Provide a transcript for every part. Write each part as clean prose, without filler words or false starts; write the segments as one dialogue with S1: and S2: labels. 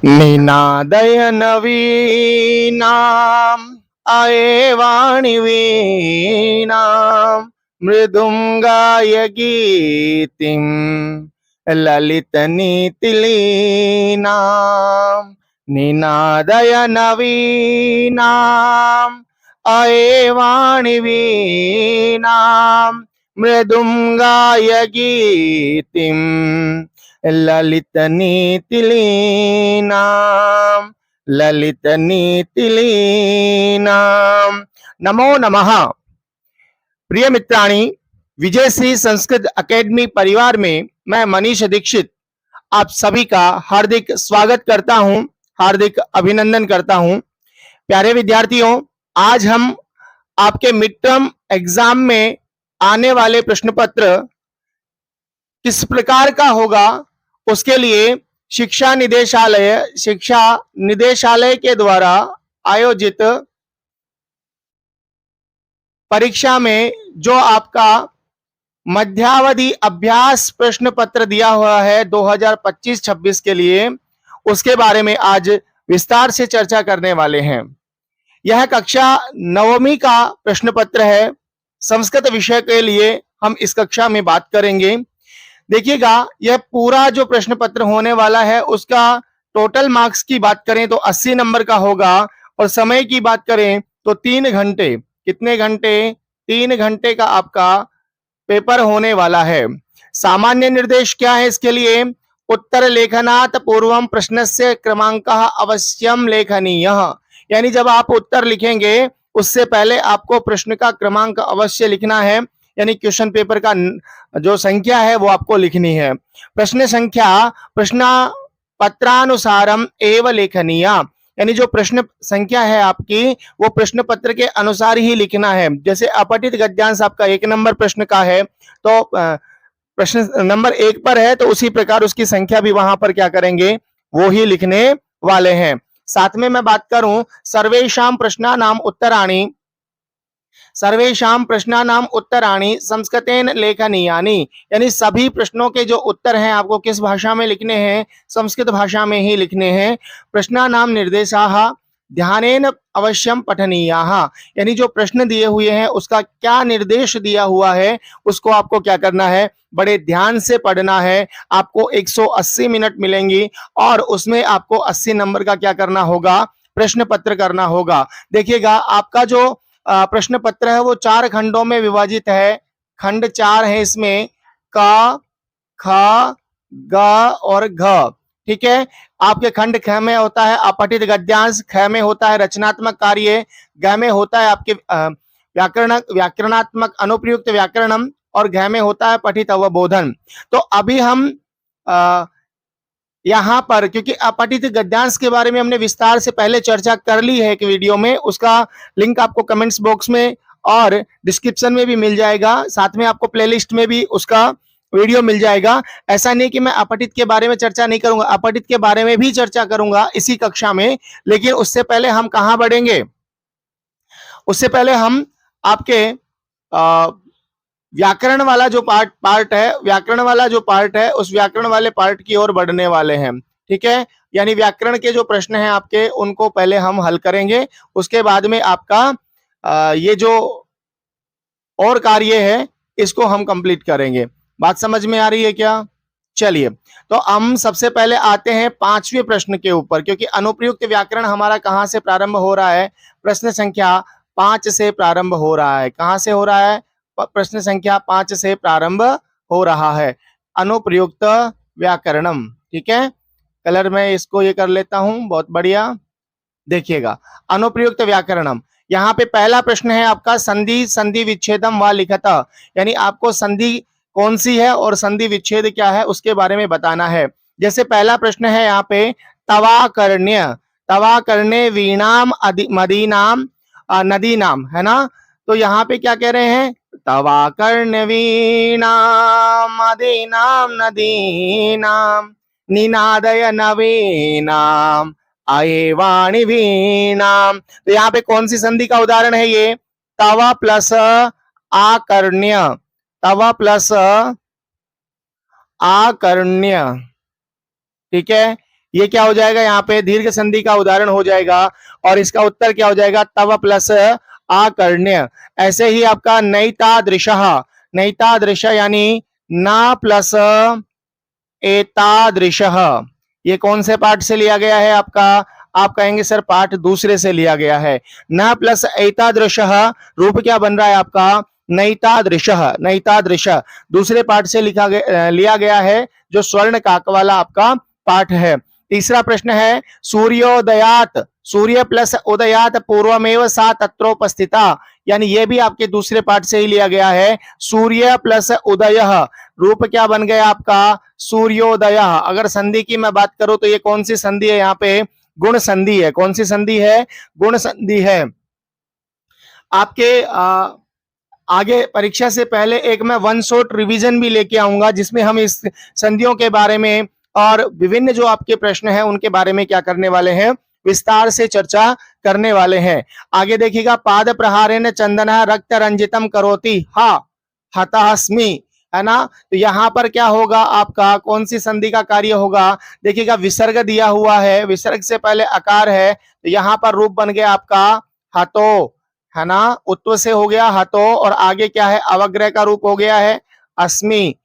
S1: निनादय नवीनाम् अये वाणिवीणाम् मृदुङ्गाय गीतिम् ललितनीतिलीनाम् निनादय नवीनाम् अये वाणिवीणाम् मृदुङ्गाय गीतिम् ललितनीतिलीनाम् ललितनीतिलीनाम्। नमो नमः। प्रिय मित्राणि, विजयश्री संस्कृत अकेडमी परिवार में मैं मनीष दीक्षित आप सभी का हार्दिक स्वागत करता हूं, हार्दिक अभिनंदन करता हूं। प्यारे विद्यार्थियों, आज हम आपके मिड टर्म एग्जाम में आने वाले प्रश्न पत्र किस प्रकार का होगा उसके लिए शिक्षा निदेशालय के द्वारा आयोजित परीक्षा में जो आपका मध्यावधि अभ्यास प्रश्न पत्र दिया हुआ है 2025-26 के लिए, उसके बारे में आज विस्तार से चर्चा करने वाले हैं। यह कक्षा 9वीं का प्रश्न पत्र है। संस्कृत विषय के लिए हम इस कक्षा में बात करेंगे। देखिएगा, यह पूरा जो प्रश्न पत्र होने वाला है उसका टोटल मार्क्स की बात करें तो 80 नंबर का होगा और समय की बात करें तो 3 घंटे, कितने घंटे? 3 घंटे का आपका पेपर होने वाला है। सामान्य निर्देश क्या है इसके लिए? उत्तर लेखनात् पूर्वम प्रश्नस्य क्रमांकः अवश्यम लेखनीयः। यानी जब आप उत्तर लिखेंगे उससे पहले आपको प्रश्न का क्रमांक अवश्य लिखना है, यानी क्वेश्चन पेपर का जो संख्या है वो आपको लिखनी है। प्रश्न संख्या प्रश्न पत्रानुसारम एव लेखनीया, यानी जो प्रश्न संख्या है आपकी वो प्रश्न पत्र के अनुसार ही लिखना है। जैसे अपठित गद्यांश आपका 1 नंबर प्रश्न का है तो प्रश्न नंबर 1 पर है तो उसी प्रकार उसकी संख्या भी वहां पर क्या करेंगे, वो ही लिखने वाले हैं। साथ में मैं बात करूं सर्वेषां प्रश्नानाम उत्तराणि संस्कृतेन लेखनीयानि, यानी सभी प्रश्नों के जो उत्तर हैं आपको किस भाषा में लिखने हैं? संस्कृत भाषा में ही लिखने हैं। प्रश्नानाम निर्देशाः ध्यानेन अवश्यम पठनीयाः, यानी जो प्रश्न दिए हुए हैं उसका क्या निर्देश दिया हुआ है उसको आपको क्या करना है, बड़े ध्यान से पढ़ना है। आपको 180 मिनट मिलेंगी और उसमें आपको 80 नंबर का क्या करना होगा, प्रश्न पत्र करना होगा। देखिएगा, आपका जो प्रश्न पत्र है वो 4 खंडों में विभाजित है। खंड 4 है इसमें, क, ख, ग और घ। ठीक है। आपके खंड ख में होता है अपठित गद्यांश, ख में होता है रचनात्मक कार्य, ग में होता है आपके व्याकरणात्मक अनुप्रयुक्त व्याकरणम और घ में होता है पठित अवबोधन। तो अभी हम यहाँ पर, क्योंकि अपठित गद्यांश के बारे में हमने विस्तार से पहले चर्चा कर ली है एक वीडियो में, उसका लिंक आपको कमेंट्स बॉक्स में और डिस्क्रिप्शन में भी मिल जाएगा। साथ में आपको प्लेलिस्ट में भी उसका वीडियो मिल जाएगा। ऐसा नहीं कि मैं अपठित के बारे में चर्चा नहीं करूंगा, अपठित के बारे में भी चर्चा करूंगा इसी कक्षा में। लेकिन उससे पहले हम कहाँ बढ़ेंगे? उससे पहले हम आपके व्याकरण वाला जो पार्ट है उस व्याकरण वाले पार्ट की ओर बढ़ने वाले हैं। ठीक है। यानी व्याकरण के जो प्रश्न हैं आपके उनको पहले हम हल करेंगे, उसके बाद में आपका ये जो और कार्य है इसको हम कंप्लीट करेंगे। बात समझ में आ रही है क्या? चलिए, तो हम सबसे पहले आते हैं 5वें प्रश्न के ऊपर, क्योंकि अनुप्रयुक्त व्याकरण हमारा कहां से प्रारंभ हो रहा है? प्रश्न संख्या 5 से प्रारंभ हो रहा है। कहां से हो रहा है? प्रश्न संख्या 5 से प्रारंभ हो रहा है, अनुप्रयुक्त व्याकरणम। ठीक है, कलर में इसको ये कर लेता हूं, बहुत बढ़िया। देखिएगा, अनुप्रयुक्त व्याकरणम, यहाँ पे पहला प्रश्न है आपका संधि विच्छेदम व लिखत, यानी आपको संधि कौन सी है और संधि विच्छेद क्या है उसके बारे में बताना है। जैसे पहला प्रश्न है यहाँ पे तवाकर्ण्य वीणाम मदीनाम नदीनाम, है ना? तो यहाँ पे क्या कह रहे हैं? तवाकर्ण्य वीणाम मदीनाम नदीनाम निनादय नवीनाम आये वाणी वीणाम। तो यहाँ पे कौन सी संधि का उदाहरण है ये? तवा प्लस आकर्ण्य, तवा प्लस आकर्ण्य। ठीक है, ये क्या हो जाएगा, यहाँ पे दीर्घ संधि का उदाहरण हो जाएगा और इसका उत्तर क्या हो जाएगा, तव प्लस आकर्ण्य। ऐसे ही आपका नैतादृशः, नैतादृश यानी ना प्लस एतादृशः, ये कौन से पाठ से लिया गया है आपका, आप कहेंगे सर पाठ दूसरे से लिया गया है। न प्लस एतादृशः रूप क्या बन रहा है आपका, नैतादृशः, नैतादृश दूसरे पाठ से लिया गया है, जो स्वर्ण काक वाला आपका पाठ है। तीसरा प्रश्न है, सूर्योदयात, सूर्य प्लस उदयात पूर्वमेव सा तत्रोपस्थिता, यानी ये भी आपके दूसरे पाठ से ही लिया गया है। सूर्य प्लस उदय रूप क्या बन गया आपका, सूर्योदय। अगर संधि की मैं बात करूं तो ये कौन सी संधि है, यहाँ पे गुण संधि है। कौन सी संधि है, गुण संधि है। आपके आगे परीक्षा से पहले एक मैं वन शॉट रिवीजन भी लेके आऊंगा, जिसमें हम इस संधियों के बारे में और विभिन्न जो आपके प्रश्न हैं उनके बारे में क्या करने वाले हैं, विस्तार से चर्चा करने वाले हैं। आगे देखिएगा, पाद प्रहारेण चंदन रक्त रंजितम करोति हा हतास्मि, है ना। तो यहाँ पर क्या होगा आपका, कौन सी संधि का कार्य होगा, देखिएगा विसर्ग दिया हुआ है, विसर्ग से पहले अकार है, तो यहाँ पर रूप बन गया आपका हतो, है ना, उत्व से हो गया हतो, और आगे क्या है, अवग्रह का रूप हो गया है अस्मि,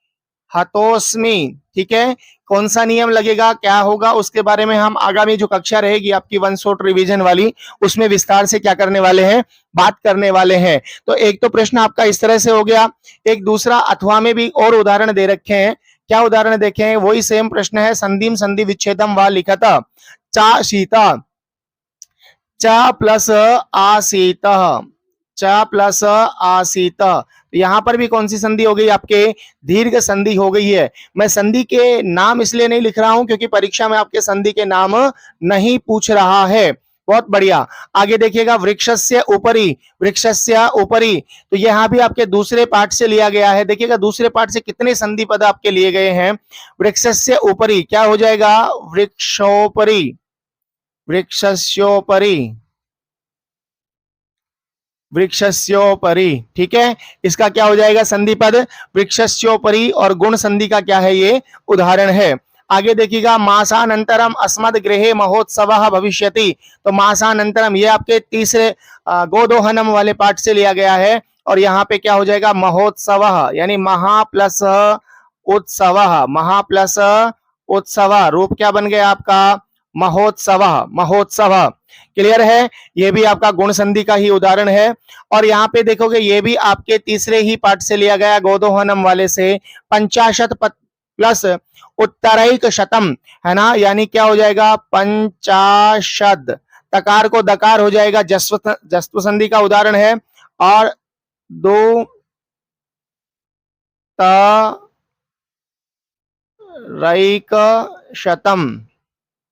S1: हतोस्मि। ठीक है, कौन सा नियम लगेगा, क्या होगा, उसके बारे में हम आगामी जो कक्षा रहेगी आपकी वन शॉट रिवीजन वाली, उसमें विस्तार से क्या करने वाले हैं, बात करने वाले हैं। तो एक तो प्रश्न आपका इस तरह से हो गया। एक दूसरा अथवा में भी और उदाहरण दे रखे हैं। क्या उदाहरण देखे हैं, वही सेम प्रश्न है, संधिम संधि विच्छेदम व लिखत चा शीता, च प्लस आसीत, च प्लस आसीत। यहां पर भी कौन सी संधि हो गई आपके, दीर्घ संधि हो गई है। मैं संधि के नाम इसलिए नहीं लिख रहा हूं क्योंकि परीक्षा में आपके संधि के नाम नहीं पूछ रहा है। बहुत बढ़िया। आगे देखिएगा, वृक्षस्य ऊपरी, वृक्षस्य ऊपरी, तो यहां भी आपके दूसरे पाठ से लिया गया है। देखिएगा दूसरे पाठ से कितने संधि पद आपके लिए गए हैं। वृक्षस्य ऊपरी क्या हो जाएगा, वृक्षोपरी, वृक्षस्योपरि, वृक्षस्योपरि। ठीक है, इसका क्या हो जाएगा संधि पद वृक्षस्योपरि, और गुण संधि का क्या है, ये उदाहरण है। आगे देखिएगा, मासानंतरम अस्मद गृहे महोत्सव भविष्यति, तो मासानंतरम ये आपके तीसरे गोदोहनम वाले पाठ से लिया गया है, और यहाँ पे क्या हो जाएगा, महोत्सव, यानी महा प्लस उत्सव, महा प्लस उत्सव, रूप क्या बन गया आपका, महोत्सव, महोत्सव। क्लियर है, ये भी आपका गुण संधि का ही उदाहरण है। और यहाँ पे देखोगे ये भी आपके तीसरे ही पाठ से लिया गया, गोदोहनम वाले से, 50 प्लस उत्तरैक शतम, है ना, यानी क्या हो जाएगा, 50, तकार को दकार हो जाएगा, जस्व संधि का उदाहरण है। और दो रैक शतम,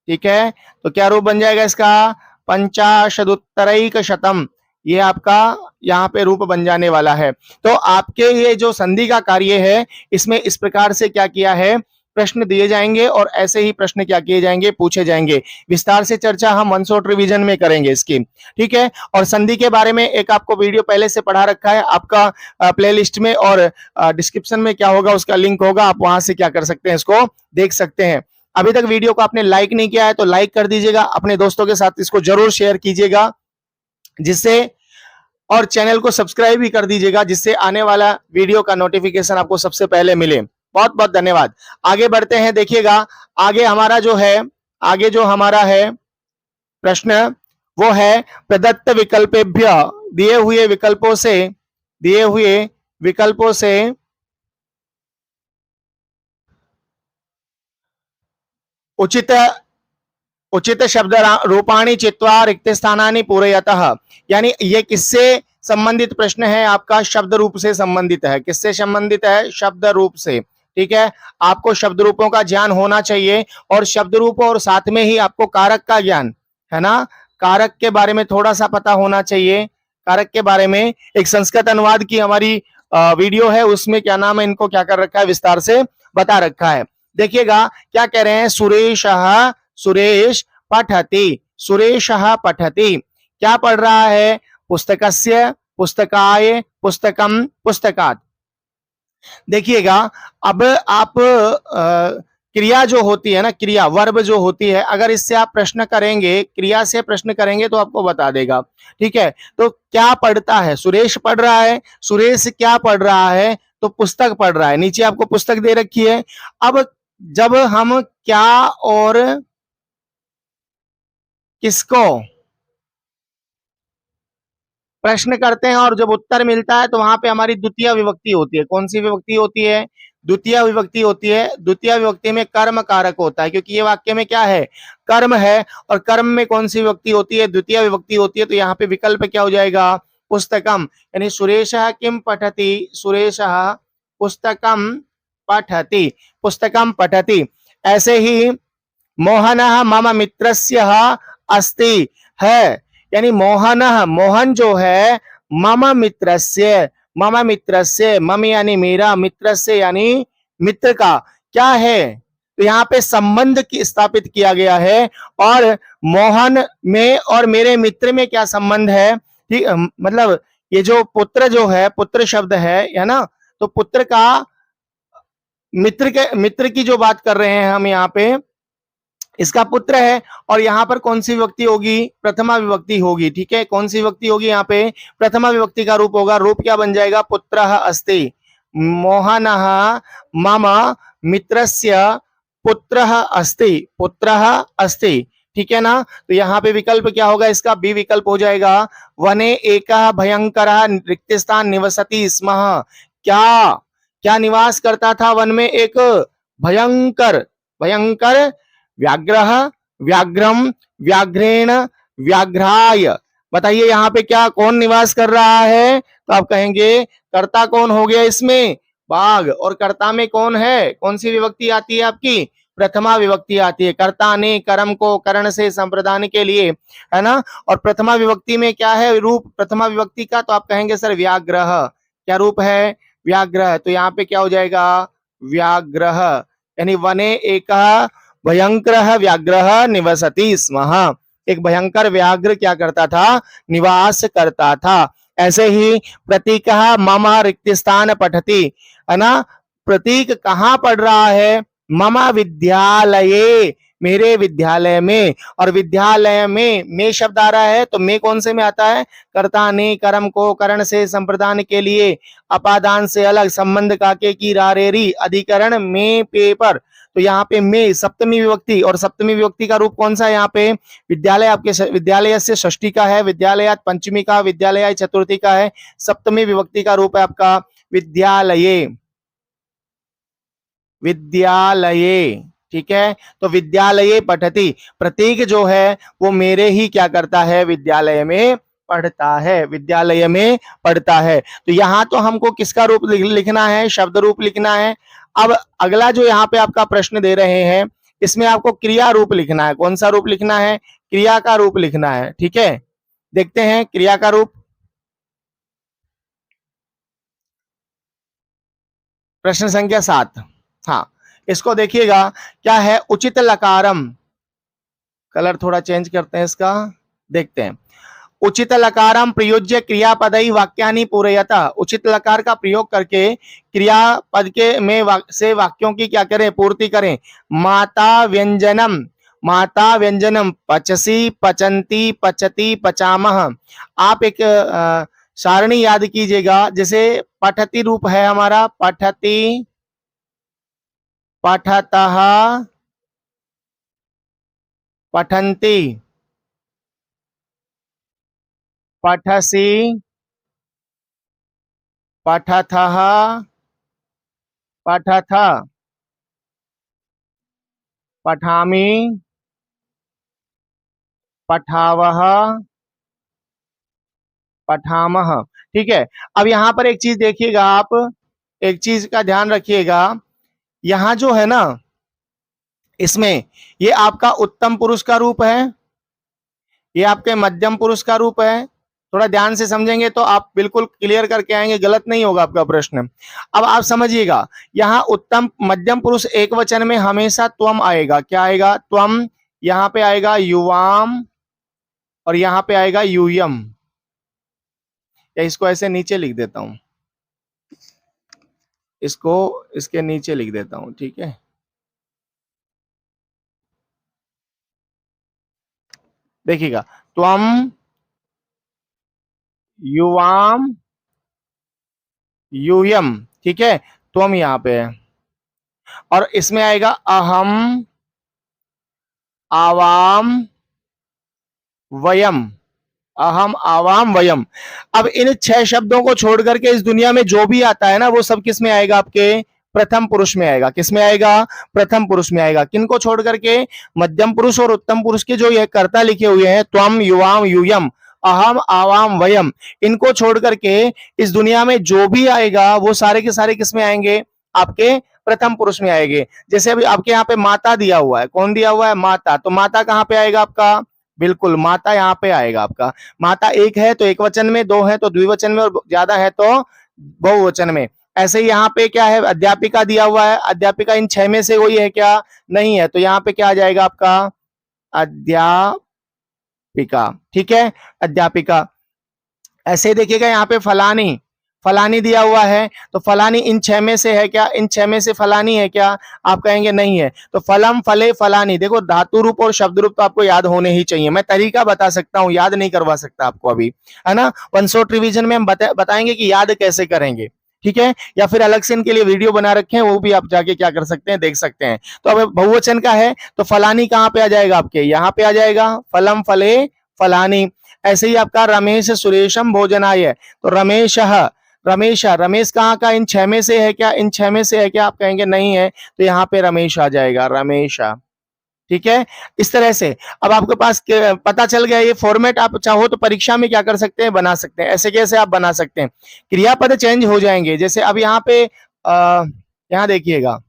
S1: ठीक है, तो क्या रूप बन जाएगा इसका, 50 शतम, ये आपका यहाँ पे रूप बन जाने वाला है। तो आपके ये जो संधि का कार्य है, इसमें इस प्रकार से क्या किया है, प्रश्न दिए जाएंगे और ऐसे ही प्रश्न क्या किए जाएंगे, पूछे जाएंगे। विस्तार से चर्चा हम वन शॉट रिवीजन में करेंगे इसकी। ठीक है, और संधि के बारे में एक आपको वीडियो पहले से पढ़ा रखा है आपका प्लेलिस्ट में, और डिस्क्रिप्शन में क्या होगा उसका लिंक होगा, आप वहां से क्या कर सकते हैं, इसको देख सकते हैं। अभी तक वीडियो को आपने लाइक नहीं किया है तो लाइक कर दीजिएगा, अपने दोस्तों के साथ इसको जरूर शेयर कीजिएगा, जिससे, और चैनल को सब्सक्राइब भी कर दीजिएगा, जिससे आने वाला वीडियो का नोटिफिकेशन आपको सबसे पहले मिले। बहुत बहुत धन्यवाद। आगे बढ़ते हैं, देखिएगा आगे हमारा जो है, आगे जो हमारा है प्रश्न वो है, प्रदत्त विकल्पेभ्य, दिए हुए विकल्पों से, दिए हुए विकल्पों से उचित उचित शब्द रूपाणी चित्वा रिक्त स्थानानि पूरयतः, यानी ये किससे संबंधित प्रश्न है आपका, शब्द रूप से संबंधित है। किससे संबंधित है, शब्द रूप से। ठीक है, आपको शब्द रूपों का ज्ञान होना चाहिए, और शब्द रूप और साथ में ही आपको कारक का ज्ञान, है ना, कारक के बारे में थोड़ा सा पता होना चाहिए। कारक के बारे में एक संस्कृत अनुवाद की हमारी वीडियो है, उसमें क्या नाम है, इनको क्या कर रखा है, विस्तार से बता रखा है। देखिएगा क्या कह रहे हैं, सुरेश सुरेश पठति, सुरेश पठति, क्या पढ़ रहा है, पुस्तकस्य, पुस्तकाय, पुस्तकम, पुस्तकात्। देखिएगा अब आप क्रिया जो होती है ना, क्रिया वर्ब जो होती है, अगर इससे आप प्रश्न करेंगे, क्रिया से प्रश्न करेंगे तो आपको बता देगा। ठीक है, तो क्या पढ़ता है? सुरेश पढ़ रहा है। सुरेश क्या पढ़ रहा है? तो पुस्तक पढ़ रहा है। नीचे आपको पुस्तक दे रखी है। अब जब हम क्या और किसको प्रश्न करते हैं और जब उत्तर मिलता है तो वहां पे हमारी द्वितीय विभक्ति होती है। कौन सी विभक्ति होती है? द्वितीय विभक्ति होती है। द्वितीय विभक्ति में कर्म कारक होता है, क्योंकि ये वाक्य में क्या है? कर्म है। और कर्म में कौन सी विभक्ति होती है? द्वितीय विभक्ति होती है। तो यहाँ पे विकल्प क्या हो जाएगा? पुस्तकम। यानी सुरेशः किम पठति? सुरेशः पुस्तकम पठति। पुस्तकम पठति। ऐसे ही मोहनः मम मित्रस्य अस्ति है, यानी मोहनः, मोहन जो है, मम मित्रस्य, मम यानी मेरा, मित्रस्य यानी मित्र का क्या है? तो यहाँ पे संबंध की स्थापित किया गया है। और मोहन में और मेरे मित्र में क्या संबंध है? ठीक, मतलब ये जो पुत्र जो है, पुत्र शब्द है ना, तो पुत्र का मित्र की जो बात कर रहे हैं हम यहाँ पे, इसका पुत्र है। और यहाँ पर कौन सी विभक्ति होगी? प्रथमा विभक्ति होगी। ठीक है, कौन सी विभक्ति होगी यहाँ पे? प्रथमा विभक्ति का रूप होगा। रूप क्या बन जाएगा? पुत्रः अस्ति। मोहनः मम मित्रस्य पुत्रः अस्ति। पुत्रः अस्ति। ठीक है ना? तो यहाँ पे विकल्प क्या होगा? इसका बी विकल्प हो जाएगा। वने एकः भयंकरः रिक्तस्थान निवसति स्म। क्या क्या निवास करता था वन में? एक भयंकर, भयंकर व्याघ्रः, व्याघ्रम, व्याघ्रेण, व्याघ्राय। बताइए यहाँ पे क्या, कौन निवास कर रहा है? तो आप कहेंगे कर्ता कौन हो गया इसमें? बाघ। और कर्ता में कौन है? कौन सी विभक्ति आती है आपकी? प्रथमा विभक्ति आती है। कर्ता ने कर्म को करण से संप्रदान के लिए, है ना। और प्रथमा विभक्ति में क्या है रूप प्रथमा विभक्ति का? तो आप कहेंगे सर व्याघ्रः। क्या रूप है? व्याघ्रः। तो यहाँ पे क्या हो जाएगा? व्याघ्रः। यानी वने एक भयंकर व्याघ्र निवसति स्म। एक भयंकर व्याघ्र क्या करता था? निवास करता था। ऐसे ही प्रतीक मम रिक्तस्थान पठति, है ना। प्रतीक कहाँ पढ़ रहा है? मम विद्यालये, मेरे विद्यालय में। और विद्यालय में शब्द आ रहा है, तो में कौन से में आता है? कर्ता ने कर्म को करण से संप्रदान के लिए, अपादान से अलग, संबंध काके की रारेरी, अधिकरण में पेपर। तो यहाँ पे में सप्तमी विभक्ति, और सप्तमी विभक्ति का रूप कौन सा है यहाँ पे? विद्यालय आपके विद्यालय से षष्ठी का है, विद्यालयात पंचमी का, विद्यालय चतुर्थी का है। सप्तमी विभक्ति का रूप है आपका विद्यालये, विद्यालये। ठीक है, तो विद्यालये पठति। प्रतीक जो है वो मेरे ही क्या करता है? विद्यालय में पढ़ता है, विद्यालय में पढ़ता है। तो यहाँ तो हमको किसका रूप लिखना है? शब्द रूप लिखना है। अब अगला जो यहाँ पे आपका प्रश्न दे रहे हैं, इसमें आपको क्रिया रूप लिखना है। कौन सा रूप लिखना है? क्रिया का रूप लिखना है। ठीक है, देखते हैं क्रिया का रूप। प्रश्न संख्या 7। हाँ, इसको देखिएगा क्या है? उचित लकारम। कलर थोड़ा चेंज करते हैं इसका, देखते हैं। उचित लकारम प्रयोज्य क्रियापदई वाक्यानि पूरयतः। उचित लकार का प्रयोग करके क्रियापद के में से वाक्यों की क्या करें? पूर्ति करें। माता व्यंजनम, माता व्यंजनम, पचसी, पचंती, पचती, पचामह। आप एक सारणी याद कीजिएगा। जैसे पठती रूप है हमारा, पठती, पठतः, पठन्ति, पठसि, पठथः, पठथ, पठामि, पठावः, पठामह। ठीक है, अब यहाँ पर एक चीज देखिएगा आप, एक चीज का ध्यान रखिएगा। यहाँ जो है ना, इसमें ये आपका उत्तम पुरुष का रूप है, ये आपके मध्यम पुरुष का रूप है। थोड़ा ध्यान से समझेंगे तो आप बिल्कुल क्लियर करके आएंगे, गलत नहीं होगा आपका प्रश्न। अब आप समझिएगा, यहाँ उत्तम मध्यम पुरुष एक वचन में हमेशा त्वम आएगा। क्या आएगा? त्वम। यहाँ पे आएगा युवाम, और यहाँ पे आएगा यूयम। या इसको ऐसे नीचे लिख देता हूं, इसको इसके नीचे लिख देता हूं। ठीक है, देखिएगा, त्वम, युवाम, यूयम, ठीक है, त्वम यहाँ पे है। और इसमें आएगा अहम, आवाम, वयम, अहम, आवाम, वयम। अब इन 6 शब्दों को छोड़ करके इस दुनिया में जो भी आता है ना, वो सब किस में आएगा? आपके प्रथम पुरुष में आएगा। किस में आएगा? प्रथम पुरुष में आएगा। किनको छोड़ करके? मध्यम पुरुष और उत्तम पुरुष के जो ये कर्ता लिखे हुए हैं, त्वम, युवाम, यूयम, अहम, आवाम, वयम, इनको छोड़ करके इस दुनिया में जो भी आएगा वो सारे के सारे किस में आएंगे? आपके प्रथम पुरुष में आएंगे। जैसे अभी आपके यहाँ पे माता दिया हुआ है, कौन दिया हुआ है? माता। तो माता कहाँ पे आएगा आपका? बिल्कुल, माता यहाँ पे आएगा आपका। माता एक है तो एक वचन में, दो है तो द्विवचन में, और ज्यादा है तो बहुवचन में। ऐसे ही यहाँ पे क्या है? अध्यापिका दिया हुआ है। अध्यापिका इन 6 में से कोई है क्या? नहीं है। तो यहाँ पे क्या आ जाएगा आपका? अध्यापिका, ठीक है, अध्यापिका। ऐसे देखिएगा यहाँ पे फलानी, फलानी दिया हुआ है, तो फलानी इन 6 में से है क्या? इन 6 में से फलानी है क्या? आप कहेंगे नहीं है। तो फलम, फले, फलानी, देखो धातु रूप और शब्द रूप तो आपको याद होने ही चाहिए। मैं तरीका बता सकता हूँ, याद नहीं करवा सकता आपको अभी, है ना। वन शॉट रिवीजन में हम बताएंगे कि याद कैसे करेंगे, ठीक है, या फिर अलग से इनके लिए वीडियो बना रखे हैं, वो भी आप जाके क्या कर सकते हैं? देख सकते हैं। तो अब बहुवचन का है तो फलानी कहाँ पे आ जाएगा? आपके यहाँ पे आ जाएगा, फलम, फले, फलानी। ऐसे ही आपका रमेश सुरेशम भोजनाय, तो रमेश, रमेश, रमेश कहाँ का? इन 6 में से है क्या? इन 6 में से है क्या? आप कहेंगे नहीं है। तो यहाँ पे रमेश आ जाएगा, रमेशा, ठीक है। इस तरह से अब आपके पास पता चल गया ये फॉर्मेट। आप चाहो तो परीक्षा में क्या कर सकते हैं? बना सकते हैं। ऐसे कैसे आप बना सकते हैं? क्रियापद चेंज हो जाएंगे। जैसे अब यहाँ पे यहाँ देखिएगा,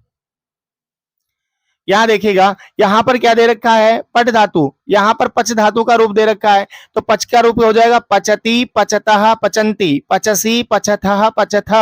S1: यहाँ देखिएगा, यहाँ पर क्या दे रखा है? पट धातु। यहाँ पर पच धातु का रूप दे रखा है, तो पच का रूप हो जाएगा पचती, पचतः, पचंती, पचसी, पचथः, पचथ,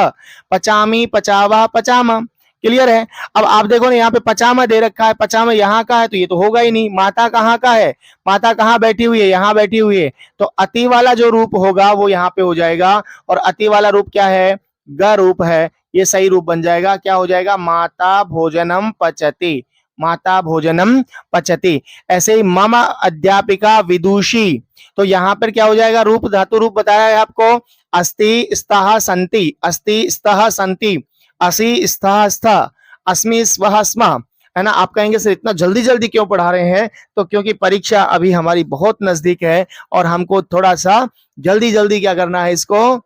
S1: पचामी, पचावा, पचामा। क्लियर है? अब आप देखो ना, यहाँ पे पचामा दे रखा है, पचामा यहाँ का है तो ये तो होगा ही नहीं। माता कहाँ का है? माता कहाँ बैठी हुई है? यहाँ बैठी हुई है। तो अति वाला जो रूप होगा वो यहाँ पे हो जाएगा, और अति वाला रूप क्या है? ग रूप है। ये सही रूप बन जाएगा। क्या हो जाएगा? माता भोजनम पचती, माता भोजनम पचती। ऐसे ही मम अध्यापिका विदुषी, तो यहाँ पर क्या हो जाएगा? रूप, धातु रूप बताया है आपको। अस्ति, स्तः, संति, अस्ति, स्तः, संति, असि, स्तः, स्थ, अस्मि, स्वः, स्म, है ना। आप कहेंगे सर इतना जल्दी जल्दी क्यों पढ़ा रहे हैं? तो क्योंकि परीक्षा अभी हमारी बहुत नजदीक है और हमको थोड़ा सा जल्दी जल्दी क्या करना है? इसको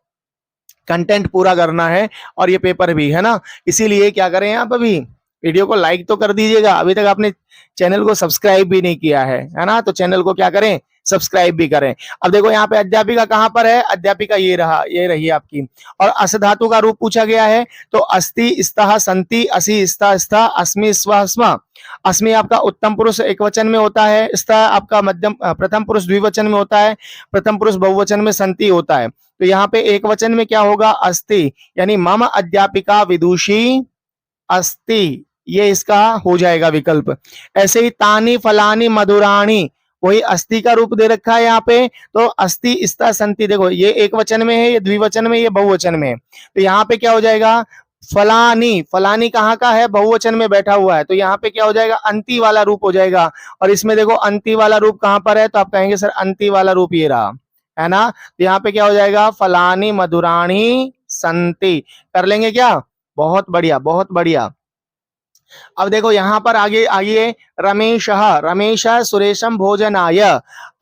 S1: कंटेंट पूरा करना है, और ये पेपर भी है ना। इसीलिए क्या करें, आप अभी वीडियो को लाइक तो कर दीजिएगा। अभी तक आपने चैनल को सब्सक्राइब भी नहीं किया है ना, तो चैनल को क्या करें? सब्सक्राइब भी करें। अब देखो यहाँ पे अध्यापिका कहाँ पर है? अध्यापिका ये रहा, ये रही आपकी। और अस धातु का रूप पूछा गया है, तो अस्ति, स्तः, संति, असि, स्तः, स्थ, अस्मि, स्वः, स्म। अस्मि आपका उत्तम पुरुष एक वचन में होता है, स्तः आपका मध्यम प्रथम पुरुष द्विवचन में होता है, प्रथम पुरुष बहुवचन में संति होता है। तो यहाँ पे एक वचन में क्या होगा? अस्ति, यानी मम अध्यापिका विदुषी अस्ति, ये इसका हो जाएगा विकल्प। ऐसे ही तानी, फलानी, मधुराणी, वही अस्ति का रूप दे रखा है यहाँ पे, तो अस्ति, स्ता, संति। देखो ये एक वचन में है, ये द्विवचन में, ये बहुवचन में है। तो यहाँ पे क्या हो जाएगा? फलानी, फलानी कहाँ का है? बहुवचन में बैठा हुआ है, तो यहाँ पे क्या हो जाएगा? अंति वाला रूप हो जाएगा। और इसमें देखो अंति वाला रूप कहाँ पर है? तो आप कहेंगे सर अंति वाला रूप ये रहा, है ना। तो यहाँ पे क्या हो जाएगा? फलानी, मधुराणी, संति। कर लेंगे क्या? बहुत बढ़िया, बहुत बढ़िया। अब देखो यहाँ पर आगे आइए, रमेश, रमेश सुरेशम भोजनाय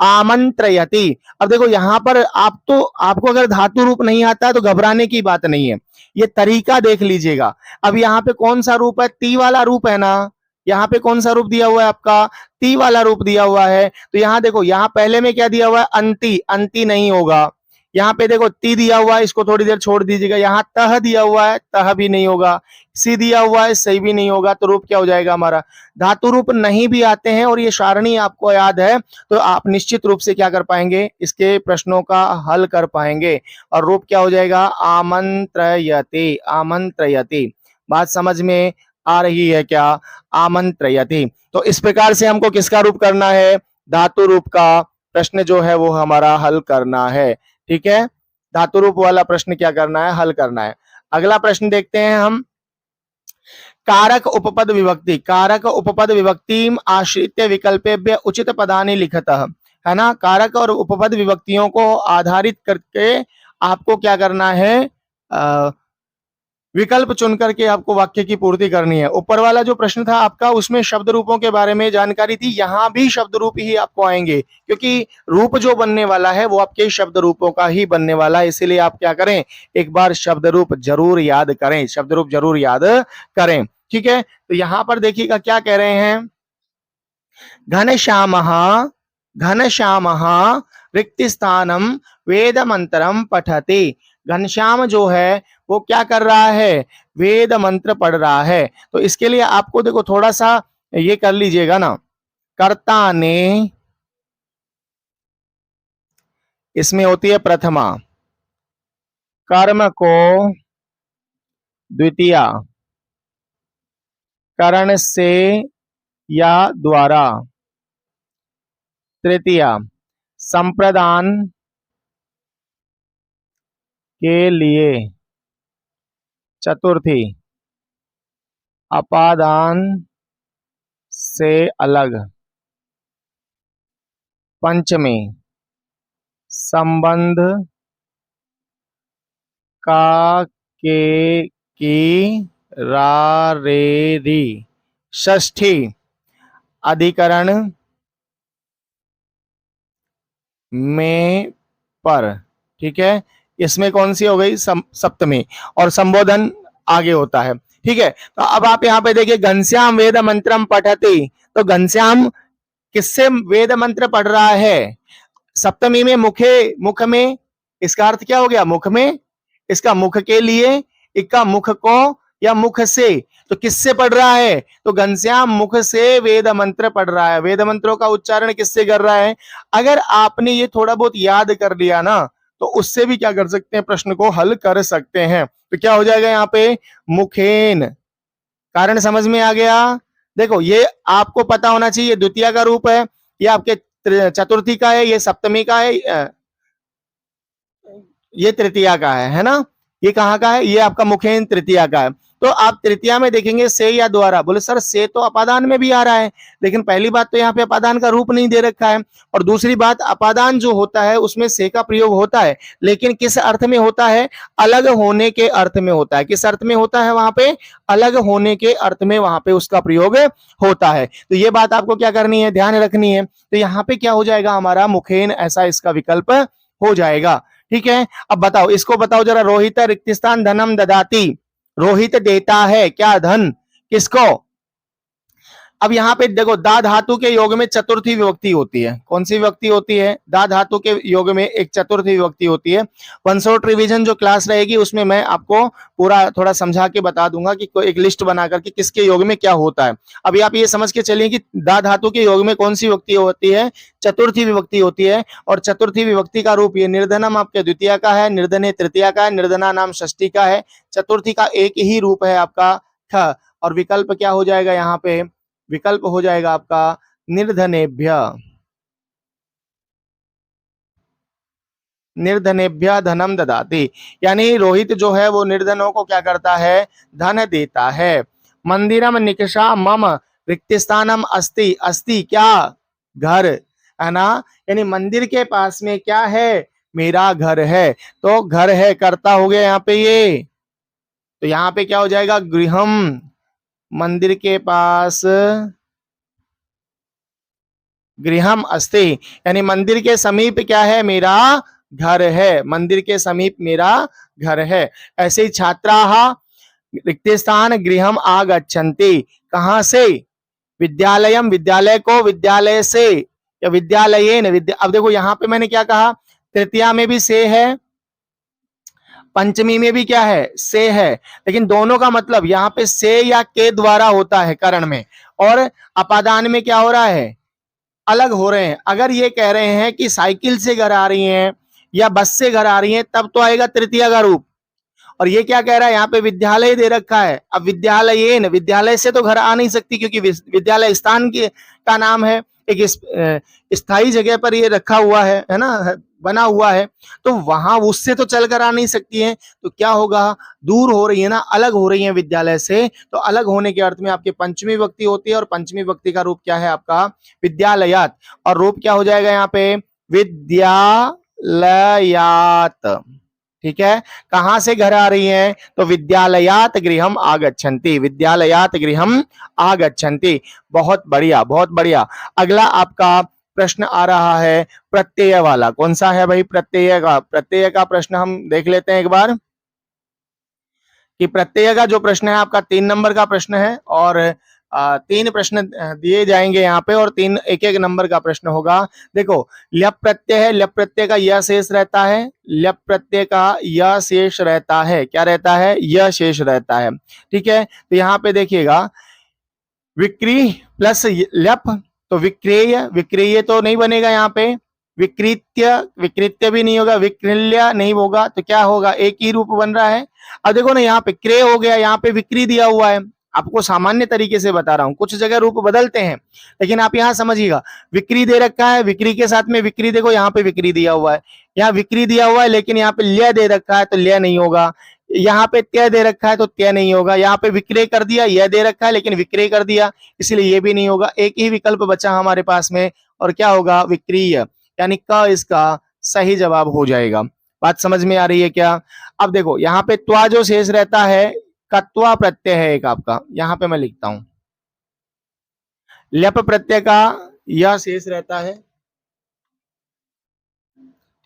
S1: आमंत्रयति। अब देखो यहाँ पर आपको अगर धातु रूप नहीं आता है तो घबराने की बात नहीं है, ये तरीका देख लीजिएगा। अब यहाँ पे कौन सा रूप है? ती वाला रूप है ना। यहाँ पे कौन सा रूप दिया हुआ है आपका? ती वाला रूप दिया हुआ है। तो यहाँ देखो, यहाँ पहले में क्या दिया हुआ है? अंति, अंति नहीं होगा। यहाँ पे देखो ती दिया हुआ है, इसको थोड़ी देर छोड़ दीजिएगा। यहाँ तह दिया हुआ है, तह भी नहीं होगा। सी दिया हुआ है, सही भी नहीं होगा। तो रूप क्या हो जाएगा हमारा? धातु रूप नहीं भी आते हैं और ये सारणी आपको याद है तो आप निश्चित रूप से क्या कर पाएंगे? इसके प्रश्नों का हल कर पाएंगे। और रूप क्या हो जाएगा? आमंत्रयति, आमंत्रयति। बात समझ में आ रही है क्या? आमंत्रयति। तो इस प्रकार से हमको किसका रूप करना है? धातु रूप का प्रश्न जो है वो हमारा हल करना है, ठीक है। धातु रूप वाला प्रश्न क्या करना है? हल करना है। अगला प्रश्न देखते हैं हम। कारक उपपद विभक्ति, कारक उपपद विभक्तिम आश्रित्य विकल्पेभ्य उचित पदानि लिखतः। है ना, कारक और उपपद विभक्तियों को आधारित करके आपको क्या करना है, विकल्प चुन करके आपको वाक्य की पूर्ति करनी है। ऊपर वाला जो प्रश्न था आपका उसमें शब्द रूपों के बारे में जानकारी थी, यहां भी शब्द रूप ही आपको आएंगे, क्योंकि रूप जो बनने वाला है वो आपके शब्द रूपों का ही बनने वाला है। इसीलिए आप क्या करें, एक बार शब्द रूप जरूर याद करें, शब्द रूप जरूर याद करें। ठीक है, तो यहां पर देखिएगा क्या कह रहे हैं, घनश्याम घनश्याम रिक्त स्थानम वेद मंत्रम पठते। घनश्याम जो है वो क्या कर रहा है, वेद मंत्र पढ़ रहा है। तो इसके लिए आपको देखो थोड़ा सा ये कर लीजिएगा ना, कर्ता ने, इसमें होती है प्रथमा, कर्म को द्वितीया, करण से या द्वारा तृतीया, संप्रदान के लिए चतुर्थी, अपादान से अलग पंचमी, संबंध का के की रा रे री, षष्ठी अधिकरण में पर। ठीक है, इसमें कौन सी हो गई, सप्तमी, और संबोधन आगे होता है। ठीक है, तो अब आप यहाँ पे देखिए, घनश्याम वेद मंत्रम पठति, तो घनश्याम किससे वेद मंत्र पढ़ रहा है, सप्तमी में, मुख में, इसका अर्थ क्या हो गया, मुख में, इसका मुख के लिए, इक्का मुख को या मुख से, तो किससे पढ़ रहा है, तो घनश्याम मुख से वेद मंत्र पढ़ रहा है। वेद मंत्रों का उच्चारण किससे कर रहा है, अगर आपने ये थोड़ा बहुत याद कर लिया ना, तो उससे भी क्या कर सकते हैं, प्रश्न को हल कर सकते हैं। तो क्या हो जाएगा यहाँ पे, मुखेन, कारण समझ में आ गया। देखो ये आपको पता होना चाहिए, द्वितीय का रूप है, ये आपके चतुर्थी का है, ये सप्तमी का है, ये तृतीया का है ना, ये कहाँ का है, ये आपका मुखेन तृतीया का है। तो आप तृतीया में देखेंगे से या द्वारा, बोले सर से तो अपादान में भी आ रहा है, लेकिन पहली बात तो यहाँ पे अपादान का रूप नहीं दे रखा है, और दूसरी बात अपादान जो होता है उसमें से का प्रयोग होता है, लेकिन किस अर्थ में होता है, अलग होने के अर्थ में होता है। किस अर्थ में होता है, वहां पे अलग होने के अर्थ में वहां पे उसका प्रयोग होता है। तो ये बात आपको क्या करनी है, ध्यान रखनी है। तो यहाँ पे क्या हो जाएगा, हमारा मुखेन, ऐसा इसका विकल्प हो जाएगा। ठीक है, अब बताओ, इसको बताओ जरा, रोहित रिक्त स्थान धनम ददाती, रोहित देता है क्या धन, किसको। अब यहाँ पे देखो, दा धातु के योग में चतुर्थी विभक्ति होती है, कौन सी विभक्ति होती है, दा धातु के योग में एक चतुर्थी विभक्ति होती है। वन शॉट रिवीजन जो क्लास रहेगी उसमें मैं आपको पूरा थोड़ा समझा के बता दूंगा कि एक लिस्ट बना करके किसके योग में क्या होता है। अभी आप ये समझ के चलिए कि दा धातु के योग में कौन सी विभक्ति होती है, चतुर्थी विभक्ति होती है, और चतुर्थी विभक्ति का रूप ये निर्धनम आपके द्वितीय का है, निर्धने तृतीया का है, निर्धना नाम षष्ठी का है, चतुर्थी का एक ही रूप है आपका ख, और विकल्प क्या हो जाएगा, यहाँ पे विकल्प हो जाएगा आपका निर्धनेभ्य, निर्धनेभ्य धनम ददाति, यानी रोहित जो है वो निर्धनों को क्या करता है, धन देता है। मंदिरम निकषा मम रिक्त स्थानम अस्ति, अस्ति क्या, घर, है ना, यानी मंदिर के पास में क्या है, मेरा घर है, तो घर है करता हो गया यहाँ पे ये, तो यहाँ पे क्या हो जाएगा, गृहम, मंदिर के पास गृहम अस्ति, यानी मंदिर के समीप क्या है, मेरा घर है, मंदिर के समीप मेरा घर है। ऐसे ही छात्राः रिक्त स्थान गृहम आगच्छन्ति, कहां से, विद्यालयम, विद्यालय को, विद्यालय से या विद्यालयेन, अब देखो यहाँ पे मैंने क्या कहा, तृतीया में भी से है, पंचमी में भी क्या है, से है, लेकिन दोनों का मतलब यहाँ पे से या के द्वारा होता है करण में, और अपादान में क्या हो रहा है, अलग हो रहे हैं। अगर ये कह रहे हैं कि साइकिल से घर आ रही हैं या बस से घर आ रही हैं, तब तो आएगा तृतीया का रूप, और ये क्या कह रहा है, यहाँ पे विद्यालय दे रखा है, अब विद्यालयेन, विद्यालय से तो घर आ नहीं सकती क्योंकि विद्यालय स्थान का नाम है, एक स्थायी जगह पर ये रखा हुआ है ना, बना हुआ है, तो वहां उससे तो चलकर आ नहीं सकती है, तो क्या होगा, दूर हो रही है ना, अलग हो रही है विद्यालय से, तो अलग होने के अर्थ में आपकी पंचमी विभक्ति होती है, और पंचमी विभक्ति का रूप क्या है आपका, विद्यालयात, और रूप क्या हो जाएगा यहाँ पे, विद्यालयात। ठीक है, कहां से घर आ रही हैं, तो विद्यालयात गृहम आगच्छन्ति, विद्यालयात गृहम आगच्छन्ति। बहुत बढ़िया, बहुत बढ़िया। अगला आपका प्रश्न आ रहा है प्रत्यय वाला, कौन सा है भाई, प्रत्यय का। प्रत्यय का प्रश्न हम देख लेते हैं एक बार, कि प्रत्यय का जो प्रश्न है आपका 3 नंबर का प्रश्न है, और 3 प्रश्न दिए जाएंगे यहाँ पे, और 1-1 नंबर का प्रश्न होगा। देखो, ल्यप प्रत्यय है, ल्यप प्रत्यय का यह शेष रहता है, ल्यप प्रत्यय का यह शेष रहता है, क्या रहता है, यह शेष रहता है। ठीक है, तो यहाँ पे देखिएगा, विक्री प्लस ल्यप, तो विक्रेय, विक्रेय तो नहीं बनेगा यहाँ पे, विकृत्य, विकृत्य भी नहीं होगा, विक्रिल्य नहीं होगा, तो क्या होगा, एक ही रूप बन रहा है। अब देखो ना, यहाँ पे क्रय हो गया, यहाँ पे विक्री दिया हुआ है, आपको सामान्य तरीके से बता रहा हूं, कुछ जगह रूप बदलते हैं, लेकिन आप यहाँ समझिएगा, विक्री दे रखा है, विक्री के साथ में विक्री, देखो यहाँ पे विक्री दिया हुआ है, यहाँ विक्री दिया हुआ है, लेकिन यहाँ पे ल्य दे रखा है, तो ल्य नहीं होगा, यहाँ पे त्य दे रखा है, तो त्य नहीं होगा, यहाँ पे विक्रय कर दिया, यह दे रखा है लेकिन विक्रय कर दिया, इसलिए ये भी नहीं होगा, एक ही विकल्प बचा हमारे पास में, और क्या होगा, विक्रीय, यानी क इसका सही जवाब हो जाएगा। बात समझ में आ रही है क्या। अब देखो, यहाँ पे त्वा जो शेष रहता है, कत्वा प्रत्यय है एक आपका, यहाँ पे मैं लिखता हूं, ल्यप प्रत्यय का यह शेष रहता है,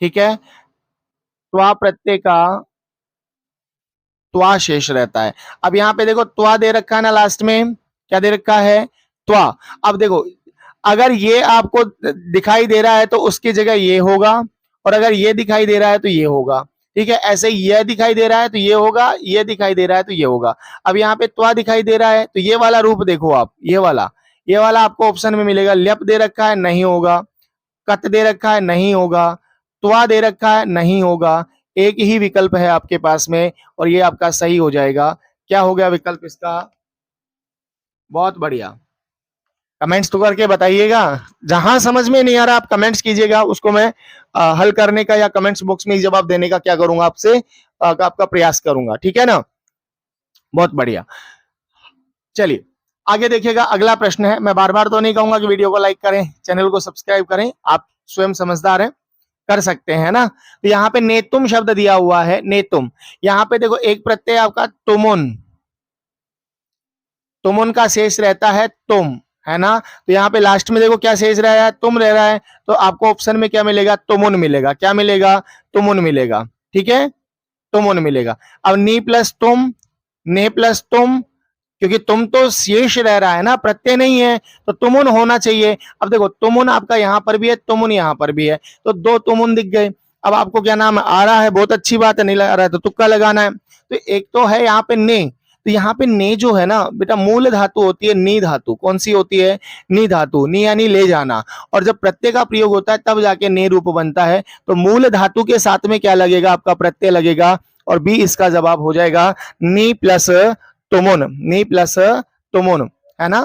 S1: ठीक है, त्वा प्रत्यय का त्वा शेष रहता है। अब यहाँ पे देखो, त्वा दे रखा है ना, लास्ट में क्या दे रखा है, त्वा। अब देखो, अगर ये आपको दिखाई दे रहा है तो उसकी जगह ये होगा, और अगर ये दिखाई दे रहा है तो ये होगा। ठीक है, ऐसे ही ये दिखाई दे रहा है तो ये होगा, ये दिखाई दे रहा है तो ये होगा। अब यहाँ पे त्वा दिखाई दे रहा है, तो ये वाला रूप देखो आप, ये वाला आपको ऑप्शन में मिलेगा, ल्यप दे रखा है, नहीं होगा, कत दे रखा है, नहीं होगा, त्वा दे रखा है, नहीं होगा, एक ही विकल्प है आपके पास में, और ये आपका सही हो जाएगा। क्या हो गया विकल्प इसका, बहुत बढ़िया। कमेंट्स तो करके बताइएगा, जहां समझ में नहीं आ रहा आप कमेंट्स कीजिएगा, उसको मैं हल करने का या कमेंट्स बॉक्स में जवाब देने का क्या करूंगा, आपसे आपका प्रयास करूंगा, ठीक है ना। बहुत बढ़िया, चलिए आगे देखिएगा, अगला प्रश्न है। मैं बार बार तो नहीं कहूंगा कि वीडियो को लाइक करें, चैनल को सब्सक्राइब करें, आप स्वयं समझदार हैं, कर सकते हैं ना। तो यहाँ पे नेतुम शब्द दिया हुआ है, नेतुम, यहाँ पे देखो एक प्रत्यय आपका तुमुन, तुमुन का शेष रहता है तुम, है ना। तो यहाँ पे लास्ट में देखो क्या शेष रह रहा है, तुम रह रहा है, तो आपको ऑप्शन में क्या मिलेगा, तुमुन मिलेगा, क्या मिलेगा, तुमुन मिलेगा, ठीक है, तुमुन मिलेगा। अब नी प्लस तुम, ने प्लस तुम, क्योंकि तुम तो शेष रह रहा है ना, प्रत्यय नहीं है, तो तुमुन होना चाहिए। अब देखो, तुमुन आपका यहाँ पर भी है, तुमुन यहाँ पर भी है, तो 2 तुमुन दिख गए। अब आपको क्या नाम आ रहा है, बहुत अच्छी बात है, नहीं लगा रहा है तो तुक्का लगाना है। तो एक तो है यहाँ पे ने, तो यहाँ पे ने जो है ना बेटा, मूल धातु होती है नी धातु, कौन सी होती है, नी धातु, नी यानी ले जाना, और जब प्रत्यय का प्रयोग होता है तब जाके ने रूप बनता है, तो मूल धातु के साथ में क्या लगेगा, आपका प्रत्यय लगेगा, और बी इसका जवाब हो जाएगा, नी प्लस तुमुन, नी प्लस तुमुन, है ना।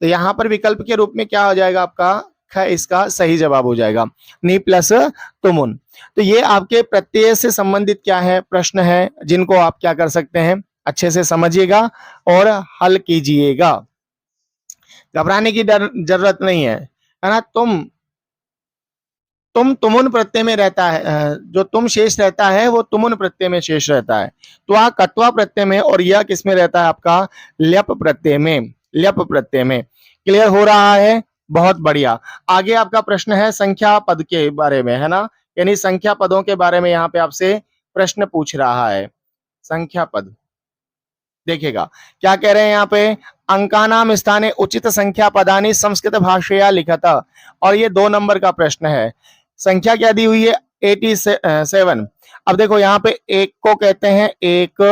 S1: तो यहां पर विकल्प के रूप में क्या हो जाएगा आपका, ख इसका सही जवाब हो जाएगा, नी प्लस तुमुन। तो ये आपके प्रत्यय से संबंधित क्या है, प्रश्न है, जिनको आप क्या कर सकते हैं, अच्छे से समझिएगा और हल कीजिएगा, घबराने की जरूरत नहीं है ना। तुम तुमुन प्रत्यय में रहता है, जो तुम शेष रहता है वो तुमुन प्रत्यय में शेष रहता है, त्वा कत्वा प्रत्यय में, और यह किसमें रहता है आपका, ल्यप प्रत्यय में, ल्यप प्रत्यय में। क्लियर हो रहा है, बहुत बढ़िया। आगे आपका प्रश्न है संख्या पद के बारे में, है ना, यानी संख्या पदों के बारे में यहाँ पे आपसे प्रश्न पूछ रहा है, संख्या पद। देखिएगा क्या कह रहे हैं यहाँ पे, अंकानाम स्थाने उचित संख्या पदानी संस्कृत भाषया लिखत, और ये 2 नंबर का प्रश्न है। संख्या क्या दी हुई है, 87। अब देखो यहाँ पे एक को कहते हैं एक,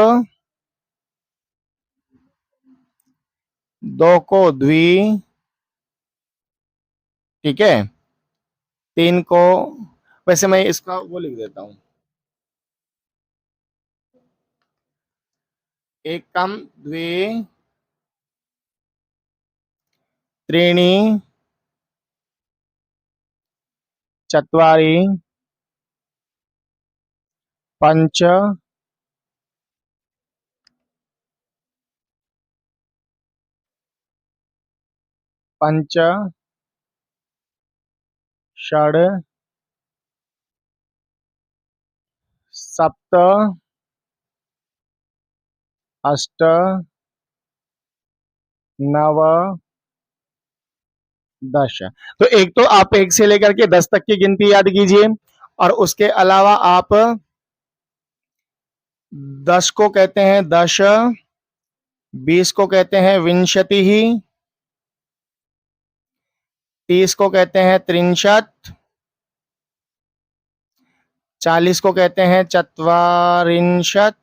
S1: दो को द्वि, ठीक है, 3 को, वैसे मैं इसका वो लिख देता हूं, एकम द्वि त्रीणि चत्वारि पंच पंच षड सप्त अष्ट नव दस। तो एक तो आप 1 से लेकर के 10 तक की गिनती याद कीजिए, और उसके अलावा आप 10 को कहते हैं दश, 20 को कहते हैं विंशति ही, 30 को कहते हैं त्रिंशत, 40 को कहते हैं चत्वारिंशत।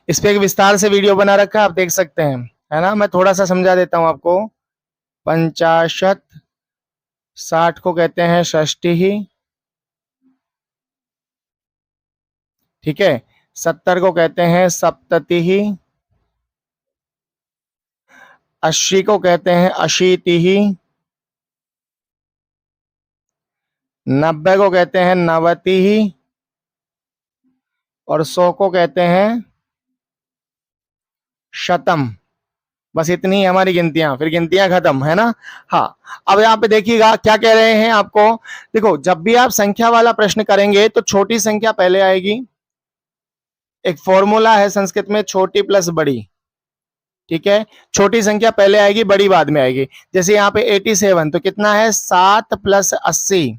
S1: इस पे एक विस्तार से वीडियो बना रखा है, आप देख सकते हैं, है ना। मैं थोड़ा सा समझा देता हूं आपको। 50, 60 को कहते हैं षष्ठी ही, ठीक है। 70 को कहते हैं सप्तति ही, 80 को कहते हैं अशीति ही, 90 को कहते हैं नवति ही, और 100 को कहते हैं शतम। बस इतनी है हमारी गिनतियां, फिर गिनतियां खत्म, है ना। हाँ, अब यहाँ पे देखिएगा क्या कह रहे हैं आपको। देखो, जब भी आप संख्या वाला प्रश्न करेंगे तो छोटी संख्या पहले आएगी। एक फॉर्मूला है संस्कृत में, छोटी प्लस बड़ी, ठीक है। छोटी संख्या पहले आएगी, बड़ी बाद में आएगी। जैसे यहाँ पे 87, तो कितना है 7 प्लस 80,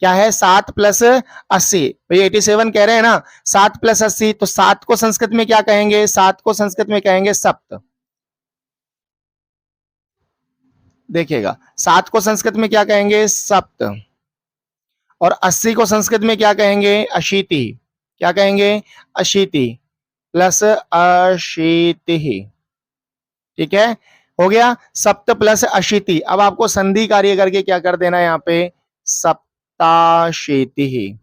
S1: क्या है 7 प्लस 80। भाई 87 कह रहे हैं ना, 7 प्लस 80, तो 7 को संस्कृत में क्या कहेंगे, 7 को संस्कृत में कहेंगे सप्त। देखिएगा, 7 को संस्कृत में क्या कहेंगे, सप्त। और 80 को संस्कृत में क्या कहेंगे, अशीति। क्या कहेंगे, अशीति प्लस अशीति, ठीक है। हो गया सप्त प्लस अशीति। अब आपको संधि कार्य करके क्या कर देना है यहाँ पे, सप्ताशीति ही,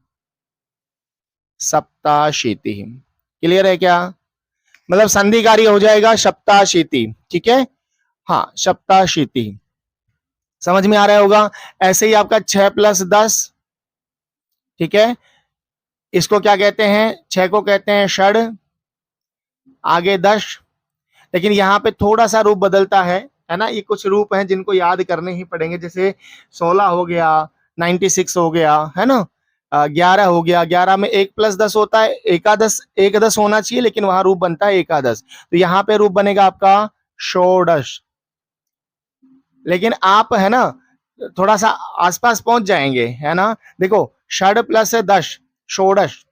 S1: सप्ताशीति। क्लियर है क्या, मतलब संधि कार्य हो जाएगा सप्ताशीति, ठीक है। हाँ, सप्ताशीति समझ में आ रहा होगा। ऐसे ही आपका 6 प्लस 10, ठीक है। इसको क्या कहते हैं, 6 को कहते हैं षड, आगे 10। लेकिन यहाँ पे थोड़ा सा रूप बदलता है ना। ये कुछ रूप हैं जिनको याद करने ही पड़ेंगे। जैसे 16 हो गया, 96 हो गया, है ना। 11 हो गया, 11 में 1 प्लस 10 होता है एकादश, एक दस होना चाहिए, लेकिन वहां रूप बनता है एकादश। तो यहाँ पे रूप बनेगा आपका षोडश। लेकिन आप, है ना, थोड़ा सा आसपास पहुंच जाएंगे, है ना। देखो, षड प्लस 10 षोडश,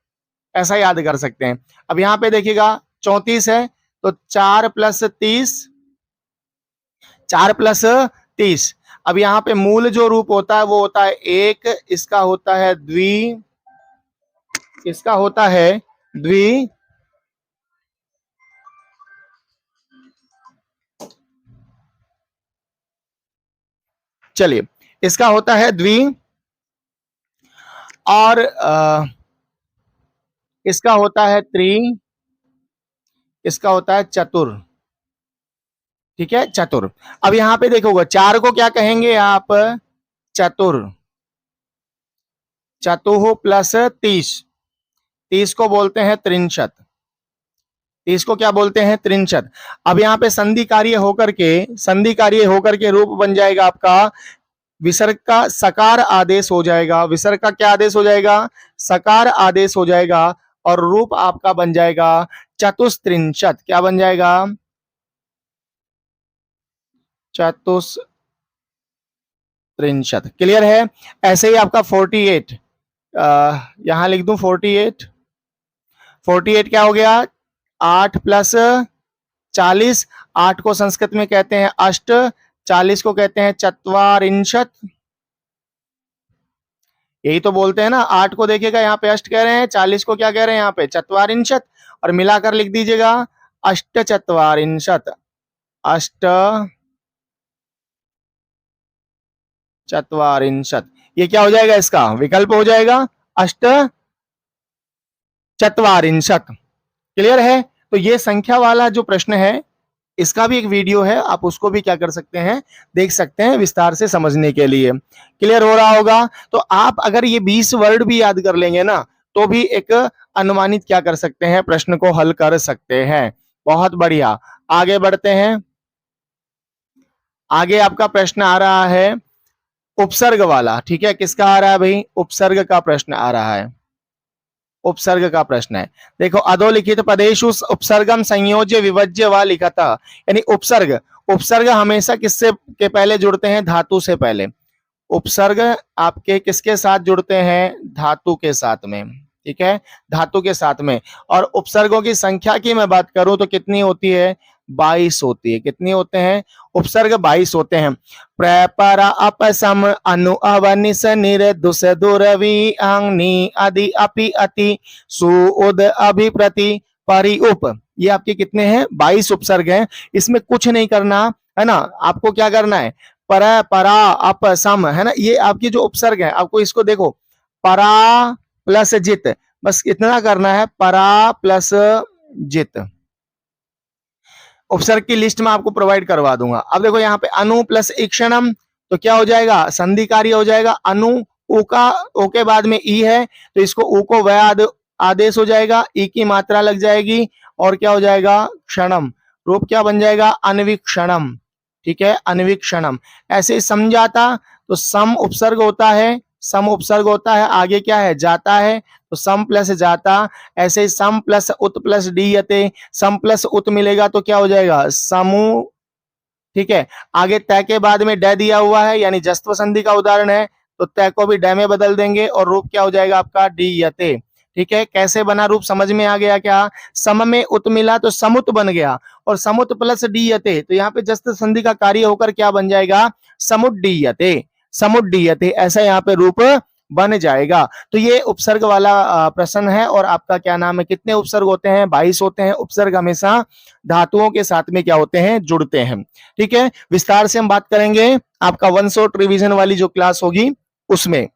S1: ऐसा याद कर सकते हैं। अब यहाँ पे देखिएगा 34 है, तो 4 प्लस 30, 4 प्लस 30। अब यहाँ पे मूल जो रूप होता है वो होता है 1, इसका होता है द्वि, इसका होता है द्वि, चलिए, इसका होता है द्वि, और इसका होता है त्रि, इसका होता है चतुर, ठीक है, चतुर। अब यहां पे देखोगे 4 को क्या कहेंगे आप, चतुर। चतुः प्लस 30, 30 को बोलते हैं त्रिंशत, 30 को क्या बोलते हैं, त्रिंशत। अब यहाँ पे संधि कार्य होकर के, संधि कार्य होकर के रूप बन जाएगा आपका, विसर्ग का सकार आदेश हो जाएगा। विसर्ग का क्या आदेश हो जाएगा, सकार आदेश हो जाएगा, और रूप आपका बन जाएगा चतुस्त्रिंशत। क्या बन जाएगा, चतुस्त्रिंशत। क्लियर है। ऐसे ही आपका 48, यहां लिख दूं 48, 48 क्या हो गया, 8 प्लस 40, 8 को संस्कृत में कहते हैं अष्ट, 40 को कहते हैं चत्वारिंशत। यही तो बोलते हैं ना, 8 को देखिएगा यहाँ पे अष्ट कह रहे हैं, 40 को क्या कह रहे हैं यहाँ पे, चत्वारिंशत। और मिलाकर लिख दीजिएगा अष्ट चत्वारिंशत, अष्ट चत्वारिंशत। ये क्या हो जाएगा, इसका विकल्प हो जाएगा अष्ट चत्वारिंशत। क्लियर है। तो ये संख्या वाला जो प्रश्न है इसका भी एक वीडियो है, आप उसको भी क्या कर सकते हैं, देख सकते हैं विस्तार से समझने के लिए। क्लियर हो रहा होगा? तो आप अगर ये 20 वर्ड भी याद कर लेंगे ना, तो भी एक अनुमानित क्या कर सकते हैं, प्रश्न को हल कर सकते हैं। बहुत बढ़िया, आगे बढ़ते हैं। आगे आपका प्रश्न आ रहा है उपसर्ग वाला। ठीक है, किसका आ रहा है भाई? उपसर्ग का प्रश्न आ रहा है। उपसर्ग का प्रश्न है। देखो, अधोलिखित पदेषु उपसर्गम संयोज्य विभज्य व लिखता, यानी उपसर्ग, उपसर्ग हमेशा किससे के पहले जुड़ते हैं? धातु से पहले। उपसर्ग आपके किसके साथ जुड़ते हैं? धातु के साथ में। ठीक है, धातु के साथ में। और उपसर्गों की संख्या की मैं बात करूं तो कितनी होती है? 22 होती है। कितनी होते हैं? उपसर्ग 22 होते हैं। प्र पर अप सम अनु अव निस निर दुस दुरवि अंग नि आदि अपि अति सु उद अभि प्रति परि उप, ये आपके कितने हैं? 22 उपसर्ग हैं। इसमें कुछ नहीं करना है ना, आपको क्या करना है? पर, परा, अप, सम, है ना, ये आपकी जो उपसर्ग है, आपको इसको देखो, परा प्लस जित, बस इतना करना है, परा प्लस जित। उपसर्ग की लिस्ट में आपको प्रोवाइड करवा दूंगा। अब देखो यहाँ पे अनु प्लस ईक्षणम, तो क्या हो जाएगा? संधि कार्य हो जाएगा। अनु, उ का, ओ के बाद में ई है, तो इसको उ को वह आदेश हो जाएगा, ई की मात्रा लग जाएगी, और क्या हो जाएगा? क्षणम, रूप क्या बन जाएगा? अनवीक्षणम। ठीक है, अनवीक्षणम। ऐसे ही समझाता, तो सम उपसर्ग होता है, सम उपसर्ग होता है, आगे क्या है? जाता है, तो सम प्लस जाता। ऐसे ही सम प्लस उत प्लस डी यते, सम प्लस उत मिलेगा तो क्या हो जाएगा? समूह। ठीक है, आगे तय के बाद में ड दिया हुआ है, यानी जस्त्व संधि का उदाहरण है, तो तय को भी ड में बदल देंगे और रूप क्या हो जाएगा आपका? डी यते। ठीक है, कैसे बना रूप समझ में आ गया क्या? सम में उत मिला तो समुत बन गया, और समुत प्लस डी यते, तो यहाँ पे जस्त्व संधि का कार्य होकर क्या बन जाएगा? समुड्डीयते, समुड्डीयते, ऐसा यहाँ पे रूप बन जाएगा। तो ये उपसर्ग वाला प्रश्न है। और आपका क्या नाम है? कितने उपसर्ग होते हैं? 22 होते हैं। उपसर्ग हमेशा धातुओं के साथ में क्या होते हैं? जुड़ते हैं। ठीक है, विस्तार से हम बात करेंगे आपका वन शॉट रिवीजन वाली जो क्लास होगी उसमें।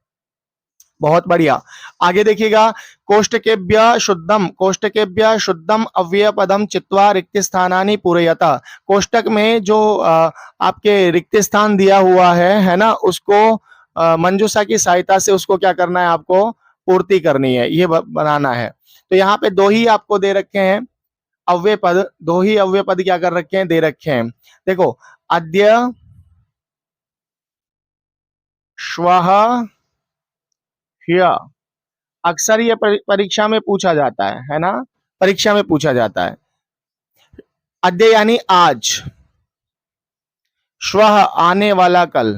S1: बहुत बढ़िया, आगे देखिएगा। कोष्टकेभ्य शुद्धम अव्यय पदम चित्वा रिक्त स्थानानि पूरयता। कोष्टक में जो आपके रिक्त स्थान दिया हुआ है ना, उसको मंजूषा की सहायता से उसको क्या करना है? आपको पूर्ति करनी है, ये बनाना है। तो यहाँ पे दो ही आपको दे रखे हैं अव्यय पद, दो ही अव्यय पद क्या कर रखे हैं? दे रखे हैं। देखो, अद्य, श्वः, ह्यः, अक्सर ये परीक्षा में पूछा जाता है ना, परीक्षा में पूछा जाता है। अद्य यानी आज, श्वः आने वाला कल,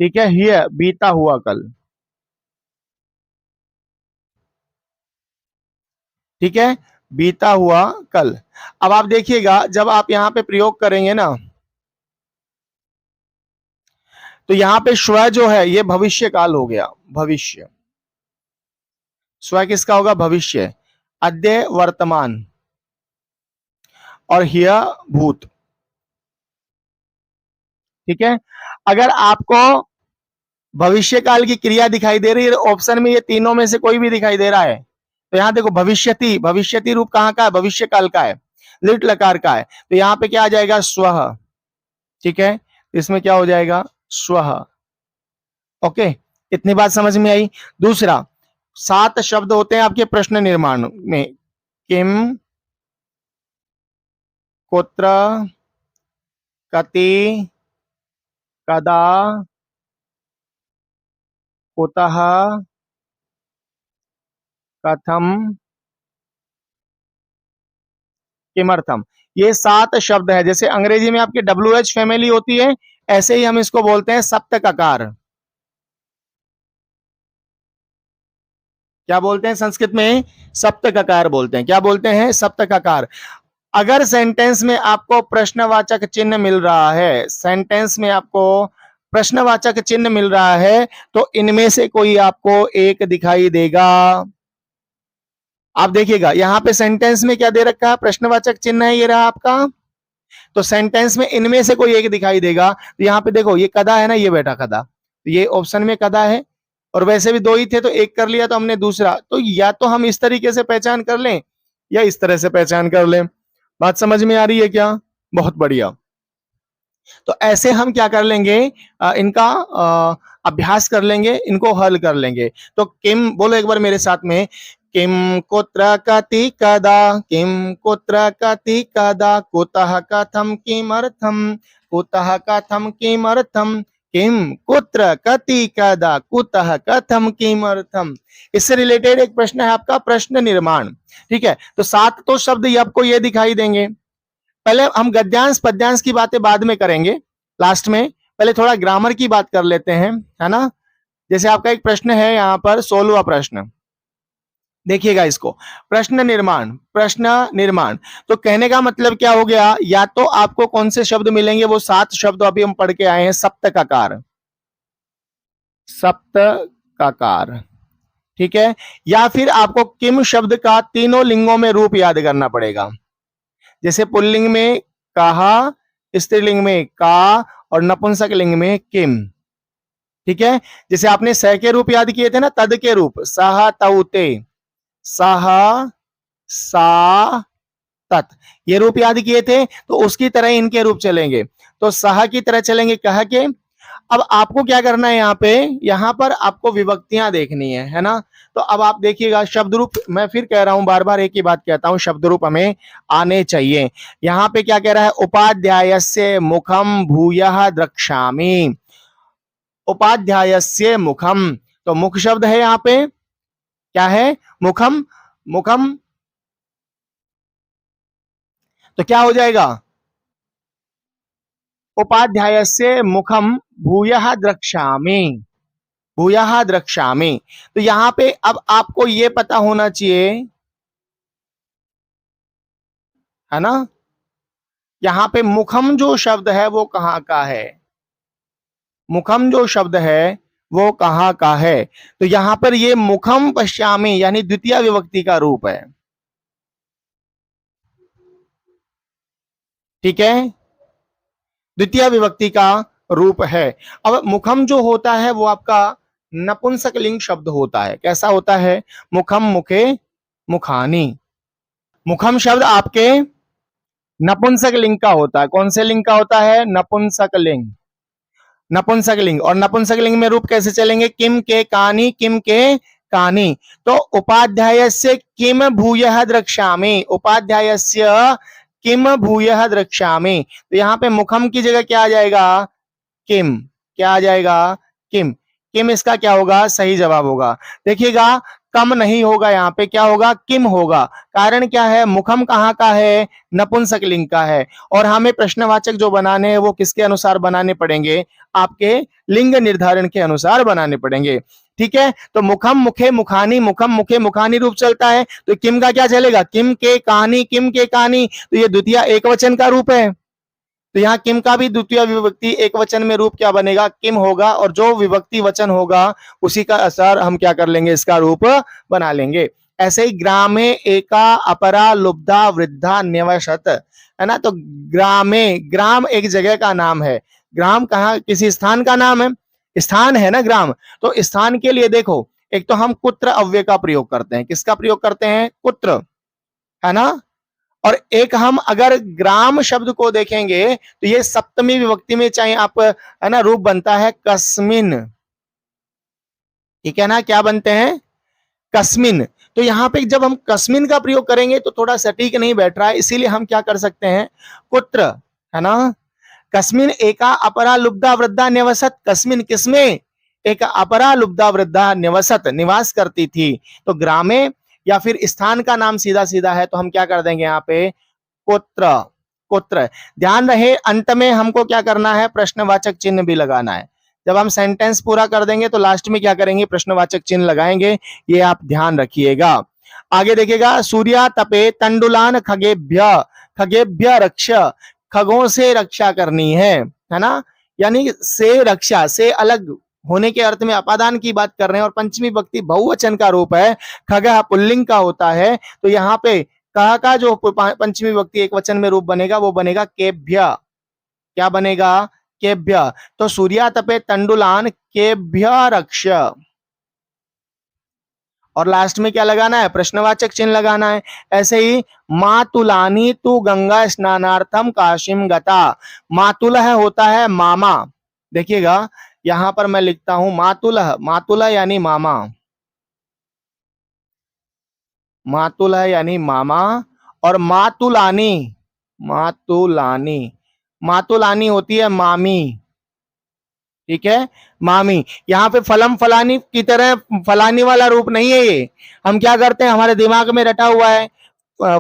S1: ठीक है, ह्यः बीता हुआ कल। ठीक है, बीता हुआ कल। अब आप देखिएगा, जब आप यहां पे प्रयोग करेंगे ना, तो यहां पे श्व जो है ये भविष्य काल हो गया, भविष्य। स्व किसका होगा? भविष्य। अद्य वर्तमान, और ह्यः भूत। ठीक है, अगर आपको भविष्य काल की क्रिया दिखाई दे रही है, ऑप्शन में ये तीनों में से कोई भी दिखाई दे रहा है, तो यहाँ देखो, भविष्यति, भविष्यति रूप कहाँ का है? भविष्य काल का है, लिट लकार का है, तो यहाँ पे क्या आ जाएगा? स्वः। ठीक है, इसमें क्या हो जाएगा? स्वः। ओके, इतनी बात समझ में आई। दूसरा, 7 शब्द होते हैं आपके प्रश्न निर्माण में। किम, कुत्र, कति, कदा, कुतः, कथम, किमर्थम। ये 7 शब्द है। जैसे अंग्रेजी में आपकी WH फैमिली होती है, ऐसे ही हम इसको बोलते हैं सप्त ककार। क्या बोलते हैं संस्कृत में? सप्त ककार बोलते हैं। क्या बोलते हैं? सप्त ककार। अगर सेंटेंस में आपको प्रश्नवाचक चिन्ह मिल रहा है, सेंटेंस में आपको प्रश्नवाचक चिन्ह मिल रहा है, तो इनमें से कोई आपको एक दिखाई देगा। आप देखिएगा, यहां पे सेंटेंस में क्या दे रखा है? प्रश्नवाचक चिन्ह है, ये रहा आपका। तो सेंटेंस में इनमें से कोई एक दिखाई देगा। तो यहाँ पे देखो, ये कदा है ना, ये बेटा कदा, तो ये ऑप्शन में कदा है, और वैसे भी दो ही थे तो एक कर लिया तो हमने दूसरा। तो या तो हम इस तरीके से पहचान कर लें या इस तरह से पहचान कर लें। बात समझ में आ रही है क्या? बहुत बढ़िया। तो ऐसे हम क्या कर लेंगे, इनका अभ्यास कर लेंगे, इनको हल कर लेंगे। तो किम बोलो एक बार मेरे साथ में, किम कुत्र कति कदा, किम कुत्र कति कदा, कुतः कथम किमर्थम, कुतः कथम किमर्थम, किम कुत्र कति कदा, कुतः कथम किमर्थम। इससे रिलेटेड एक प्रश्न है आपका, प्रश्न निर्माण। ठीक है, तो 7 तो शब्द ये आपको ये दिखाई देंगे। पहले हम गद्यांश पद्यांश की बातें बाद में करेंगे, लास्ट में। पहले थोड़ा ग्रामर की बात कर लेते हैं, है ना। जैसे आपका एक प्रश्न है यहाँ पर, 16वां प्रश्न, देखिएगा इसको। प्रश्न निर्माण, प्रश्न निर्माण। तो कहने का मतलब क्या हो गया, या तो आपको कौन से शब्द मिलेंगे, वो 7 शब्द अभी हम पढ़ के आए हैं। सप्तकाकार, सप्तकाकार, ठीक है। या फिर आपको किम शब्द का तीनों लिंगों में रूप याद करना पड़ेगा। जैसे पुल्लिंग में कहा, स्त्रीलिंग में का, और नपुंसक लिंग में किम। ठीक है, जैसे आपने स के रूप याद किए थे ना, तद के रूप, सह तउते, सह सा तत्, ये रूप याद किए थे, तो उसकी तरह इनके रूप चलेंगे। तो सह की तरह चलेंगे कह के। अब आपको क्या करना है, यहाँ पर आपको विभक्तियां देखनी है ना। तो अब आप देखिएगा शब्द रूप, मैं फिर कह रहा हूं, बार बार एक ही बात कहता हूं, शब्द रूप हमें आने चाहिए। यहाँ पे क्या कह रहा है, उपाध्यायस्य मुखम भूयः द्रक्ष्यामि, उपाध्यायस्य मुखम, तो मुख शब्द है यहाँ पे, क्या है, मुखम, मुखम, तो क्या हो जाएगा, उपाध्यायस्य मुखम भूयः द्रक्ष्यामि, भूयः द्रक्ष्यामि। तो यहाँ पे अब आपको ये पता होना चाहिए, है ना, यहाँ पे मुखम जो शब्द है वो कहाँ का है, मुखम जो शब्द है वो कहाँ का है। तो यहाँ पर ये मुखम पश्यामि यानी द्वितीय विभक्ति का रूप है। ठीक है, द्वितीय विभक्ति का रूप है। अब मुखम जो होता है वो आपका नपुंसक लिंग शब्द होता है। कैसा होता है, मुखम, मुखे, मुखानी। मुखम शब्द आपके नपुंसक लिंग का होता है। कौन से लिंग का होता है, नपुंसक लिंग, नपुंसक लिंग। और नपुंसक लिंग में रूप कैसे चलेंगे, किम के कानी, किम के कानी। तो उपाध्यायस्य किम भूयः द्रक्ष्यामि, उपाध्यायस्य किम भूयः द्रक्ष्यामि। तो यहाँ पे मुखम की जगह क्या आ जाएगा, किम, क्या आ जाएगा, किम। किम इसका क्या होगा, सही जवाब होगा। देखिएगा कम नहीं होगा, यहाँ पे क्या होगा, किम होगा। कारण क्या है, मुखम कहाँ का है, नपुंसक लिंग का है। और हमें प्रश्नवाचक जो बनाने हैं वो किसके अनुसार बनाने पड़ेंगे, आपके लिंग निर्धारण के अनुसार बनाने पड़ेंगे। ठीक है, तो मुखम, मुखे, मुखानी, मुखम, मुखे, मुखानी रूप चलता है। तो किम का क्या चलेगा, किम के कहानी, किम के कहानी। तो ये द्वितीय एक वचन का रूप है। तो यहाँ किम का भी द्वितीय विभक्ति एक वचन में रूप क्या बनेगा, किम होगा। और जो विभक्ति वचन होगा उसी का असर हम क्या कर लेंगे, इसका रूप बना लेंगे। ऐसे ही ग्रामे एका अपरा लुब्धा वृद्धा न्यवशत, है ना। तो ग्रामे, ग्राम एक जगह का नाम है। ग्राम कहाँ, किसी स्थान का नाम है, स्थान है ना ग्राम। तो स्थान के लिए देखो, एक तो हम कुत्र अव्यय का प्रयोग करते हैं। किसका प्रयोग करते हैं, कुत्र, है ना। और एक हम अगर ग्राम शब्द को देखेंगे तो ये सप्तमी विभक्ति में, चाहे आप, है ना, रूप बनता है कस्मिन। ठीक है ना, क्या बनते हैं, कस्मिन। तो यहाँ पे जब हम कस्मिन का प्रयोग करेंगे तो थोड़ा सटीक नहीं बैठ रहा है, इसीलिए हम क्या कर सकते हैं, कुत्र, है ना। कस्मिन एका अपरा लुब्धा वृद्धा न्यवसत, कस्मिन किसमें, एक अपरा लुब्धा वृद्धा न्यवसत, निवास करती थी। तो ग्रामे या फिर स्थान का नाम सीधा सीधा है, तो हम क्या कर देंगे यहाँ पे, कुत्र, कुत्र। ध्यान रहे अंत में हमको क्या करना है, प्रश्नवाचक चिन्ह भी लगाना है। जब हम सेंटेंस पूरा कर देंगे तो लास्ट में क्या करेंगे, प्रश्नवाचक चिन्ह लगाएंगे। ये आप ध्यान रखिएगा। आगे देखिएगा, सूर्या तपे तंडुलान खगेभ्य, खगेभ्य रक्ष, खगों से रक्षा करनी है ना। यानी से रक्षा, से अलग होने के अर्थ में अपादान की बात कर रहे हैं। और पंचमी विभक्ति बहुवचन का रूप है, खगः पुल्लिंग का होता है। तो यहाँ पे कहा का जो पंचमी विभक्ति एक वचन में रूप बनेगा वो बनेगा केभ्य, क्या बनेगा, केभ्य। तो सूर्या तपे तंडुलान केभ्य रक्ष। और लास्ट में क्या लगाना है, प्रश्नवाचक चिन्ह लगाना है। ऐसे ही मातुलानी तू गंगा स्नानार्थम काशीम गता, मातुलह होता है मामा, देखिएगा यहां पर मैं लिखता हूं मातुलह, मातुलह यानी मामा, मातुलह यानी मामा, और मातुलानी, मातुलानी, मातुलानी होती है मामी, ठीक है, मामी। यहाँ पे फलम फलानी की तरह फलानी वाला रूप नहीं है ये, हम क्या करते हैं हमारे दिमाग में रटा हुआ है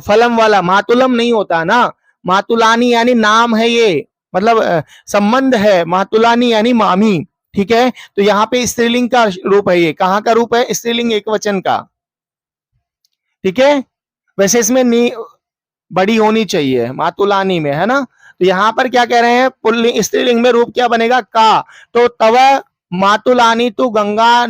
S1: फलम वाला, मातुलम नहीं होता ना, मातुलानी यानी नाम है ये, मतलब संबंध है, मातुलानी यानी मामी, ठीक है। तो यहाँ पे स्त्रीलिंग का रूप है ये, कहाँ का रूप है, स्त्रीलिंग एक वचन का, ठीक है। वैसे इसमें नी बड़ी होनी चाहिए मातुलानी में, है ना। तो यहां पर क्या कह रहे हैं, पुल्लिंग स्त्रीलिंग में रूप क्या बनेगा, का। तो तव मातुलानी तू गंगा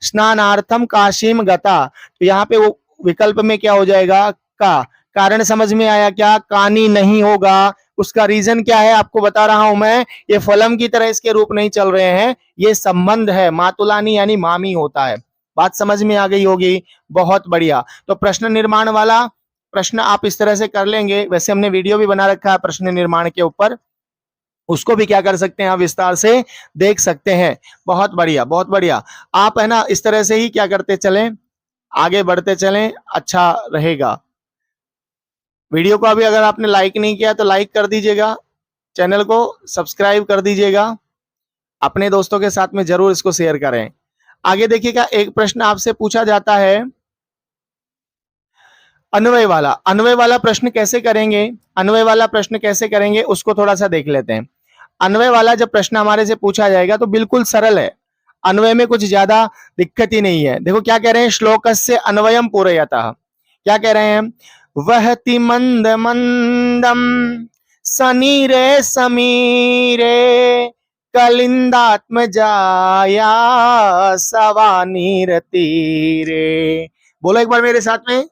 S1: स्नानार्थम काशीम गता, तो यहाँ पे वो विकल्प में क्या हो जाएगा, का। कारण समझ में आया क्या, कानी नहीं होगा, उसका रीजन क्या है आपको बता रहा हूं मैं, ये फलम की तरह इसके रूप नहीं चल रहे हैं, ये संबंध है, मातुलानी यानी मामी होता है। बात समझ में आ गई होगी, बहुत बढ़िया। तो प्रश्न निर्माण वाला प्रश्न आप इस तरह से कर लेंगे, वैसे हमने वीडियो भी बना रखा है प्रश्न निर्माण के ऊपर, उसको भी क्या कर सकते हैं आप विस्तार से देख सकते हैं। बहुत बढ़िया, बहुत बढ़िया। आप है ना इस तरह से ही क्या करते चलें, आगे बढ़ते चलें, अच्छा रहेगा। वीडियो को अभी अगर आपने लाइक नहीं किया तो लाइक कर दीजिएगा, चैनल को सब्सक्राइब कर दीजिएगा, अपने दोस्तों के साथ में जरूर इसको शेयर करें। आगे देखिएगा, एक प्रश्न आपसे पूछा जाता है अन्वय वाला, अन्वय वाला प्रश्न कैसे करेंगे, अन्वय वाला प्रश्न कैसे करेंगे उसको थोड़ा सा देख लेते हैं। अन्वय वाला जब प्रश्न हमारे से पूछा जाएगा तो बिल्कुल सरल है, अन्वय में कुछ ज्यादा दिक्कत ही नहीं है। देखो क्या कह रहे हैं, श्लोकस्य अन्वयम पूरयतः, क्या कह रहे हैं, वहति मंद मंदम सनीरे समीरे कलिंदात्म जाया सवानीर तीरे। बोलो एक बार मेरे साथ में,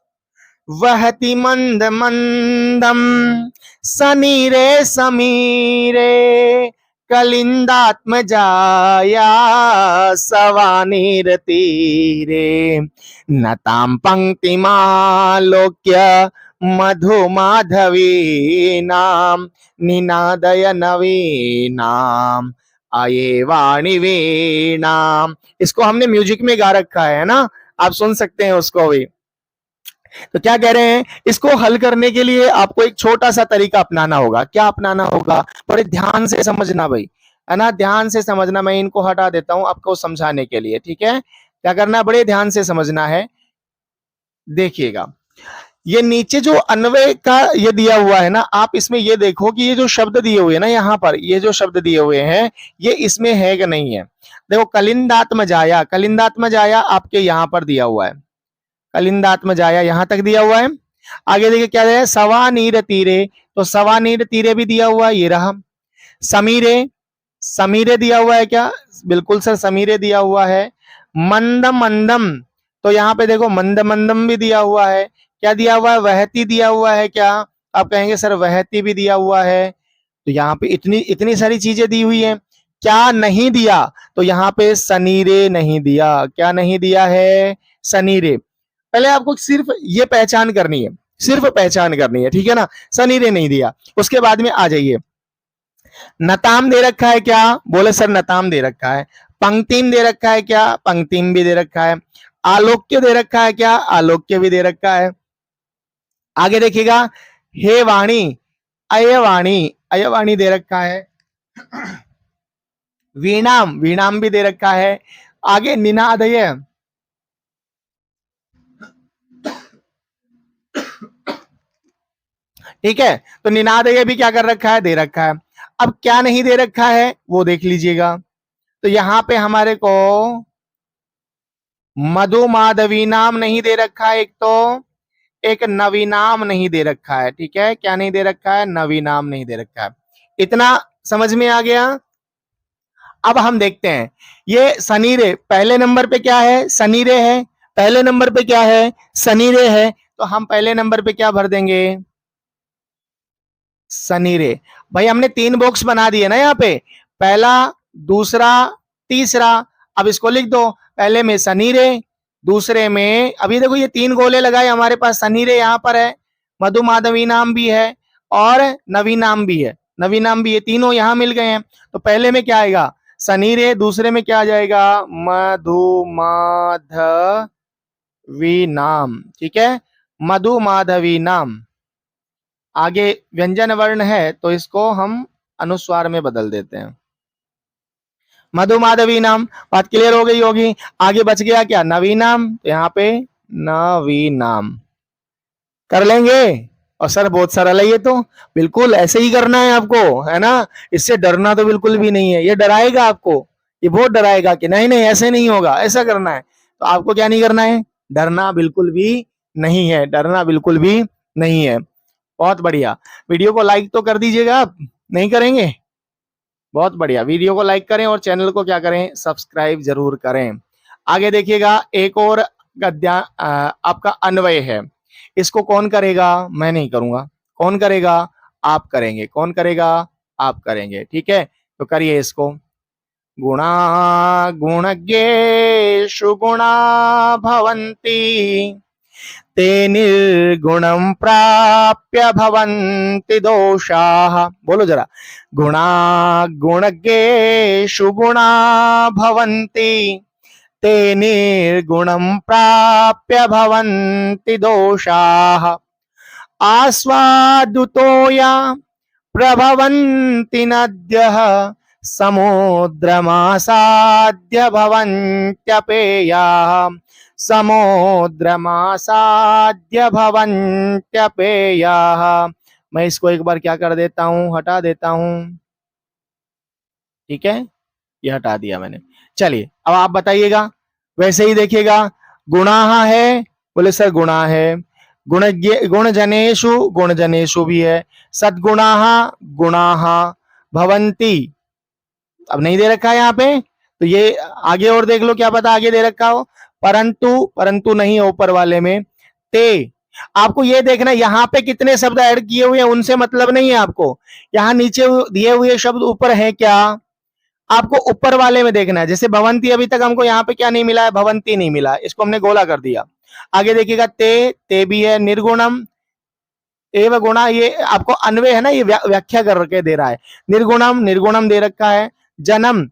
S1: वहति मंद मंदम समीरे समीरे कलिंदात्म जाया सवानीर तीरे नताम पंक्तिमालोक्य मधुमाधवीनाम निनादय नवीनाम आये वाणी वीणाम। इसको हमने म्यूजिक में गा रखा है ना, आप सुन सकते हैं उसको भी। तो क्या कह रहे हैं, इसको हल करने के लिए आपको एक छोटा सा तरीका अपनाना होगा। क्या अपनाना होगा, बड़े ध्यान से समझना भाई, है ना, ध्यान से समझना। मैं इनको हटा देता हूं आपको समझाने के लिए, ठीक है। क्या करना, बड़े ध्यान से समझना है। देखिएगा, ये नीचे जो अन्वय का ये दिया हुआ है ना, आप इसमें ये देखो कि ये जो शब्द दिए हुए हैं ना, यहाँ पर ये जो शब्द दिए हुए हैं ये इसमें है कि नहीं है। देखो कलिंदात्म जाया, कलिंदात्म जाया आपके यहाँ पर दिया हुआ है, कलिंदात्म जाया यहां तक दिया हुआ है। आगे देखिए क्या है, सवा नीर तीरे, तो सवा नीर तीरे भी दिया हुआ है, ये रहा। समीरे, समीरे दिया हुआ है क्या, बिल्कुल सर समीरे दिया हुआ है। मंदम मंदम, तो यहाँ पे देखो मंद मंदम भी दिया हुआ है। क्या दिया हुआ है, वहती दिया हुआ है क्या, आप कहेंगे सर वहती भी दिया हुआ है। तो यहाँ पे इतनी इतनी सारी चीजें दी हुई हैं। क्या नहीं दिया, तो यहाँ पे सनीरे नहीं दिया, क्या नहीं दिया है, सनीरे। पहले आपको सिर्फ ये पहचान करनी है, सिर्फ पहचान करनी है, ठीक है ना, सनीरे नहीं दिया। उसके बाद में आ जाइए, नताम दे रखा है क्या, बोले सर नताम दे रखा है। पंक्तिम दे रखा है क्या, पंक्तिम भी दे रखा है। आलोक्य दे रखा है क्या, आलोक्य भी दे रखा है। आगे देखिएगा, हे वाणी, अयवाणी, अयवाणी दे रखा है। वीणाम, वीणाम भी दे रखा है। आगे निनादय, ठीक है, तो निनादय भी क्या कर रखा है, दे रखा है। अब क्या नहीं दे रखा है वो देख लीजिएगा। तो यहां पे हमारे को मधु माधवी नाम नहीं दे रखा है, एक तो एक नवीनाम नहीं दे रखा है, ठीक है, क्या नहीं दे रखा है, नवीनाम नहीं दे रखा है। इतना समझ में आ गया। अब हम देखते हैं, ये सनीरे पहले नंबर पे क्या है, सनीरे है, पहले नंबर पे क्या है, सनीरे है, तो हम पहले नंबर पे क्या भर देंगे, सनीरे। भाई हमने 3 बॉक्स बना दिए ना यहाँ पे, पहला, दूसरा, तीसरा। अब इसको लिख दो, पहले में सनीरे, दूसरे में अभी देखो ये 3 गोले लगाए हमारे पास, सनीरे यहाँ पर है, मधु माधवी नाम भी है और नवी नाम भी है, नवी नाम भी, ये तीनों यहाँ मिल गए हैं। तो पहले में क्या आएगा, सनीरे, दूसरे में क्या आ जाएगा, मधु माधवी नाम, ठीक है, मधु माधवी नाम। आगे व्यंजन वर्ण है तो इसको हम अनुस्वार में बदल देते हैं, मधु माधवी नाम। बात क्लियर हो गई होगी। आगे बच गया क्या, नवीनाम, तो यहाँ पे नवीनाम कर लेंगे। और सर बहुत सरल है ये तो, बिल्कुल ऐसे ही करना है आपको, है ना, इससे डरना तो बिल्कुल भी नहीं है। ये डराएगा आपको, ये बहुत डराएगा कि नहीं नहीं ऐसे नहीं होगा, ऐसा करना है। तो आपको क्या नहीं करना है, डरना बिल्कुल भी नहीं है, डरना बिल्कुल भी नहीं है। बहुत बढ़िया। वीडियो को लाइक तो कर दीजिएगा, आप नहीं करेंगे, बहुत बढ़िया। वीडियो को लाइक करें और चैनल को क्या करें, सब्सक्राइब जरूर करें। आगे देखिएगा, एक और गद्या आपका अन्वय है, इसको कौन करेगा, मैं नहीं करूंगा, कौन करेगा, आप करेंगे, कौन करेगा, आप करेंगे, ठीक है। तो करिए इसको, गुणा गुणज्ञेषु गुणा भवन्ति, ते निर्गुणं प्राप्य भवन्ति दोषाः। बोलो जरा, गुणा गुणज्ञेषु गुणा भवन्ति, ते निर्गुणं प्राप्य भवन्ति दोषाः। आस्वादुतोया प्रभवन्ति नद्यः, समुद्रमासाद्य भवन्त्यपेयाः, समुद्रमासाद्य भवन्त्यपेयाः। मैं इसको एक बार क्या कर देता हूं, हटा देता हूं, ठीक है, ये हटा दिया मैंने। चलिए अब आप बताइएगा, वैसे ही देखिएगा, गुणाः है, बोले सर गुणा है, गुणजनेषु, गुणजनेषु भी है, सद्गुणाः गुणाः भवन्ति, अब नहीं दे रखा है यहाँ पे, तो ये आगे और देख लो, क्या पता आगे दे रखा हो, परंतु, परंतु नहीं है ऊपर वाले में, ते। आपको ये देखना यहाँ पे कितने शब्द ऐड किए हुए हैं उनसे मतलब नहीं है आपको, यहाँ नीचे दिए हुए शब्द ऊपर है क्या, आपको ऊपर वाले में देखना है। जैसे भवंती, अभी तक हमको यहाँ पे क्या नहीं मिला है, भवंती नहीं मिला, इसको हमने गोला कर दिया। आगे देखिएगा, ते भी है, निर्गुणम एव गुणा, ये आपको अन्वय है ना, ये व्याख्या करके दे रहा है। निर्गुणम, निर्गुणम दे रखा है। जन्म,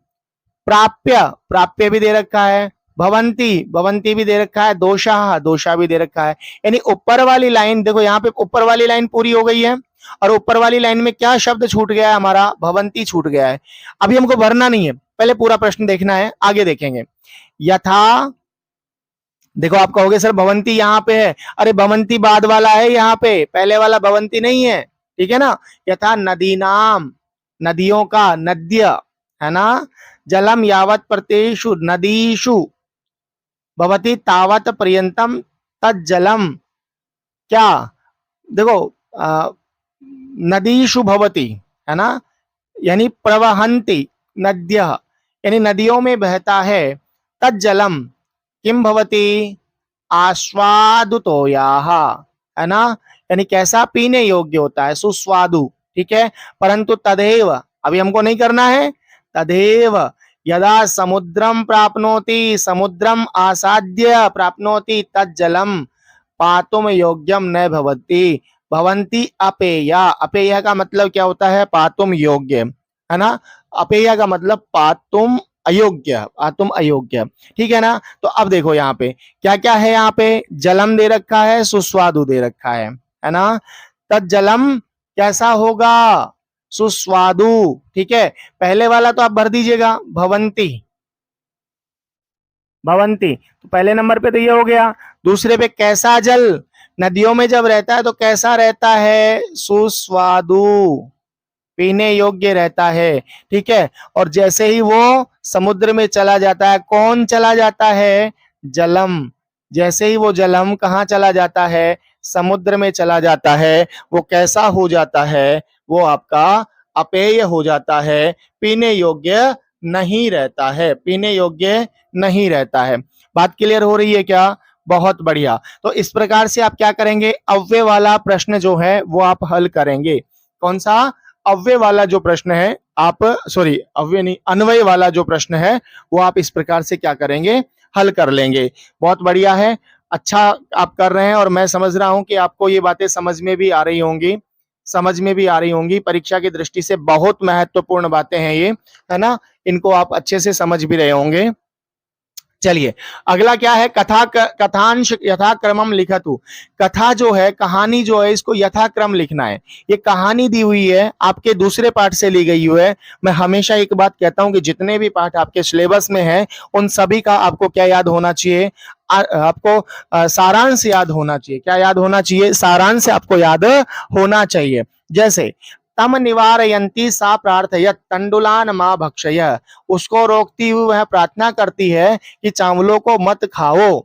S1: प्राप्य, प्राप्य भी दे रखा है। भवंती, भवंती भी दे रखा है। दोषा, दोषा भी दे रखा है। यानी ऊपर वाली लाइन देखो, यहाँ पे ऊपर वाली लाइन पूरी हो गई है, और ऊपर वाली लाइन में क्या शब्द छूट गया है हमारा, भवंती छूट गया है। अभी हमको भरना नहीं है, पहले पूरा प्रश्न देखना है, आगे देखेंगे। यथा, देखो आप कहोगे सर भवंती यहाँ पे है, अरे भवंती बाद वाला है यहाँ पे, पहले वाला भवंती नहीं है, ठीक है ना। यथा नदी नाम, नदियों का, नद्य है ना, जलम यावत प्रत्येषु नदीषु भवति तावत पर्यंतम तज्जलम, क्या, देखो नदीषु भवति है ना, यानी प्रवहन्ति नद्यः, यानी नदियों में बहता है, तज्जलम किम भवति, आस्वादुतोयाः, है ना, यानी कैसा, पीने योग्य होता है, सुस्वादु, ठीक है। परंतु तदेव, अभी हमको नहीं करना है, तदेव यदा समुद्रम प्राप्नोति, समुद्रम आसाद्य प्राप्नोति, तज्जलम पातुम योग्यम न भवति, भवन्ति अपेया। अपेया का मतलब क्या होता है, पातुम योग्य, है ना, अपेया का मतलब पातुम अयोग्य, पातुम अयोग्य, ठीक है ना। तो अब देखो यहाँ पे क्या क्या है, यहाँ पे जलम दे रखा है, सुस्वादु दे रखा है ना। तज्जलम कैसा होगा, सुस्वादु, ठीक है। पहले वाला तो आप भर दीजिएगा, भवंती, भवंती, तो पहले नंबर पे तो ये हो गया। दूसरे पे कैसा जल, नदियों में जब रहता है तो कैसा रहता है, सुस्वादु, पीने योग्य रहता है, ठीक है। और जैसे ही वो समुद्र में चला जाता है, कौन चला जाता है, जलम, जैसे ही वो जलम कहाँ चला जाता है, समुद्र में चला जाता है, वो कैसा हो जाता है, वो आपका अपेय हो जाता है, पीने योग्य नहीं रहता है, पीने योग्य नहीं रहता है। बात क्लियर हो रही है क्या, बहुत बढ़िया। तो इस प्रकार से आप क्या करेंगे, अव्यय वाला प्रश्न जो है वो आप हल करेंगे। कौन सा, अव्यय वाला जो प्रश्न है आप, सॉरी अव्यय नहीं, अन्वय वाला जो प्रश्न है वो आप इस प्रकार से क्या करेंगे, हल कर लेंगे। बहुत बढ़िया है, अच्छा आप कर रहे हैं और मैं समझ रहा हूं कि आपको ये बातें समझ में भी आ रही होंगी। परीक्षा की दृष्टि से बहुत महत्वपूर्ण बातें हैं ये, है ना? इनको आप अच्छे से समझ भी रहे होंगे। चलिए, अगला क्या है? कथांश यथाक्रमम लिखतु। कथा जो है, कहानी जो है, इसको यथाक्रम लिखना है। ये कहानी दी हुई है, आपके दूसरे पाठ से ली गई हुई है। मैं हमेशा एक बात कहता हूं कि जितने भी पाठ आपके सिलेबस में है, उन सभी का आपको क्या याद होना चाहिए? आपको सारांश याद होना चाहिए। क्या याद होना चाहिए? सारांश आपको याद होना चाहिए। जैसे तम निवारयंती सा प्रार्थयत तंडुलान मां भक्षय, उसको रोकती हुई वह प्रार्थना करती है कि चावलों को मत खाओ।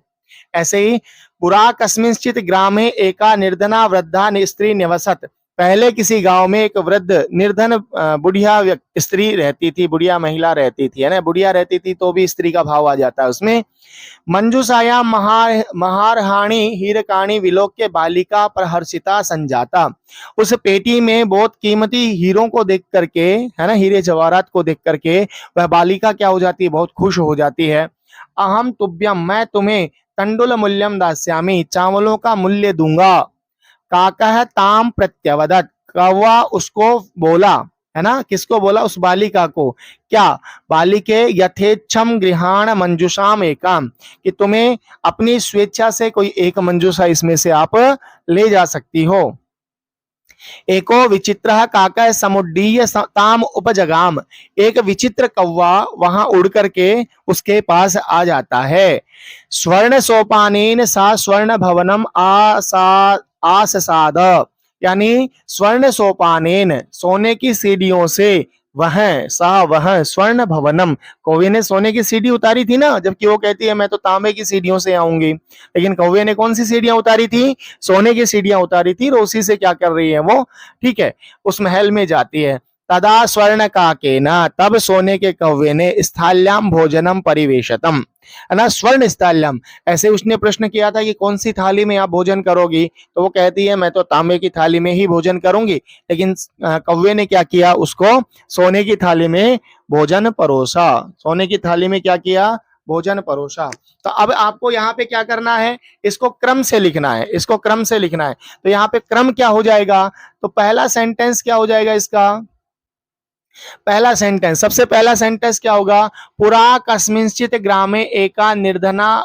S1: ऐसे ही पुरा कस्मिंश्चित ग्रामे एका निर्धना वृद्धा स्त्री निवसत, पहले किसी गांव में एक वृद्ध निर्धन बुढ़िया स्त्री रहती थी, बुढ़िया महिला रहती थी, है ना? बुढ़िया रहती थी तो भी स्त्री का भाव आ जाता है उसमें। मंजूषायाम महारहाणी हीरकाणी विलोक्य बालिका प्रहर्षिता संजाता, उस पेटी में बहुत कीमती हीरों को देख करके, है ना, हीरे जवाहरात को देख करके वह बालिका क्या हो जाती है? बहुत खुश हो जाती है। अहम तुभ्यम, मैं तुम्हें तंडुल मूल्यम दास्यामी, चावलों का मूल्य दूंगा। काकः ताम प्रत्यवदत, कौवा उसको बोला, है ना? किसको बोला? उस बालिका को। क्या? बालिके यथेच्छम गृहाण मंजूषाम एकाम, कि तुम्हें अपनी स्वेच्छा से कोई एक मंजूषा इसमें से आप ले जा सकती हो। एको विचित्र काका समुड्डीय ताम उपजगाम, एक विचित्र कौवा वहां उड़ करके उसके पास आ जाता है। स्वर्ण सोपानेन सा स्वर्ण भवनम आससाद, यानी स्वर्ण सोपानेन, सोने की सीढ़ियों से, वह स्वर्ण भवनम, कौवे ने सोने की सीढ़ी उतारी थी ना, जबकि वो कहती है मैं तो तांबे की सीढ़ियों से आऊंगी, लेकिन कौवे ने कौन सी सीढ़ियां उतारी थी? सोने की सीढ़ियां उतारी थी। और उसी से क्या कर रही है वो? ठीक है, उस महल में जाती है। तदा स्वर्ण काकेन, तब सोने के कौवे ने स्थाल्याम भोजनम परिवेशतम, है ना, स्वर्ण स्थाल्यम, ऐसे उसने प्रश्न किया था कि कौन सी थाली में आप भोजन करोगी, तो वो कहती है मैं तो तांबे की थाली में ही भोजन करूंगी, लेकिन कौवे ने क्या किया? उसको सोने की थाली में भोजन परोसा। सोने की थाली में क्या किया? भोजन परोसा। तो अब आपको यहाँ पे क्या करना है? इसको क्रम से लिखना है, इसको क्रम से लिखना है। तो यहाँ पे क्रम क्या हो जाएगा? तो पहला सेंटेंस क्या हो जाएगा इसका? पहला सेंटेंस, सबसे पहला सेंटेंस क्या होगा? पुरा कस्मिंश्चित ग्रामे एका निर्धना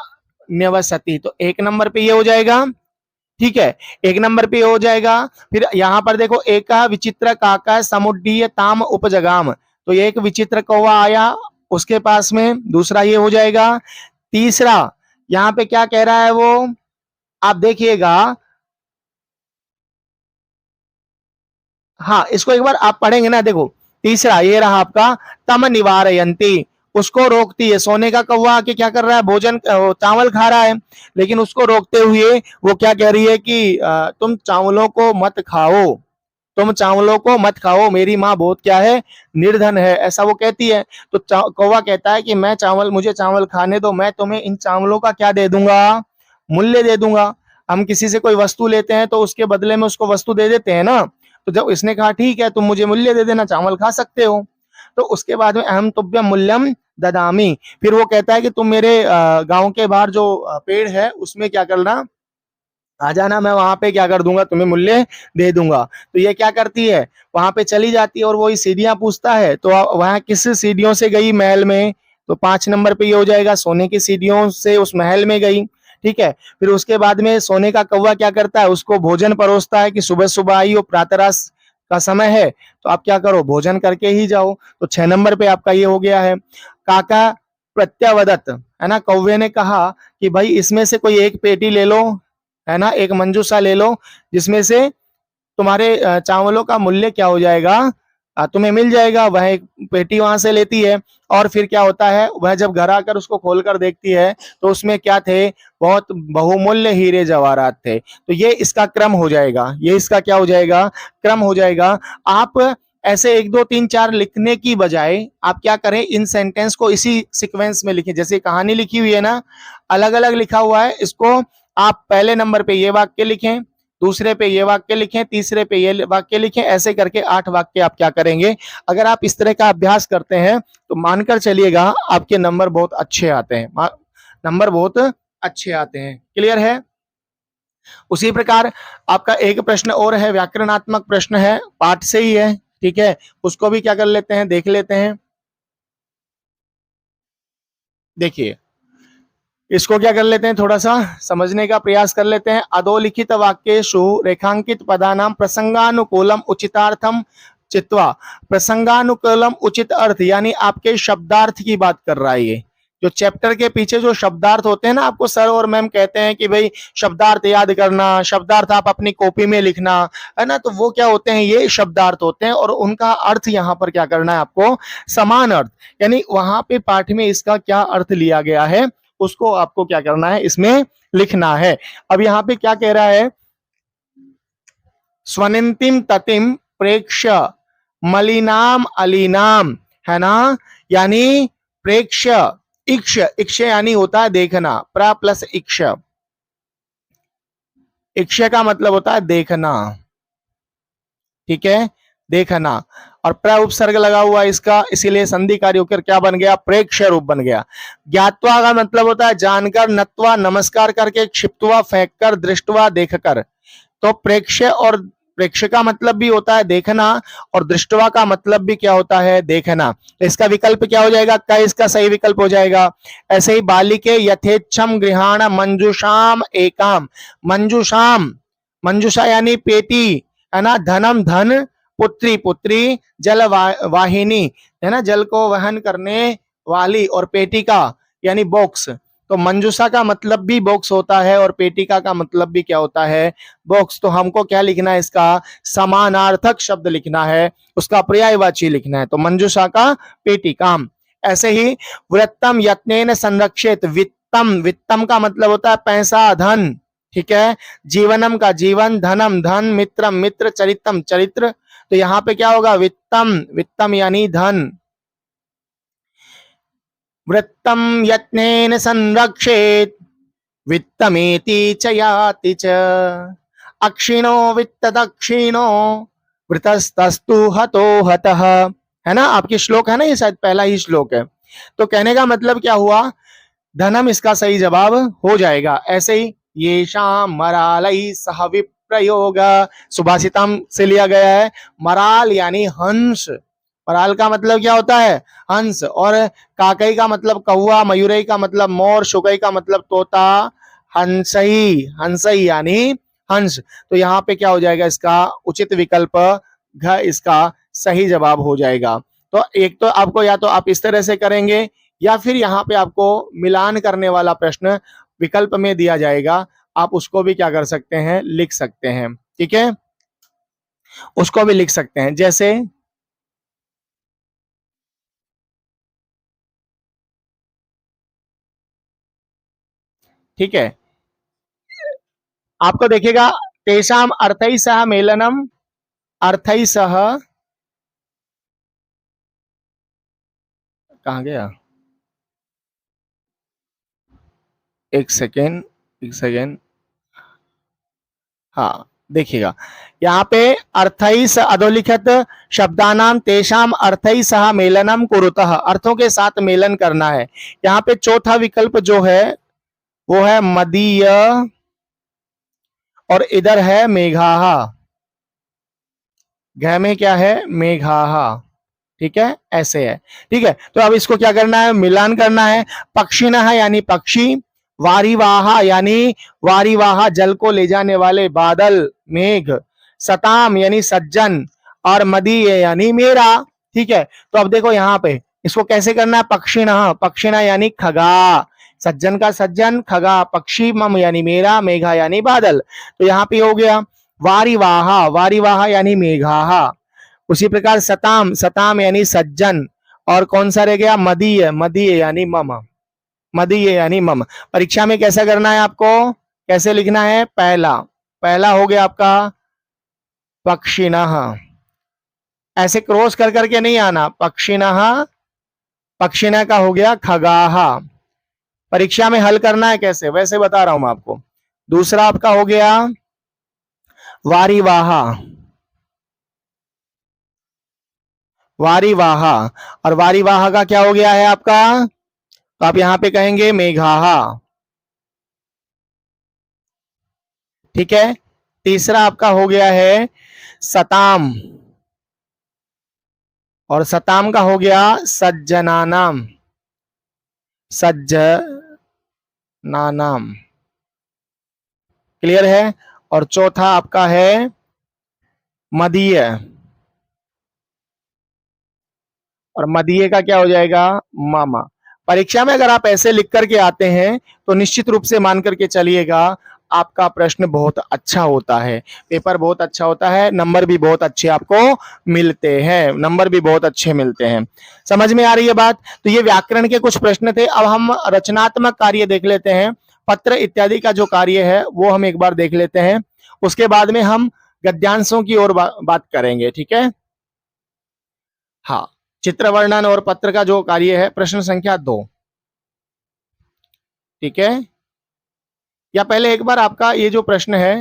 S1: निवसति, तो एक नंबर पे ये हो जाएगा। ठीक है, एक नंबर पे हो जाएगा। फिर यहां पर देखो, एका विचित्र काका समुड्डीय ताम उपजगाम, तो ये एक विचित्र कौवा आया उसके पास में, दूसरा ये हो जाएगा। तीसरा यहां पे क्या कह रहा है वो, आप देखिएगा, हाँ इसको एक बार आप पढ़ेंगे ना, देखो तीसरा ये रहा आपका, तम निवारयंती, उसको रोकती है। सोने का कौवा आके क्या कर रहा है? भोजन चावल खा रहा है, लेकिन उसको रोकते हुए वो क्या कह रही है कि तुम चावलों को मत खाओ, तुम चावलों को मत खाओ, मेरी माँ बहुत क्या है? निर्धन है, ऐसा वो कहती है। तो कौवा कहता है कि मैं चावल, मुझे चावल खाने दो, मैं तुम्हें इन चावलों का क्या दे दूंगा? मूल्य दे दूंगा। हम किसी से कोई वस्तु लेते हैं तो उसके बदले में उसको वस्तु दे देते हैं ना, तो जब इसने कहा ठीक है तुम मुझे मूल्य दे देना, चावल खा सकते हो, तो उसके बाद में अहम तुभ्यम मूल्यम ददामी, फिर वो कहता है कि तुम मेरे गांव के बाहर जो पेड़ है उसमें क्या करना, आ जाना, मैं वहां पे क्या कर दूंगा? तुम्हें मूल्य दे दूंगा। तो ये क्या करती है? वहां पे चली जाती है और वही सीढ़ियां पूछता है, तो वहां किस सीढ़ियों से गई महल में? तो 5 नंबर पे ये हो जाएगा, सोने की सीढ़ियों से उस महल में गई। ठीक है, फिर उसके बाद में सोने का कौवा क्या करता है? उसको भोजन परोसता है कि सुबह सुबह आई हो, प्रातराश का समय है, तो आप क्या करो? भोजन करके ही जाओ। तो 6 नंबर पे आपका ये हो गया है। काका प्रत्यावदत, है ना, कौवे ने कहा कि भाई इसमें से कोई एक पेटी ले लो, है ना, एक मंजूषा ले लो, जिसमें से तुम्हारे चावलों का मूल्य क्या हो जाएगा? तुम्हें मिल जाएगा। वह एक पेटी वहां से लेती है और फिर क्या होता है? वह जब घर आकर उसको खोलकर देखती है तो उसमें क्या थे? बहुत बहुमूल्य हीरे जवाहरात थे। तो ये इसका क्रम हो जाएगा, ये इसका क्या हो जाएगा? क्रम हो जाएगा। आप ऐसे 1 2 3 4 लिखने की बजाय आप क्या करें? इन सेंटेंस को इसी सीक्वेंस में लिखें, जैसे कहानी लिखी हुई है ना, अलग अलग लिखा हुआ है, इसको आप पहले नंबर पे ये वाक्य लिखें, दूसरे पे ये वाक्य लिखें, तीसरे पे ये वाक्य लिखें, ऐसे करके 8 वाक्य आप क्या करेंगे? अगर आप इस तरह का अभ्यास करते हैं तो मानकर चलिएगा आपके नंबर बहुत अच्छे आते हैं। नंबर बहुत अच्छे आते हैं। क्लियर है? उसी प्रकार आपका एक प्रश्न और है, व्याकरणात्मक प्रश्न है, पाठ से ही है, ठीक है, उसको भी क्या कर लेते हैं, देख लेते हैं। देखिए, इसको क्या कर लेते हैं, थोड़ा सा समझने का प्रयास कर लेते हैं। अधोलिखित वाक्येषु रेखांकित पदानां प्रसंगानुकूलम उचितार्थम चित्वा, प्रसंगानुकूलम उचित अर्थ यानी आपके शब्दार्थ की बात कर रहा है ये। जो चैप्टर के पीछे जो शब्दार्थ होते हैं ना, आपको सर और मैम कहते हैं कि भाई शब्दार्थ याद करना, शब्दार्थ आप अपनी कॉपी में लिखना, है ना, तो वो क्या होते हैं, ये शब्दार्थ होते हैं और उनका अर्थ यहाँ पर क्या करना है आपको, समान अर्थ, यानी वहां पे पाठ में इसका क्या अर्थ लिया गया है उसको आपको क्या करना है, इसमें लिखना है। अब यहाँ पे क्या कह रहा है, स्वनिंतिम ततिम प्रेक्ष मलिनाम अलीनाम, है ना, यानी प्रेक्ष, इक्ष, इक्ष यानी होता है देखना, प्र प्लस इक्ष, इक्ष का मतलब होता है देखना, ठीक है, देखना, और प्र उपसर्ग लगा हुआ इसका, इसीलिए संधि कार्य होकर क्या बन गया, प्रेक्ष रूप बन गया। ज्ञात्वा का मतलब होता है जानकर, नत्वा नमस्कार करके, क्षिप्तवा फेंक कर, दृष्टवा देखकर। तो प्रेक्ष और प्रेक्ष का मतलब भी होता है देखना और दृष्टवा का मतलब भी क्या होता है, देखना। तो इसका विकल्प क्या हो जाएगा, क्या इसका सही विकल्प हो जाएगा। ऐसे ही बालिके यथेच्छम गृहाण मंजुषाम एकाम, मंजुषाम, मंजुषा यानी पेटी, है ना, धनम धन, पुत्री पुत्री, जल वाहिनी, है ना, जल को वहन करने वाली, और पेटिका यानी बॉक्स। तो मंजूषा का मतलब भी बॉक्स होता है और पेटिका का मतलब भी क्या होता है, बॉक्स। तो हमको क्या लिखना है, इसका समानार्थक शब्द लिखना है, उसका पर्यायवाची लिखना है। तो मंजूषा का पेटिकाम। ऐसे ही वृत्तम यत्नेन संरक्षित, वित्तम, वित्तम का मतलब होता है पैसा धन, ठीक है, जीवनम का जीवन, धनम धन, मित्रम मित्र, चरित्रम चरित्र। तो यहाँ पे क्या होगा, वित्तम, वित्तम यानी धन, वृत्तम यत्नेन संरक्षेत, वित्तमेति च याति च, अक्षिणो वित्त दक्षिणो, वृतस्तस्तु हतो हतः, है ना, आपकी श्लोक है ना ये, शायद पहला ही श्लोक है। तो कहने का मतलब क्या हुआ, धनम इसका सही जवाब हो जाएगा। ऐसे ही ये शाम मरालई सह विप्रयोग, सुभाषितम से लिया गया है। मराल यानी हंस, मराल का मतलब क्या होता है, हंस, और काकई का मतलब कौवा, मयूरई का मतलब मोर, शुकई का मतलब तोता, हंसई, हंसई यानी हंस। तो यहाँ पे क्या हो जाएगा, इसका उचित विकल्प घ इसका सही जवाब हो जाएगा। तो एक तो आपको या तो आप इस तरह से करेंगे या फिर यहाँ पे आपको मिलान करने वाला प्रश्न विकल्प में दिया जाएगा, आप उसको भी क्या कर सकते हैं, लिख सकते हैं, ठीक है, उसको भी लिख सकते हैं। जैसे ठीक है, आपको देखिएगा, तेषाम अर्थै सह मेलनम, अर्थै सह, कहाँ गया, एक सेकेंड, एक सेकेंड, हाँ देखिएगा, यहाँ पे अर्थैस अधोलिखित शब्दानाम तेषाम अर्थै सह मेलनम कुरुतः, अर्थों के साथ मेलन करना है। यहाँ पे चौथा विकल्प जो है वो है मदीय, और इधर है मेघाहा, घ में क्या है, मेघाहा, ठीक है, ऐसे है, ठीक है। तो अब इसको क्या करना है, मिलान करना है। पक्षिणः यानी पक्षी, वारिवाहा यानी वारिवाहा जल को ले जाने वाले, बादल, मेघ, सताम यानी सज्जन, और मदीय यानी मेरा, ठीक है। तो अब देखो यहाँ पे इसको कैसे करना है, पक्षिणः, पक्षिणः यानी खगा, सज्जन का सज्जन, खगा पक्षी, मम यानी मेरा, मेघा यानी बादल। तो यहाँ पे हो गया वारिवाहा, वारिवाहा यानी मेघाहा। उसी प्रकार सताम, सताम यानी सज्जन, और कौन सा रह गया, मदीय, मदीय यानी मम, मदीय यानी मम। परीक्षा में कैसा करना है आपको, कैसे लिखना है, पहला, पहला हो गया आपका पक्षिणः, ऐसे क्रॉस कर करके नहीं आना, पक्षिणः, पक्षिणः का हो गया खगाह। परीक्षा में हल करना है कैसे, वैसे बता रहा हूं मैं आपको। दूसरा आपका हो गया वारिवाहा, वारिवाहा, और वारिवाहा का क्या हो गया है आपका तो आप यहां पे कहेंगे मेघाहा। ठीक है, तीसरा आपका हो गया है सताम, और सताम का हो गया सज्जनानाम, सज्जनानाम। क्लियर है। और चौथा आपका है मदीय, और मदीय का क्या हो जाएगा, मामा। परीक्षा में अगर आप ऐसे लिख करके आते हैं तो निश्चित रूप से मान करके चलिएगा आपका प्रश्न बहुत अच्छा होता है, पेपर बहुत अच्छा होता है, नंबर भी बहुत अच्छे आपको मिलते हैं, नंबर भी बहुत अच्छे मिलते हैं। समझ में आ रही है बात। तो ये व्याकरण के कुछ प्रश्न थे। अब हम रचनात्मक कार्य देख लेते हैं, पत्र इत्यादि का जो कार्य है वो हम एक बार देख लेते हैं, उसके बाद में हम गद्यांशों की ओर बात करेंगे। ठीक है, हाँ। चित्र वर्णन और पत्र का जो कार्य है, प्रश्न संख्या 2। ठीक है, या पहले एक बार आपका ये जो प्रश्न है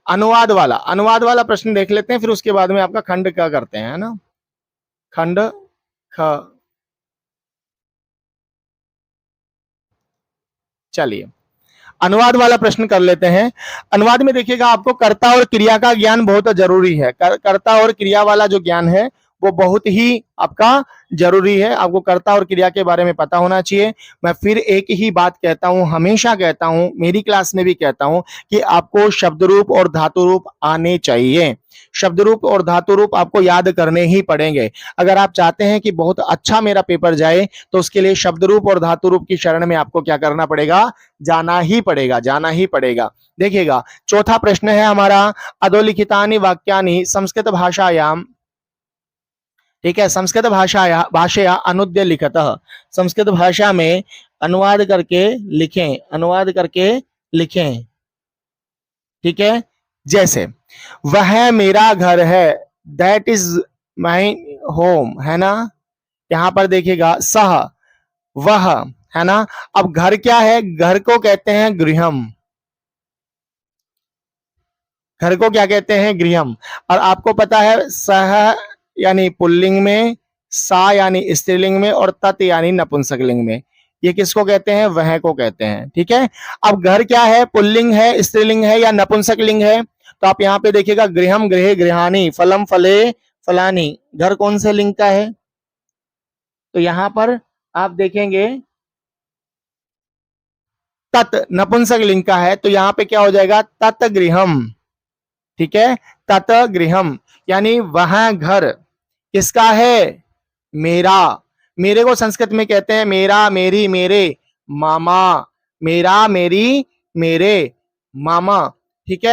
S1: अनुवाद वाला प्रश्न देख लेते हैं, फिर उसके बाद में आपका खंड क्या करते हैं, है ना। खंड ख, चलिए अनुवाद वाला प्रश्न कर लेते हैं। अनुवाद में देखिएगा आपको कर्ता और क्रिया का ज्ञान बहुत जरूरी है। कर्ता और क्रिया वाला जो ज्ञान है वो बहुत ही आपका जरूरी है, आपको कर्ता और क्रिया के बारे में पता होना चाहिए। मैं फिर एक ही बात कहता हूं, हमेशा कहता हूं, मेरी क्लास में भी कहता हूं कि आपको शब्द रूप और धातु रूप आने चाहिए। शब्द रूप और धातु रूप आपको याद करने ही पड़ेंगे। अगर आप चाहते हैं कि बहुत अच्छा मेरा पेपर जाए तो उसके लिए शब्द रूप और धातु रूप की शरण में आपको क्या करना पड़ेगा, जाना ही पड़ेगा, जाना ही पड़ेगा। देखिएगा चौथा प्रश्न है हमारा, अधोलिखितानि वाक्यानि संस्कृत भाषायाम। ठीक है, संस्कृत भाषया अनुद्य लिखतः, संस्कृत भाषा में अनुवाद करके लिखें, अनुवाद करके लिखें। ठीक है, जैसे वह मेरा घर है, दैट इज माई होम, है ना। यहां पर देखिएगा सह, वह, है ना। अब घर क्या है, घर को कहते हैं गृहम, घर को क्या कहते हैं, गृहम। और आपको पता है सह यानी पुल्लिंग में, सा यानी स्त्रीलिंग में, और तत् यानी नपुंसकलिंग में। ये किसको कहते हैं, वह को कहते हैं। ठीक है, अब घर क्या है, पुल्लिंग है, स्त्रीलिंग है या नपुंसकलिंग है। तो आप यहाँ पे देखिएगा गृहम, गृहे, गृहाणी, फलम, फले, फलानी, घर कौन से लिंग का है। तो यहां पर आप देखेंगे तत् नपुंसक लिंग का है, तो यहां पे क्या हो जाएगा, तत् गृहम। ठीक है, तत् गृहम यानी वह घर किसका है, मेरा। मेरे को संस्कृत में कहते हैं मेरा, मेरी, मेरे, मामा। मेरा, मेरी, मेरे, मामा। ठीक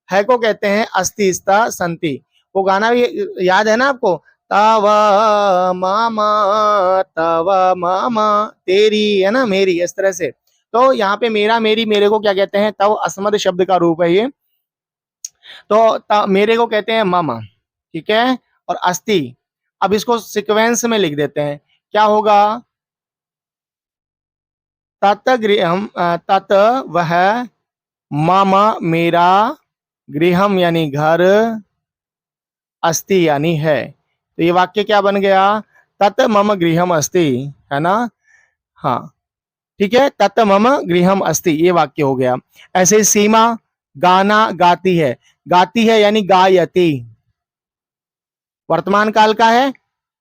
S1: है को कहते हैं अस्ति, स्ता, संति। वो गाना भी याद है ना आपको, तव मामा, तव मामा, तेरी, है ना, मेरी, इस तरह से। तो यहाँ पे मेरा, मेरी, मेरे को क्या कहते हैं, तव अस्मद शब्द का रूप है ये। तो मेरे को कहते हैं मामा। ठीक है, और अस्ति, अब इसको सीक्वेंस में लिख देते हैं, क्या होगा, तत गृहम, तत वह, मामा मेरा, गृहम यानी घर, अस्ति यानी है। तो ये वाक्य क्या बन गया, तत मम गृहम अस्ति, है ना। हाँ, ठीक है, तत मम गृहम अस्ति, ये वाक्य हो गया। ऐसे सीमा गाना गाती है, गाती है यानी गायती, वर्तमान काल का है।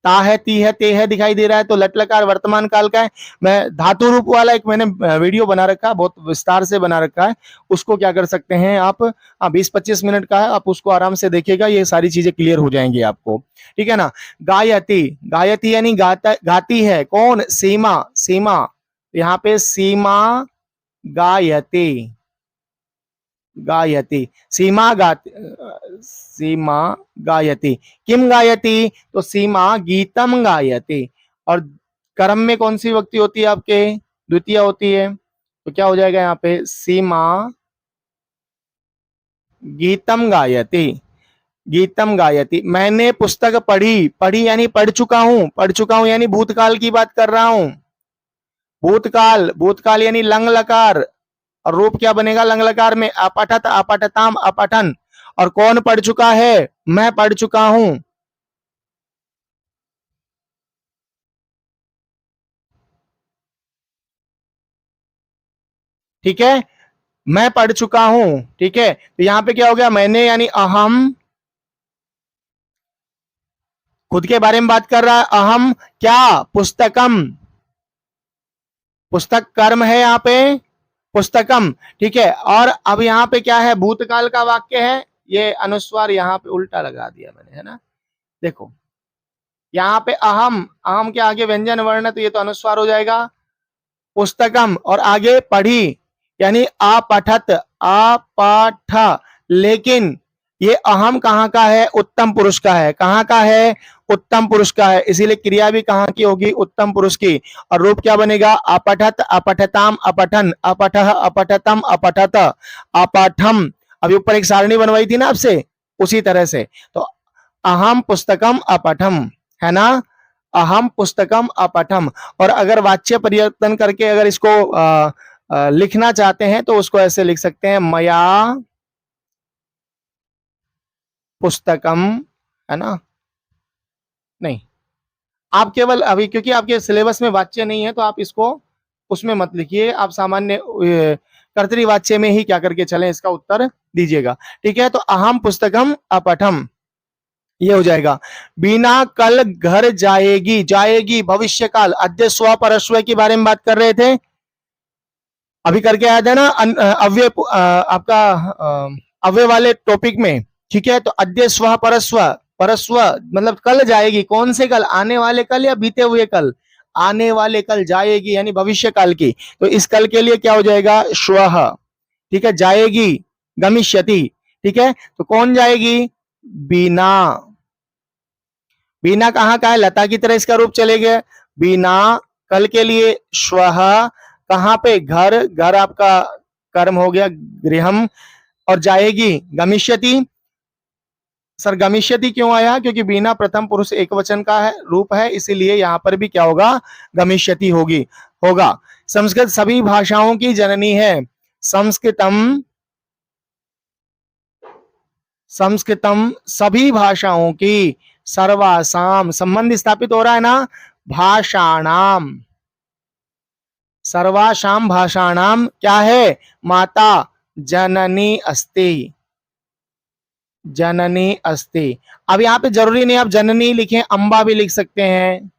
S1: ता है, ती है, ते है दिखाई दे रहा है, तो लट लकार वर्तमान काल का है। मैं धातु रूप वाला एक मैंने वीडियो बना रखा है, बहुत विस्तार से बना रखा है, उसको क्या कर सकते हैं आप, 20-25 मिनट का है, आप उसको आराम से देखिएगा, ये सारी चीजें क्लियर हो जाएंगी आपको। ठीक है ना। गायती, गायती यानी गाता, गाती है कौन, सीमा, सीमा, यहाँ पे सीमा गायती, गायति, सीमा गाती, सीमा गायति, किम गायति, तो सीमा गीतम गायति। और कर्म में कौन सी विभक्ति होती है आपके, द्वितीय होती है, तो क्या हो जाएगा यहाँ पे, सीमा गीतम गायति, गीतम गायति। मैंने पुस्तक पढ़ी, पढ़ी यानी पढ़ चुका हूं, पढ़ चुका हूं यानी भूतकाल की बात कर रहा हूं। भूतकाल, भूतकाल यानी लंग लकार, और रूप क्या बनेगा लंग लकार में, अपठत, अपठताम, अपठन। और कौन पढ़ चुका है, मैं पढ़ चुका हूं। ठीक है, मैं पढ़ चुका हूं। ठीक है, तो यहां पे क्या हो गया, मैंने यानी अहम, खुद के बारे में बात कर रहा है। अहम क्या, पुस्तकम, पुस्तक कर्म है यहाँ पे, पुस्तकम। ठीक है, और अब यहाँ पे क्या है, भूतकाल का वाक्य है। ये अनुस्वार यहाँ पे उल्टा लगा दिया मैंने, है ना। देखो यहाँ पे अहम, अहम के आगे व्यंजन वर्ण है तो ये तो अनुस्वार हो जाएगा। पुस्तकम और आगे पढ़ी, यानी अपठत, अपठ। लेकिन ये अहम कहाँ का है, उत्तम पुरुष का है। कहाँ का है, उत्तम पुरुष का है, इसीलिए क्रिया भी कहाँ की होगी, उत्तम पुरुष की। और रूप क्या बनेगा, अपठत, अपठताम, अपठन, अपठः, अपठतम, अपठत, अपठम। अभी ऊपर एक सारणी बनवाई थी ना आपसे, उसी तरह से। तो अहम पुस्तकम अपठम, है ना, अहम पुस्तकम अपठम। और अगर वाच्य परिवर्तन करके अगर इसको लिखना चाहते हैं तो उसको ऐसे लिख सकते हैं, मया पुस्तकम, है ना। नहीं, आप केवल अभी क्योंकि आपके सिलेबस में वाच्य नहीं है तो आप इसको उसमें मत लिखिए, आप सामान्य कर्तरी में ही क्या करके चलें, इसका उत्तर दीजिएगा। ठीक है, तो अहम पुस्तकम अपठम ये हो जाएगा। बीना कल घर जाएगी, जाएगी भविष्य काल, अद्य स्व परस्व के बारे में बात कर रहे थे, अभी करके आया था ना अव्यय, आपका अव्यय वाले टॉपिक में। ठीक है, तो अद्य स्व परस्व, परस्व मतलब कल जाएगी, कौन से कल, आने वाले कल या बीते हुए कल, आने वाले कल जाएगी यानी भविष्य काल की। तो इस कल के लिए क्या हो जाएगा, श्वः। ठीक है, जाएगी गमिष्यति। ठीक है, तो कौन जाएगी, बीना। बीना कहाँ का है, लता की तरह इसका रूप चलेगा। बीना कल के लिए श्वः, कहाँ पे, घर, घर आपका कर्म हो गया गृहम, और जाएगी गमिष्यति। सर गमिष्यति क्यों आया, क्योंकि बीना प्रथम पुरुष एक वचन का है रूप है, इसीलिए यहां पर भी क्या होगा, गमिष्यति होगी, होगा। संस्कृत सभी भाषाओं की जननी है, संस्कृतम, संस्कृतम सभी भाषाओं की, सर्वासाम संबंध स्थापित हो रहा है ना, भाषाणाम, सर्वासाम भाषाणाम क्या है, माता जननी अस्ति, जननी अस्ति। अब यहाँ पे जरूरी नहीं आप जननी लिखें, अंबा भी लिख सकते हैं,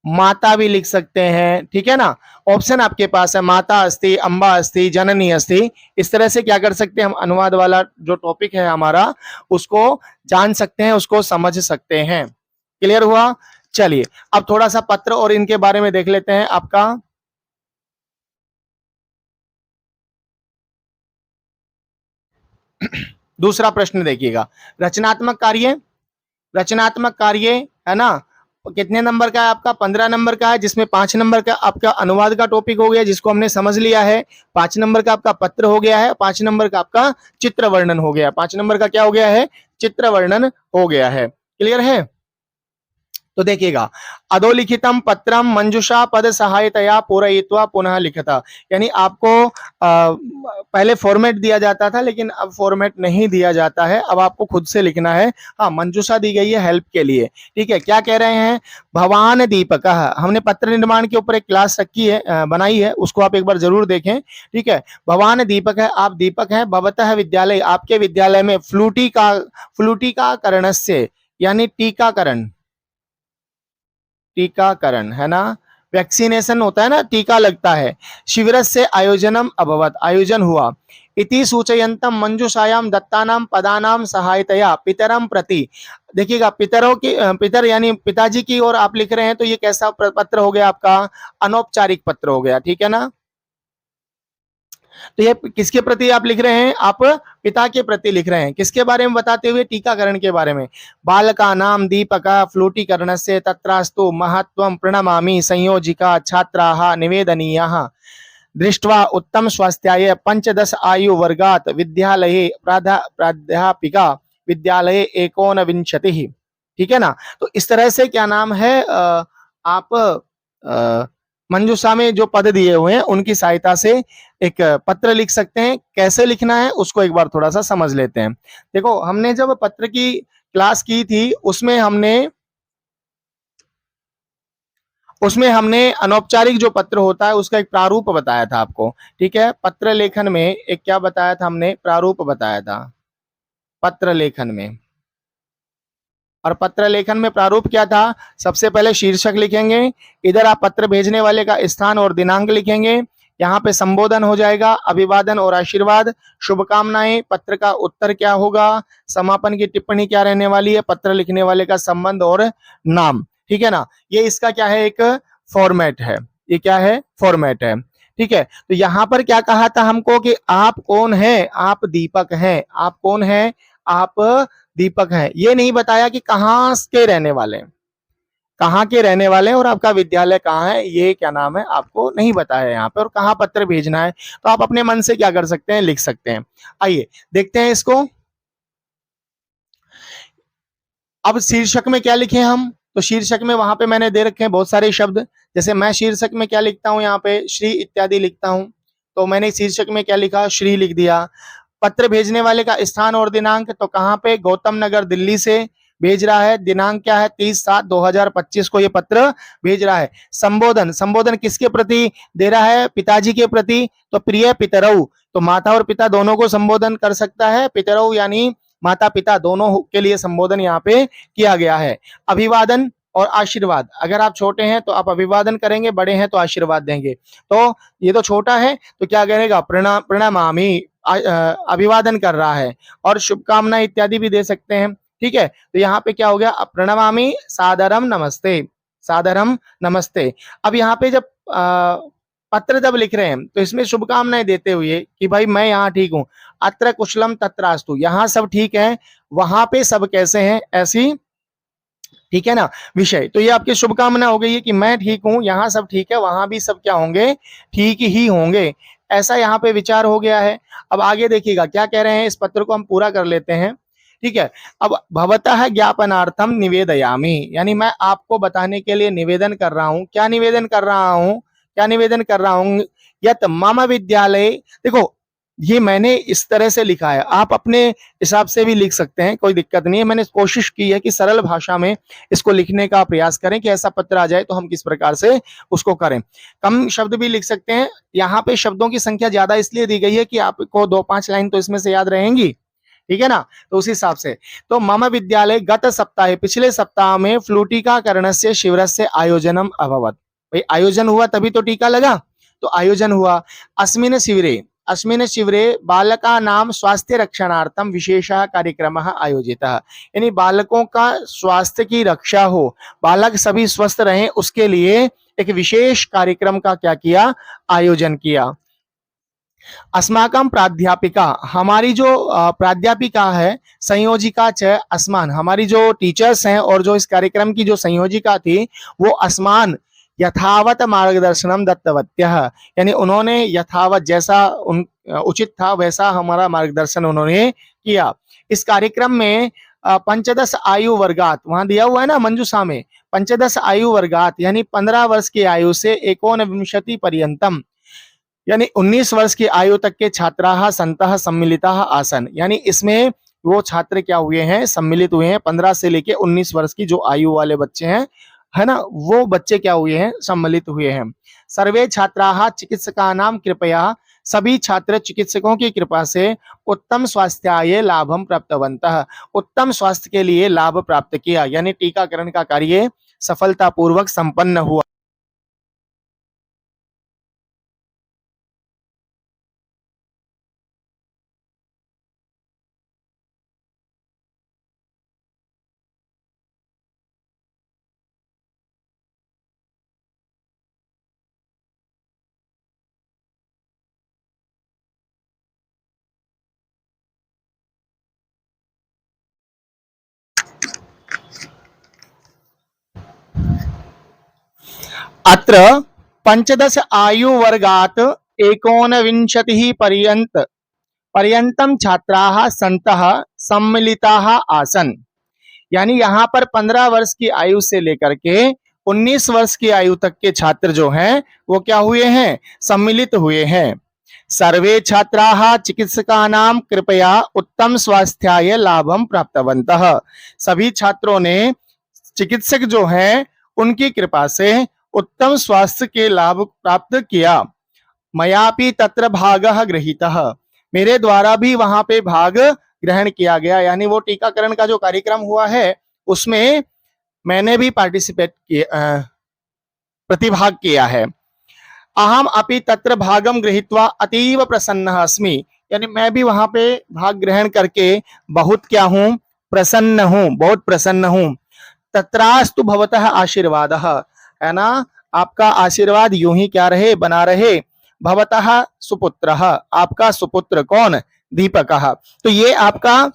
S1: माता भी लिख सकते हैं। ठीक है ना, ऑप्शन आपके पास है, माता अस्ति, अंबा अस्ति, जननी अस्ति। इस तरह से क्या कर सकते हैं हम, अनुवाद वाला जो टॉपिक है हमारा उसको जान सकते हैं, उसको समझ सकते हैं। क्लियर हुआ। चलिए अब थोड़ा सा पत्र और इनके बारे में देख लेते हैं। आपका दूसरा प्रश्न देखिएगा, रचनात्मक कार्य, रचनात्मक कार्य है ना, कितने नंबर का है आपका, 15 नंबर का है, जिसमें 5 नंबर का आपका अनुवाद का टॉपिक हो गया जिसको हमने समझ लिया है, 5 नंबर का आपका पत्र हो गया है, 5 नंबर का आपका चित्र वर्णन हो गया, 5 नंबर का क्या हो गया है, चित्र वर्णन हो गया है। क्लियर है। तो देखिएगा, अधोलिखितम पत्रम मंजुषा पद सहायतया पूरयित्वा पुनः लिखता, यानी आपको पहले फॉर्मेट दिया जाता था लेकिन अब फॉर्मेट नहीं दिया जाता है, अब आपको खुद से लिखना है। हाँ, मंजुषा दी गई है हेल्प के लिए। ठीक है, क्या कह रहे हैं, भवान दीपक, हमने पत्र निर्माण के ऊपर एक क्लास रखी है, बनाई है, उसको आप एक बार जरूर देखें। ठीक है, भवान दीपक है, आप दीपक हैं, भवतः विद्यालय आपके विद्यालय में, फ्लूटिकाकरणस्य यानी टीकाकरण, टीकाकरण है ना, वैक्सीनेशन होता है ना, टीका लगता है, शिविर से आयोजनम अभवत आयोजन हुआ, इति सूचयंतम मंजुषायाम दत्तानाम पदानाम सहायतया पितरम प्रति। देखिएगा, पितरों की, पितर यानी पिताजी की ओर आप लिख रहे हैं, तो ये कैसा पत्र हो गया आपका, अनौपचारिक पत्र हो गया। ठीक है ना, तो ये किसके प्रति आप लिख रहे हैं, आप पिता के प्रति लिख रहे हैं, किसके बारे में बताते हुए, टीकाकरण के बारे में। बालका नाम दीपका फ्लूटीकरण से तत्रास्तु महत्वं प्रणमामि संयोजिका छात्राः निवेदनीयाः दृष्ट्वा उत्तम स्वास्थ्याय पंचदश आयु वर्गात विद्यालये प्राध्यापिका विद्यालये एकोनविंशतिः। ठीक है ना, तो इस तरह से क्या नाम है, आप मंजूषा में जो पद दिए हुए हैं उनकी सहायता से एक पत्र लिख सकते हैं। कैसे लिखना है उसको एक बार थोड़ा सा समझ लेते हैं। देखो, हमने जब पत्र की क्लास की थी उसमें हमने उसमें हमने अनौपचारिक जो पत्र होता है उसका एक प्रारूप बताया था आपको, ठीक है। पत्र लेखन में एक क्या बताया था हमने, प्रारूप बताया था पत्र लेखन में। और पत्र लेखन में प्रारूप क्या था, सबसे पहले शीर्षक लिखेंगे, इधर आप पत्र भेजने वाले का स्थान और दिनांक लिखेंगे, यहाँ पे संबोधन हो जाएगा, अभिवादन और आशीर्वाद, शुभकामनाएं, पत्र का उत्तर क्या होगा, समापन की टिप्पणी क्या रहने वाली है, पत्र लिखने वाले का संबंध और नाम, ठीक है ना। ये इसका क्या है, एक फॉर्मेट है, ये क्या है, फॉर्मेट है, ठीक है। तो यहाँ पर क्या कहा था हमको कि आप कौन है, आप दीपक हैं, आप कौन है, आप दीपक हैं। ये नहीं बताया कि कहाँ के रहने वाले हैं, कहाँ के रहने वाले हैं और आपका विद्यालय कहाँ है, ये क्या नाम है आपको नहीं बताया यहाँ पे, और कहाँ पत्र भेजना है। तो आप अपने मन से क्या कर सकते हैं, लिख सकते हैं। आइए देखते हैं इसको। अब शीर्षक में क्या लिखे हम, तो शीर्षक में वहां पे मैंने दे रखे हैं बहुत सारे शब्द, जैसे मैं शीर्षक में क्या लिखता हूं, यहाँ पे श्री इत्यादि लिखता हूं, तो मैंने शीर्षक में क्या लिखा, श्री लिख दिया। पत्र भेजने वाले का स्थान और दिनांक, तो कहाँ पे, गौतम नगर दिल्ली से भेज रहा है, दिनांक क्या है, 30/7/2025 को ये पत्र भेज रहा है। संबोधन, संबोधन किसके प्रति दे रहा है, पिताजी के प्रति, तो प्रिय पितरऊ, तो माता और पिता दोनों को संबोधन कर सकता है, पितरऊ यानी माता पिता दोनों के लिए संबोधन यहाँ पे किया गया है। अभिवादन और आशीर्वाद, अगर आप छोटे हैं तो आप अभिवादन करेंगे, बड़े हैं तो आशीर्वाद देंगे। तो ये तो छोटा है तो क्या करेगा, प्रणमामि, अभिवादन कर रहा है, और शुभकामना इत्यादि भी दे सकते हैं, ठीक है। तो यहाँ पे क्या हो गया, प्रणमामि सादरम नमस्ते, सादरम नमस्ते। अब यहाँ पे जब पत्र जब लिख रहे हैं तो इसमें शुभकामनाएं देते हुए कि भाई मैं यहाँ ठीक हूँ, अत्र कुशलम तत्रास्तु, यहाँ सब ठीक है, वहां पे सब कैसे हैं, ऐसी, ठीक है ना, विषय। तो ये आपकी शुभकामना हो गई है कि मैं ठीक हूं, यहाँ सब ठीक है, वहां भी सब क्या होंगे, ठीक ही होंगे, ऐसा यहाँ पे विचार हो गया है। अब आगे देखिएगा क्या कह रहे हैं, इस पत्र को हम पूरा कर लेते हैं, ठीक है। अब भवतः ज्ञापनार्थम निवेदयामि, यानी मैं आपको बताने के लिए निवेदन कर रहा हूं, क्या निवेदन कर रहा हूं, क्या निवेदन कर रहा हूं, यत मम विद्यालय, देखो ये मैंने इस तरह से लिखा है, आप अपने हिसाब से भी लिख सकते हैं, कोई दिक्कत नहीं है। मैंने कोशिश की है कि सरल भाषा में इसको लिखने का प्रयास करें कि ऐसा पत्र आ जाए तो हम किस प्रकार से उसको करें। कम शब्द भी लिख सकते हैं, यहाँ पे शब्दों की संख्या ज्यादा इसलिए दी गई है कि आपको 2-5 लाइन तो इसमें से याद रहेंगी, ठीक है ना। तो उस हिसाब से, तो मम विद्यालय गत सप्ताह, पिछले सप्ताह में फ्लूटिका कर्णस्य शिविरस्य आयोजनम अभवत, भाई आयोजन हुआ तभी तो टीका लगा, तो आयोजन हुआ। अस्मिन् शिविरे, अस्मिन् शिविरे बालकानां स्वास्थ्य रक्षणार्थम विशेषः कार्यक्रमः आयोजितः, यानी बालकों का स्वास्थ्य की रक्षा हो, बालक सभी स्वस्थ रहें, उसके लिए एक विशेष कार्यक्रम का क्या किया, आयोजन किया। अस्माकं प्राध्यापिका, हमारी जो प्राध्यापिका है, संयोजिका च अस्मान, हमारी जो टीचर्स हैं और जो इस कार्यक्रम की जो संयोजिका थी वो अस्मान यथावत मार्गदर्शनम दत्तवत्यः, यानी उन्होंने यथावत जैसा उन उचित था वैसा हमारा मार्गदर्शन उन्होंने किया। इस कार्यक्रम में पंचदश आयु वर्गात, वहां दिया हुआ है ना मंजूषा में, पंचदश आयु वर्गात यानी 15 वर्ष की आयु से एकोनविंशति पर्यंतम, यानी 19 वर्ष की आयु तक के छात्राः सन्तः सम्मिलिताः आसन, यानी इसमें वो छात्र क्या हुए हैं, सम्मिलित हुए हैं, 15 से लेके 19 वर्ष की जो आयु वाले बच्चे हैं, है ना, वो बच्चे क्या हुए हैं, सम्मिलित हुए हैं। सर्वे छात्राः चिकित्सकानां कृपया, सभी छात्र चिकित्सकों की कृपा से उत्तम स्वास्थ्याय लाभम प्राप्तवन्तः, उत्तम स्वास्थ्य के लिए लाभ प्राप्त किया, यानी टीकाकरण का कार्य सफलतापूर्वक संपन्न हुआ। अत्र पंचदश आयु वर्गात एकोनविंशतिः पर्यंतम छात्राः सन्तः सम्मिलिताः आसन, यानी यहाँ पर 15 वर्ष की आयु से लेकर के 19 वर्ष की आयु तक के छात्र जो हैं वो क्या हुए हैं, सम्मिलित हुए हैं। सर्वे छात्राः चिकित्सकानां कृपया उत्तम स्वास्थ्याय लाभम प्राप्तवन्तः, सभी छात्रों ने चिकित्सक जो हैं उनकी कृपा से उत्तम स्वास्थ्य के लाभ प्राप्त किया। मयापि तत्र भागः गृहीतः, मेरे द्वारा भी वहां पे भाग ग्रहण किया गया, यानी वो टीकाकरण का जो कार्यक्रम हुआ है उसमें मैंने भी पार्टिसिपेट किया, प्रतिभाग किया है। अहम अपि तत्र भागम गृहीत्वा अतीव प्रसन्नः अस्मि, यानी मैं भी वहां पे भाग ग्रहण करके बहुत क्या हूं, प्रसन्न हूं, बहुत प्रसन्न हूं। तत्रास्तु भवतः आशीर्वादः, है ना, आपका आशीर्वाद यूं ही क्या रहे, बना रहे। भवतः सुपुत्रः, आपका सुपुत्र कौन, दीपकः। तो ये आपका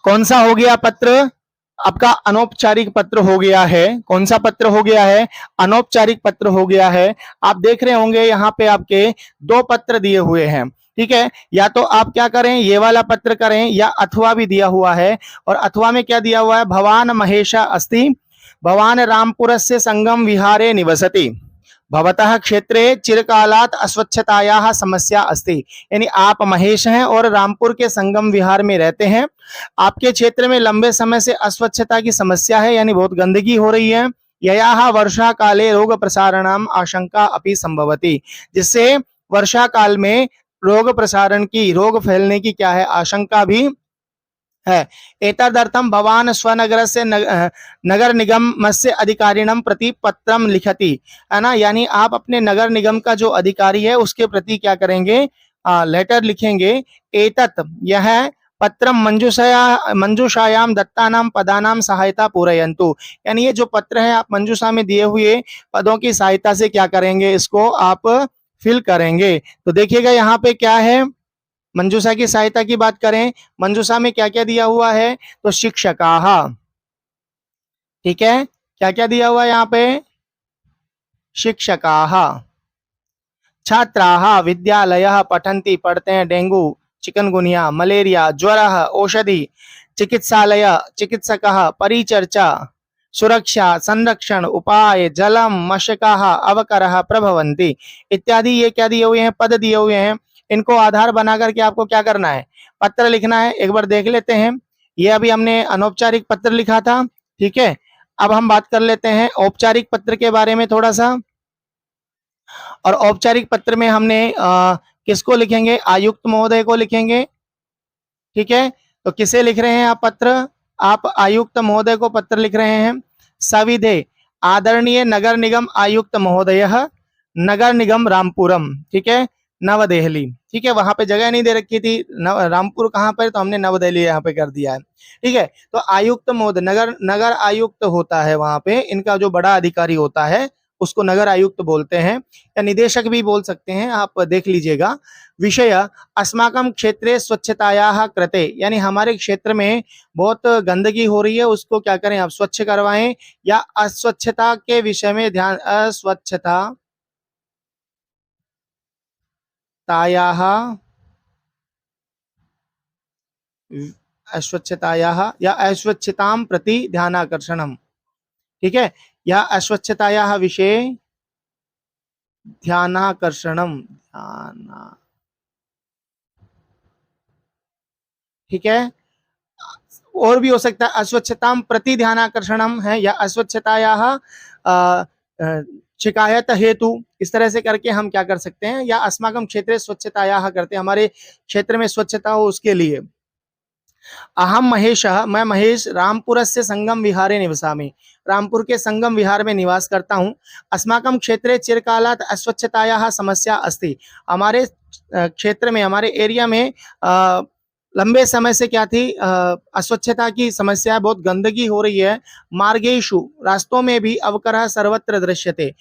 S1: कौन सा हो गया पत्र, आपका अनौपचारिक पत्र हो गया है। कौन सा पत्र हो गया है, अनौपचारिक पत्र हो गया है। आप देख रहे होंगे यहाँ पे आपके दो पत्र दिए हुए हैं, ठीक है। या तो आप क्या करें, ये वाला पत्र करें, या अथवा भी दिया हुआ है। और अथवा में क्या दिया हुआ है, भवान महेशा अस्ति, भवान रामपुरस्य संगम विहारे निवसति, भवतः क्षेत्रे चिरकालात अस्वच्छतायाः समस्या अस्ति, यानी आप महेश हैं और रामपुर के संगम विहार में रहते हैं। आपके क्षेत्र में लंबे समय से अस्वच्छता की समस्या है, यानी बहुत गंदगी हो रही है। ययाः वर्षा काले रोग प्रसारणाम आशंका अपि संभवति, जिससे वर्षा काल में रोग प्रसारण की, रोग फैलने की क्या है, आशंका भी है। एतदर्थम भवान स्वनगरस्य नगर निगमस्य अधिकारिणं प्रति पत्रम लिखति, है ना, यानी आप अपने नगर निगम का जो अधिकारी है उसके प्रति क्या करेंगे, लेटर लिखेंगे। एतत्, यह पत्रम मंजूषायाम दत्तानां पदानां सहायता पूरयन्तु, यानी ये जो पत्र है आप मंजूषा में दिए हुए पदों की सहायता से क्या करेंगे, इसको आप फिल करेंगे। तो देखिएगा यहाँ पे क्या है, मंजूषा की सहायता की बात करें, मंजूषा में क्या क्या दिया हुआ है, तो शिक्षकाः, ठीक है, क्या क्या दिया हुआ है यहाँ पे, शिक्षकाः, छात्राः विद्यालयः पठन्ति, पढ़ते हैं, डेंगू, चिकनगुनिया, मलेरिया, ज्वरः, औषधि, चिकित्सालय, चिकित्सकः, परिचर्चा, सुरक्षा, संरक्षण, उपाय, जलम, मशकाः, अवकरः प्रभवन्ति इत्यादि। ये क्या दिए हुए हैं, पद दिए हुए हैं। इनको आधार बना करके आपको क्या करना है, पत्र लिखना है। एक बार देख लेते हैं, ये अभी हमने अनौपचारिक पत्र लिखा था, ठीक है। अब हम बात कर लेते हैं औपचारिक पत्र के बारे में थोड़ा सा। और औपचारिक पत्र में हमने किसको लिखेंगे, आयुक्त महोदय को लिखेंगे, ठीक है। तो किसे लिख रहे हैं आप पत्र, आप आयुक्त महोदय को पत्र लिख रहे हैं। सविधे आदरणीय नगर निगम आयुक्त महोदयः, नगर निगम रामपुरम, ठीक है, नवदेहली, ठीक है। वहां पे जगह नहीं दे रखी थी, रामपुर कहाँ पर, तो हमने नवदेहली यहाँ पे कर दिया है, ठीक है। तो आयुक्त महोदय, नगर आयुक्त होता है वहां पे, इनका जो बड़ा अधिकारी होता है उसको नगर आयुक्त बोलते हैं, या निदेशक भी बोल सकते हैं, आप देख लीजिएगा। विषय अस्माकं क्षेत्रे स्वच्छतायाः कृते, यानी हमारे क्षेत्र में बहुत गंदगी हो रही है, उसको क्या करें, आप स्वच्छ करवाएं, या अस्वच्छता के विषय में ध्यान, अस्वच्छतायाः या अस्वच्छतां प्रति ध्यानाकर्षणम्, ठीक है, या अस्वच्छतायाः विषये ध्यानाकर्षणम्, ठीक है। और भी हो सकता है अस्वच्छतां प्रति ध्यानाकर्षणम है, या अस्वच्छतायाः शिकायत हेतु, इस तरह से करके हम क्या कर सकते हैं, या अस्माकं क्षेत्रे स्वच्छतायाः करते, हमारे क्षेत्र में स्वच्छता हो उसके लिए। अहम महेश, मैं महेश रामपुरस्य संगम विहारे निवसामि, रामपुर के संगम विहार में निवास करता हूँ। अस्माकं क्षेत्रे चिरकालात् अस्वच्छतायाः समस्या अस्ति, हमारे क्षेत्र में, हमारे एरिया में लंबे समय से क्या थी, अस्वच्छता की समस्या, बहुत गंदगी हो रही है। मार्गेषु, रास्तों में भी, अवकरः सर्वत्र दृश्यते,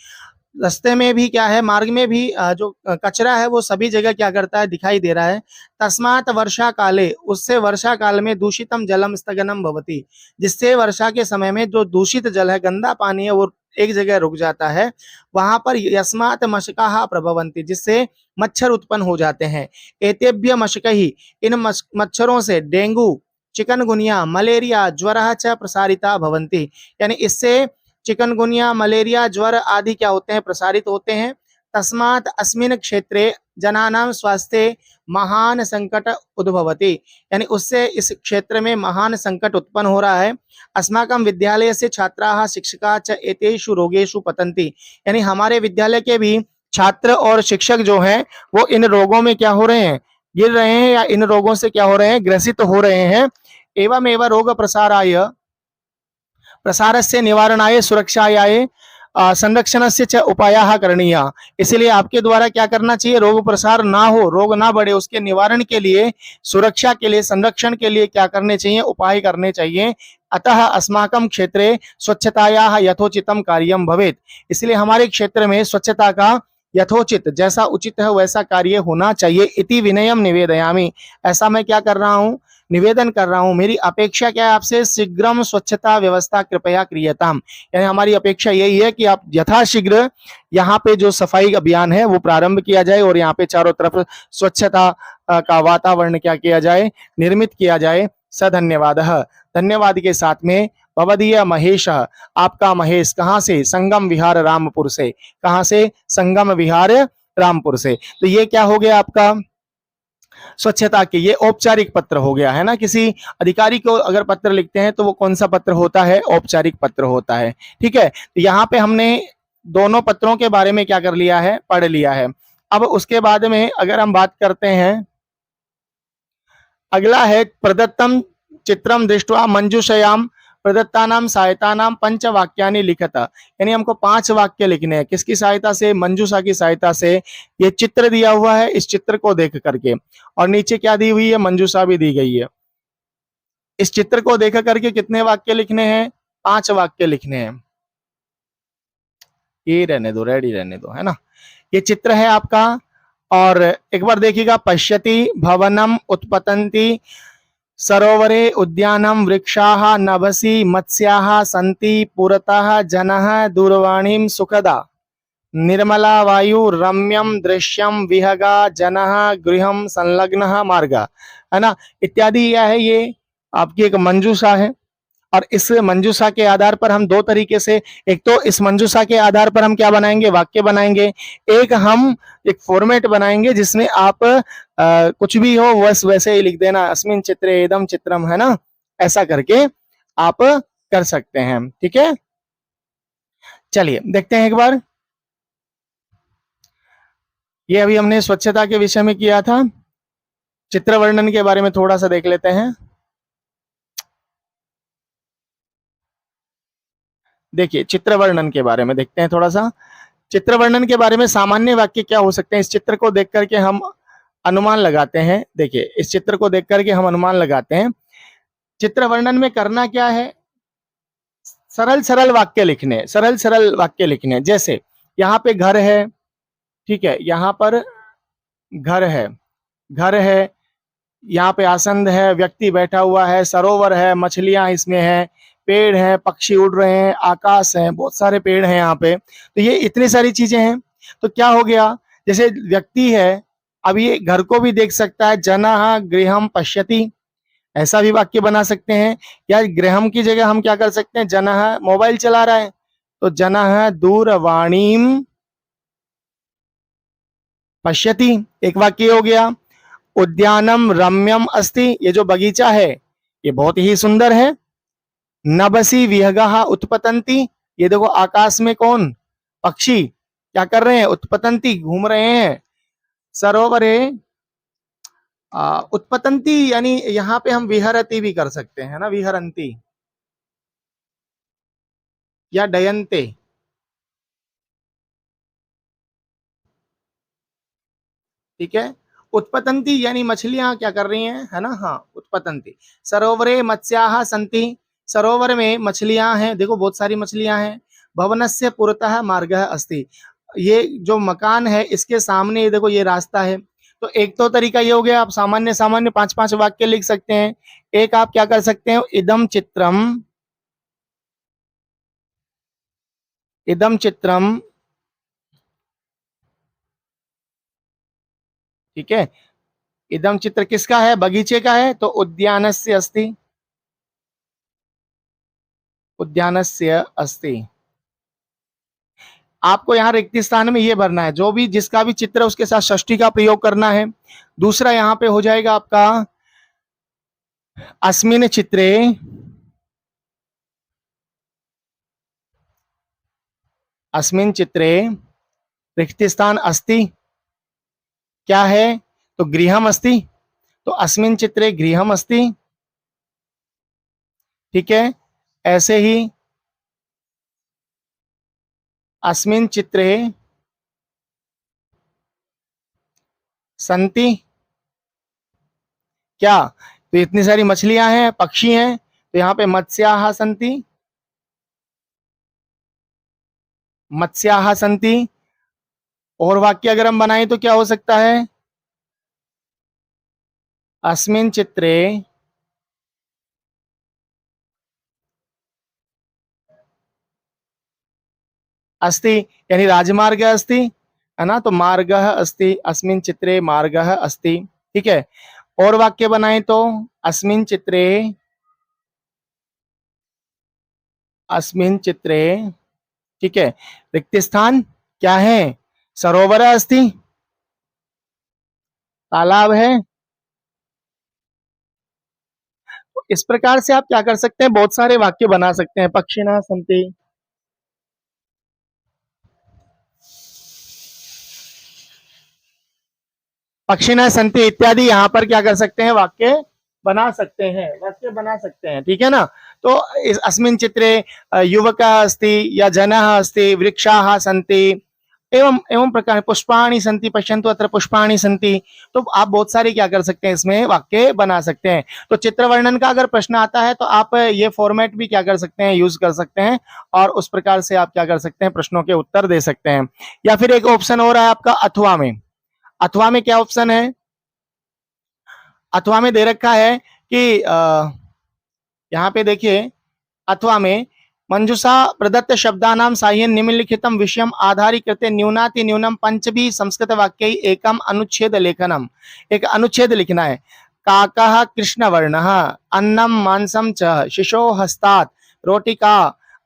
S1: रास्ते में भी क्या है, मार्ग में भी जो कचरा है वो सभी जगह क्या करता है, दिखाई दे रहा है। तस्मात् वर्षा काले, उससे वर्षा काल में दूषितम जलम स्थगनम भवति, जिससे वर्षा के समय में जो दूषित जल है, गंदा पानी है, वो एक जगह रुक जाता है। वहां पर यस्मात् मशकाः प्रभवन्ति, जिससे मच्छर उत्पन्न हो जाते हैं। एतेभ्य मशकैः, इन मच्छरों से डेंगू, चिकनगुनिया, मलेरिया, ज्वरः च प्रसारिता भवन्ति, यानी इससे चिकनगुनिया, मलेरिया, ज्वर आदि क्या होते हैं, प्रसारित होते हैं। तस्मात् अस्मिन् क्षेत्रे जनानां स्वास्थ्ये महान संकट उद्भवति, यानी उससे इस क्षेत्र में महान संकट उत्पन्न हो रहा है। अस्माकं विद्यालयस्य छात्राः शिक्षकाः च एतेषु रोगेषु पतन्ति, यानी हमारे विद्यालय के भी छात्र और शिक्षक जो हैं वो इन रोगों में क्या हो रहे हैं, गिर रहे हैं, या इन रोगों से क्या हो रहे हैं, ग्रसित हो रहे हैं। एवमेव रोग प्रसारस्य निवारणाय सुरक्षायाय संरक्षणस्य च उपायाः करणीयाः। इसलिए आपके द्वारा क्या करना चाहिए, रोग प्रसार ना हो, रोग ना बढ़े, उसके निवारण के लिए, सुरक्षा के लिए, संरक्षण के लिए क्या करने चाहिए, उपाय करने चाहिए। अतः अस्माकं क्षेत्रे स्वच्छतायाः यथोचितं कार्यं भवेत्, इसलिए हमारे क्षेत्र में स्वच्छता का यथोचित, जैसा उचित है वैसा कार्य होना चाहिए। इति विनयम निवेदयामि, ऐसा मैं क्या कर रहा हूं, निवेदन कर रहा हूं। मेरी अपेक्षा क्या है आपसे, शीघ्रम स्वच्छता व्यवस्था कृपया क्रियताम, यानी हमारी अपेक्षा यही है कि आप यथाशीघ्र यहाँ पे जो सफाई अभियान है वो प्रारंभ किया जाए और यहाँ पे चारों तरफ स्वच्छता का वातावरण क्या किया जाए, निर्मित किया जाए। सधन्यवादः, धन्यवाद के साथ में भवदीय महेश, आपका महेश कहाँ से, संगम विहार रामपुर से। कहाँ से, संगम विहार रामपुर से। तो ये क्या हो गया आपका, स्वच्छता के ये औपचारिक पत्र हो गया है ना। किसी अधिकारी को अगर पत्र लिखते हैं तो वो कौन सा पत्र होता है, औपचारिक पत्र होता है। ठीक है, तो यहाँ पे हमने दोनों पत्रों के बारे में क्या कर लिया है, पढ़ लिया है। अब उसके बाद में अगर हम बात करते हैं, अगला है प्रदत्तम चित्रम दृष्ट्वा मंजूषयाम प्रदत्तानाम सहायतानाम पंचवाक्यानि लिखत, यानी हमको 5 वाक्य लिखने हैं। किसकी सहायता से, मंजूषा की सहायता से। ये चित्र दिया हुआ है, इस चित्र को देख करके, और नीचे क्या दी हुई है, मंजूषा भी दी गई है। इस चित्र को देख करके कितने वाक्य लिखने हैं, 5 वाक्य लिखने हैं। ये रहने दो, रेडी रहने दो, है ना। ये चित्र है आपका, और एक बार देखिएगा, पश्यति भवनम उत्पतन्ति सरोवरे उद्यानं वृक्षाः नभसि मत्स्याः सन्ति पुरतः जनः दूरवाणीं सुखदा निर्मला वायु रम्यम दृश्यम विहगा जनः गृहम संलग्नः मार्ग, है ना, इत्यादि। यह है, ये आपकी एक मंजूषा है, और इस मंजूषा के आधार पर हम दो तरीके से, एक तो इस मंजूषा के आधार पर हम क्या बनाएंगे, वाक्य बनाएंगे। एक हम एक फॉर्मेट बनाएंगे जिसमें आप कुछ भी हो बस वैसे ही लिख देना, अस्मिन चित्रे इदम चित्रम, है ना, ऐसा करके आप कर सकते हैं। ठीक है, चलिए देखते हैं एक बार। ये अभी हमने स्वच्छता के विषय में किया था, चित्र वर्णन के बारे में थोड़ा सा देख लेते हैं। देखिए, चित्र वर्णन के बारे में देखते हैं थोड़ा सा। चित्र वर्णन के बारे में सामान्य वाक्य क्या हो सकते हैं, इस चित्र को देख करके हम अनुमान लगाते हैं। देखिए, इस चित्र को देख करके हम अनुमान लगाते हैं। चित्र वर्णन में करना क्या है, सरल सरल वाक्य लिखने, सरल सरल वाक्य लिखने। जैसे यहाँ पे घर है, ठीक है, यहाँ पर घर है, घर है, यहाँ पे आसंद है, व्यक्ति बैठा हुआ है, सरोवर है, मछलियां इसमें है, पेड़ है, पक्षी उड़ रहे हैं, आकाश है, बहुत सारे पेड़ हैं यहाँ पे। तो ये इतनी सारी चीजें हैं। तो क्या हो गया, जैसे व्यक्ति है, अब ये घर को भी देख सकता है, जनः गृहम पश्यति, ऐसा भी वाक्य बना सकते हैं। या गृहम की जगह हम क्या कर सकते हैं, जनः मोबाइल चला रहा है तो जनः दूरवाणीम पश्यति, एक वाक्य हो गया। उद्यानम रम्यम अस्ति, ये जो बगीचा है ये बहुत ही सुंदर है। नभसि विहगाः उत्पतन्ति, ये देखो आकाश में कौन, पक्षी क्या कर रहे हैं, उत्पतन्ति, घूम रहे हैं। सरोवरे उत्पतन्ति, यानी यहाँ पे हम विहरति भी कर सकते हैं ना, विहरन्ति या डयन्ते। ठीक है, उत्पतन्ति यानी मछलियां क्या कर रही हैं, है ना, हाँ, उत्पतन्ति। सरोवरे मत्स्याः सन्ति, सरोवर में मछलियां हैं, देखो बहुत सारी मछलियां हैं। भवनस्य पुरतः मार्गः अस्ति, ये जो मकान है इसके सामने ये देखो ये रास्ता है। तो एक तो तरीका ये हो गया, आप सामान्य सामान्य 5-5 वाक्य लिख सकते हैं। एक आप क्या कर सकते हैं, इदम चित्रम, इदम चित्रम, ठीक है, इदम चित्र किसका है, बगीचे का है, तो उद्यानस्य अस्ति, उद्यानस्य अस्ति। आपको यहाँ रिक्त स्थान में ये भरना है, जो भी जिसका भी चित्र है उसके साथ षष्ठी का प्रयोग करना है। दूसरा यहाँ पे हो जाएगा आपका अस्मिन चित्रे अस्मिन चित्रे रिक्त स्थान अस्ति, क्या है तो गृहम अस्ति, तो अस्मिन चित्रे गृहम अस्ति। ठीक है, ऐसे ही अस्मिन चित्रे संति, क्या तो इतनी सारी मछलियां हैं, पक्षी हैं, तो यहाँ पे मत्स्याः संति, मत्स्याः संति। और वाक्य अगर हम बनाएं तो क्या हो सकता है, अस्मिन चित्रे अस्ति, यानी राजमार्ग अस्ति, है ना, तो मार्गः अस्ति, अस्मिन चित्रे मार्गः अस्ति। ठीक है, और वाक्य बनाएं तो अस्मिन चित्रे ठीक है, रिक्त स्थान क्या है, सरोवर अस्ति, तालाब है। तो इस प्रकार से आप क्या कर सकते हैं, बहुत सारे वाक्य बना सकते हैं। पक्षिणः सन्ति, पक्षिणः सन्ति इत्यादि यहाँ पर क्या कर सकते हैं, वाक्य बना सकते हैं। ठीक है ना। तो इस अस्मिन चित्रे युवकः अस्ति या जनः अस्ति, वृक्षाः सन्ति, एवं एवं प्रकार पुष्पाणि सन्ति, पश्यन्तु अत्र पुष्पाणि सन्ति। तो आप बहुत सारे क्या कर सकते हैं, इसमें वाक्य बना सकते हैं। तो चित्र वर्णन का अगर प्रश्न आता है तो आप ये फॉर्मेट भी क्या कर सकते हैं, यूज कर सकते हैं, और उस प्रकार से आप क्या कर सकते हैं, प्रश्नों के उत्तर दे सकते हैं। या फिर एक ऑप्शन हो रहा है आपका अथवा में। अथवा में क्या ऑप्शन है, अथवा में दे रखा है कि यहाँ पे देखिए, अथवा में मंजुषा प्रदत्त शब्दानां साहाय्येन निम्नलिखितं विषयम् आधारीकृत्य न्यूनाति न्यूनम पंचभिः संस्कृत वाक्यैः एकम अनुच्छेद लेखनम। एक अनुच्छेद लिखना है। काकः कृष्णवर्णः, अन्नम मांसम च शिशो हस्तात् रोटिका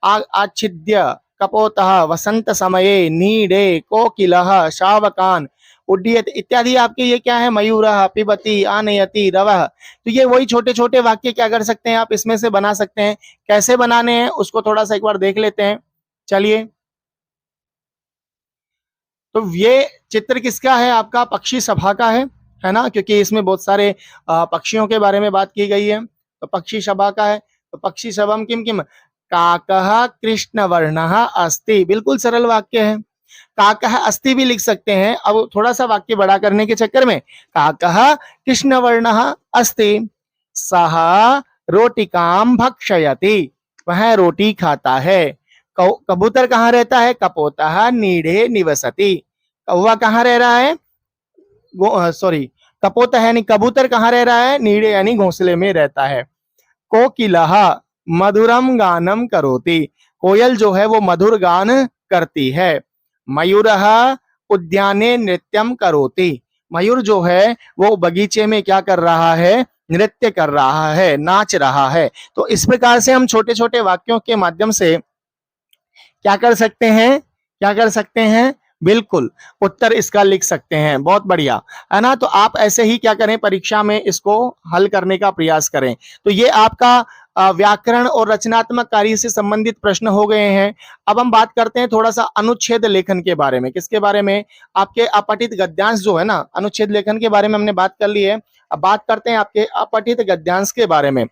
S1: आच्छिद्य कपोतः वसंत समये नीडे कोकिलः शावकान् उड्डीयते इत्यादि। आपके ये क्या है, मयूरः पिबति आनयति रवः। तो ये वही छोटे छोटे वाक्य क्या कर सकते हैं, आप इसमें से बना सकते हैं। कैसे बनाने हैं उसको थोड़ा सा एक बार देख लेते हैं। चलिए, तो ये चित्र किसका है, आपका पक्षी सभा का है ना, क्योंकि इसमें बहुत सारे पक्षियों के बारे में बात की गई है। तो पक्षी सभा का है। तो पक्षी सभम किम किम, काकः कृष्णवर्णः अस्ति, बिल्कुल सरल वाक्य है। काकः अस्ति भी लिख सकते हैं। अब थोड़ा सा वाक्य बड़ा करने के चक्कर में, काकः कृष्णवर्णः अस्ति, सः रोटिकां भक्षयति, वह रोटी खाता है। कबूतर कहाँ रहता है, कपोतः नीडे निवसति, कौवा कहाँ रह रहा है, सॉरी कपोत है यानी कबूतर कहाँ रह रहा है, नीडे यानी घोंसले में रहता है। कोकिलः मधुरम गानम करोति, कोयल जो है वो मधुर गान करती है। मयूरः उद्याने नृत्यम करोति, मयूर जो है वो बगीचे में क्या कर रहा है, नृत्य कर रहा है, नाच रहा है। तो इस प्रकार से हम छोटे छोटे वाक्यों के माध्यम से क्या कर सकते हैं, बिल्कुल उत्तर इसका लिख सकते हैं। बहुत बढ़िया, है ना। तो आप ऐसे ही क्या करें, परीक्षा में इसको हल करने का प्रयास करें। तो ये आपका व्याकरण और रचनात्मक कार्य से संबंधित प्रश्न हो गए हैं। अब हम बात करते हैं थोड़ा सा अनुच्छेद लेखन के बारे में। किसके बारे में, आपके अपठित गद्यांश जो है ना, अनुच्छेद लेखन के बारे में हमने बात कर ली है। अब बात करते हैं आपके अपठित गद्यांश के बारे में।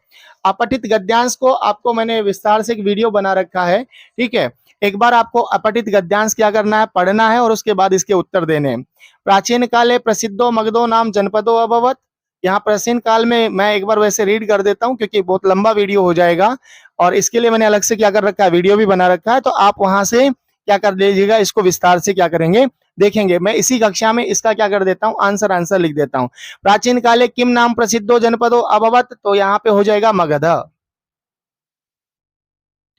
S1: अपठित गद्यांश को आपको मैंने विस्तार से एक वीडियो बना रखा है। ठीक है, एक बार आपको अपठित गद्यांश क्या करना है, पढ़ना है, और उसके बाद इसके उत्तर देने हैं। प्राचीन काले प्रसिद्धो मगधो नाम जनपदो अभवत। यहाँ प्राचीन काल में मैं एक बार वैसे रीड कर देता हूँ क्योंकि बहुत लंबा वीडियो हो जाएगा, और इसके लिए मैंने अलग से क्या कर रखा है, वीडियो भी बना रखा है। तो आप वहां से क्या कर लीजिएगा, इसको विस्तार से क्या करेंगे, देखेंगे। मैं इसी कक्षा में इसका क्या कर देता हूँ, आंसर लिख देता हूँ। प्राचीन काले किम नाम प्रसिद्धो जनपदो अभवत, तो यहाँ पे हो जाएगा मगध।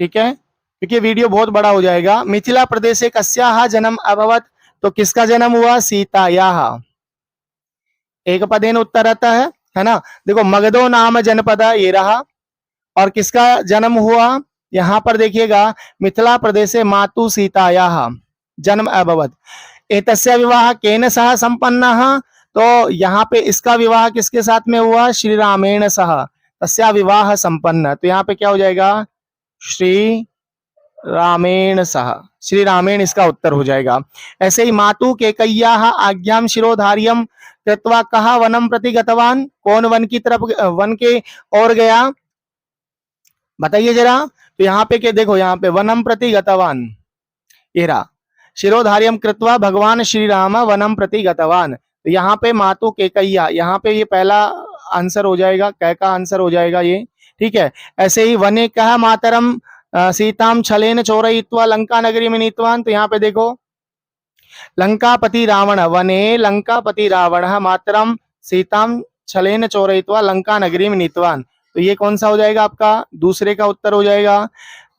S1: ठीक है, क्योंकि वीडियो बहुत बड़ा हो जाएगा। मिथिला प्रदेशे कस्याः जन्म अभवत, तो किसका जन्म हुआ, सीतायाः। एक पदेन उत्तर आता है ना। देखो मगधो नाम जनपद ये रहा, और किसका जन्म हुआ, यहां पर देखिएगा मिथिला प्रदेशे मातु सीतायाः। जन्म अभवत्। एतस्य विवाह केन सह संपन्नः, तो यहाँ पे इसका विवाह किसके साथ में हुआ, श्री रामेण सह, तस्या विवाह संपन्न। तो यहाँ पे क्या हो जाएगा, श्री रामेण सह, श्री रामेण इसका उत्तर हो जाएगा। ऐसे ही मातु केकय्याः आज्ञां शिरोधार्यं कृत्वा कः वनं प्रति गतवान, कौन वन की तरफ, वन के ओर गया, बताइए जरा। तो यहाँ पे क्या देखो, यहाँ पे वनम प्रति गतवान, ये रहा, शिरोधार्यम कृत्वा भगवान श्री राम वनम प्रति गतवान। तो यहाँ पे मातु केकय्या, यहाँ पे ये पहला आंसर हो जाएगा, कै का आंसर हो जाएगा ये, ठीक है। ऐसे ही वने कह मातरम सीताम छलेन चोरयित्वा लंका नगरी में नीतवान। तो यहाँ पे देखो, लंकापति रावण, वने लंकापति रावण मातरम सीताम छलेन चोरयित्वा लंका नगरी में नीतवान। तो ये कौन सा हो जाएगा, आपका दूसरे का उत्तर हो जाएगा।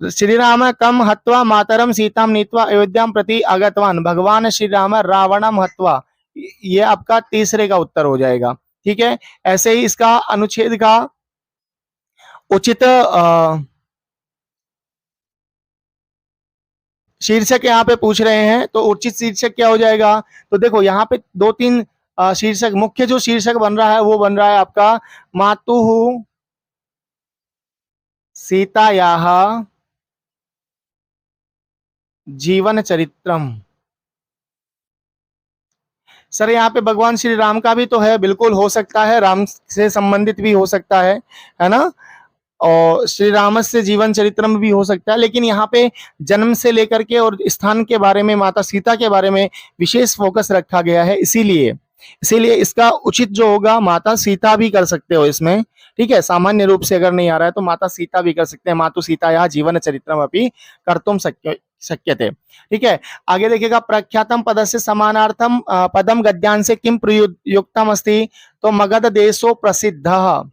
S1: श्री राम कम हत्वा मातरम सीताम नीत्वा अयोध्याम प्रति आगतवान, भगवान श्री राम रावणम हत्वा, ये आपका तीसरे का उत्तर हो जाएगा, ठीक है। ऐसे ही इसका अनुच्छेद का उचित शीर्षक यहाँ पे पूछ रहे हैं, तो उचित शीर्षक क्या हो जाएगा। तो देखो यहाँ पे दो तीन शीर्षक, मुख्य जो शीर्षक बन रहा है वो बन रहा है आपका मातुः सीतायाः जीवन चरित्रम। सर यहाँ पे भगवान श्री राम का भी तो है, बिल्कुल हो सकता है, राम से संबंधित भी हो सकता है ना, और श्री राम से जीवन चरित्रम भी हो सकता है, लेकिन यहाँ पे जन्म से लेकर के और स्थान के बारे में, माता सीता के बारे में विशेष फोकस रखा गया है, इसीलिए इसका उचित जो होगा माता सीता भी कर सकते हो इसमें, ठीक है। सामान्य रूप से अगर नहीं आ रहा है तो माता सीता भी कर सकते हैं, मातु सीता या जीवन चरित्रम अपि कर्तुम शक्यते, ठीक है। आगे देखिएगा, प्रख्यातम पदस्य समानार्थम पदम गद्यांशे किम प्रयुक्तम अस्ति, तो मगध देशो प्रसिद्धः,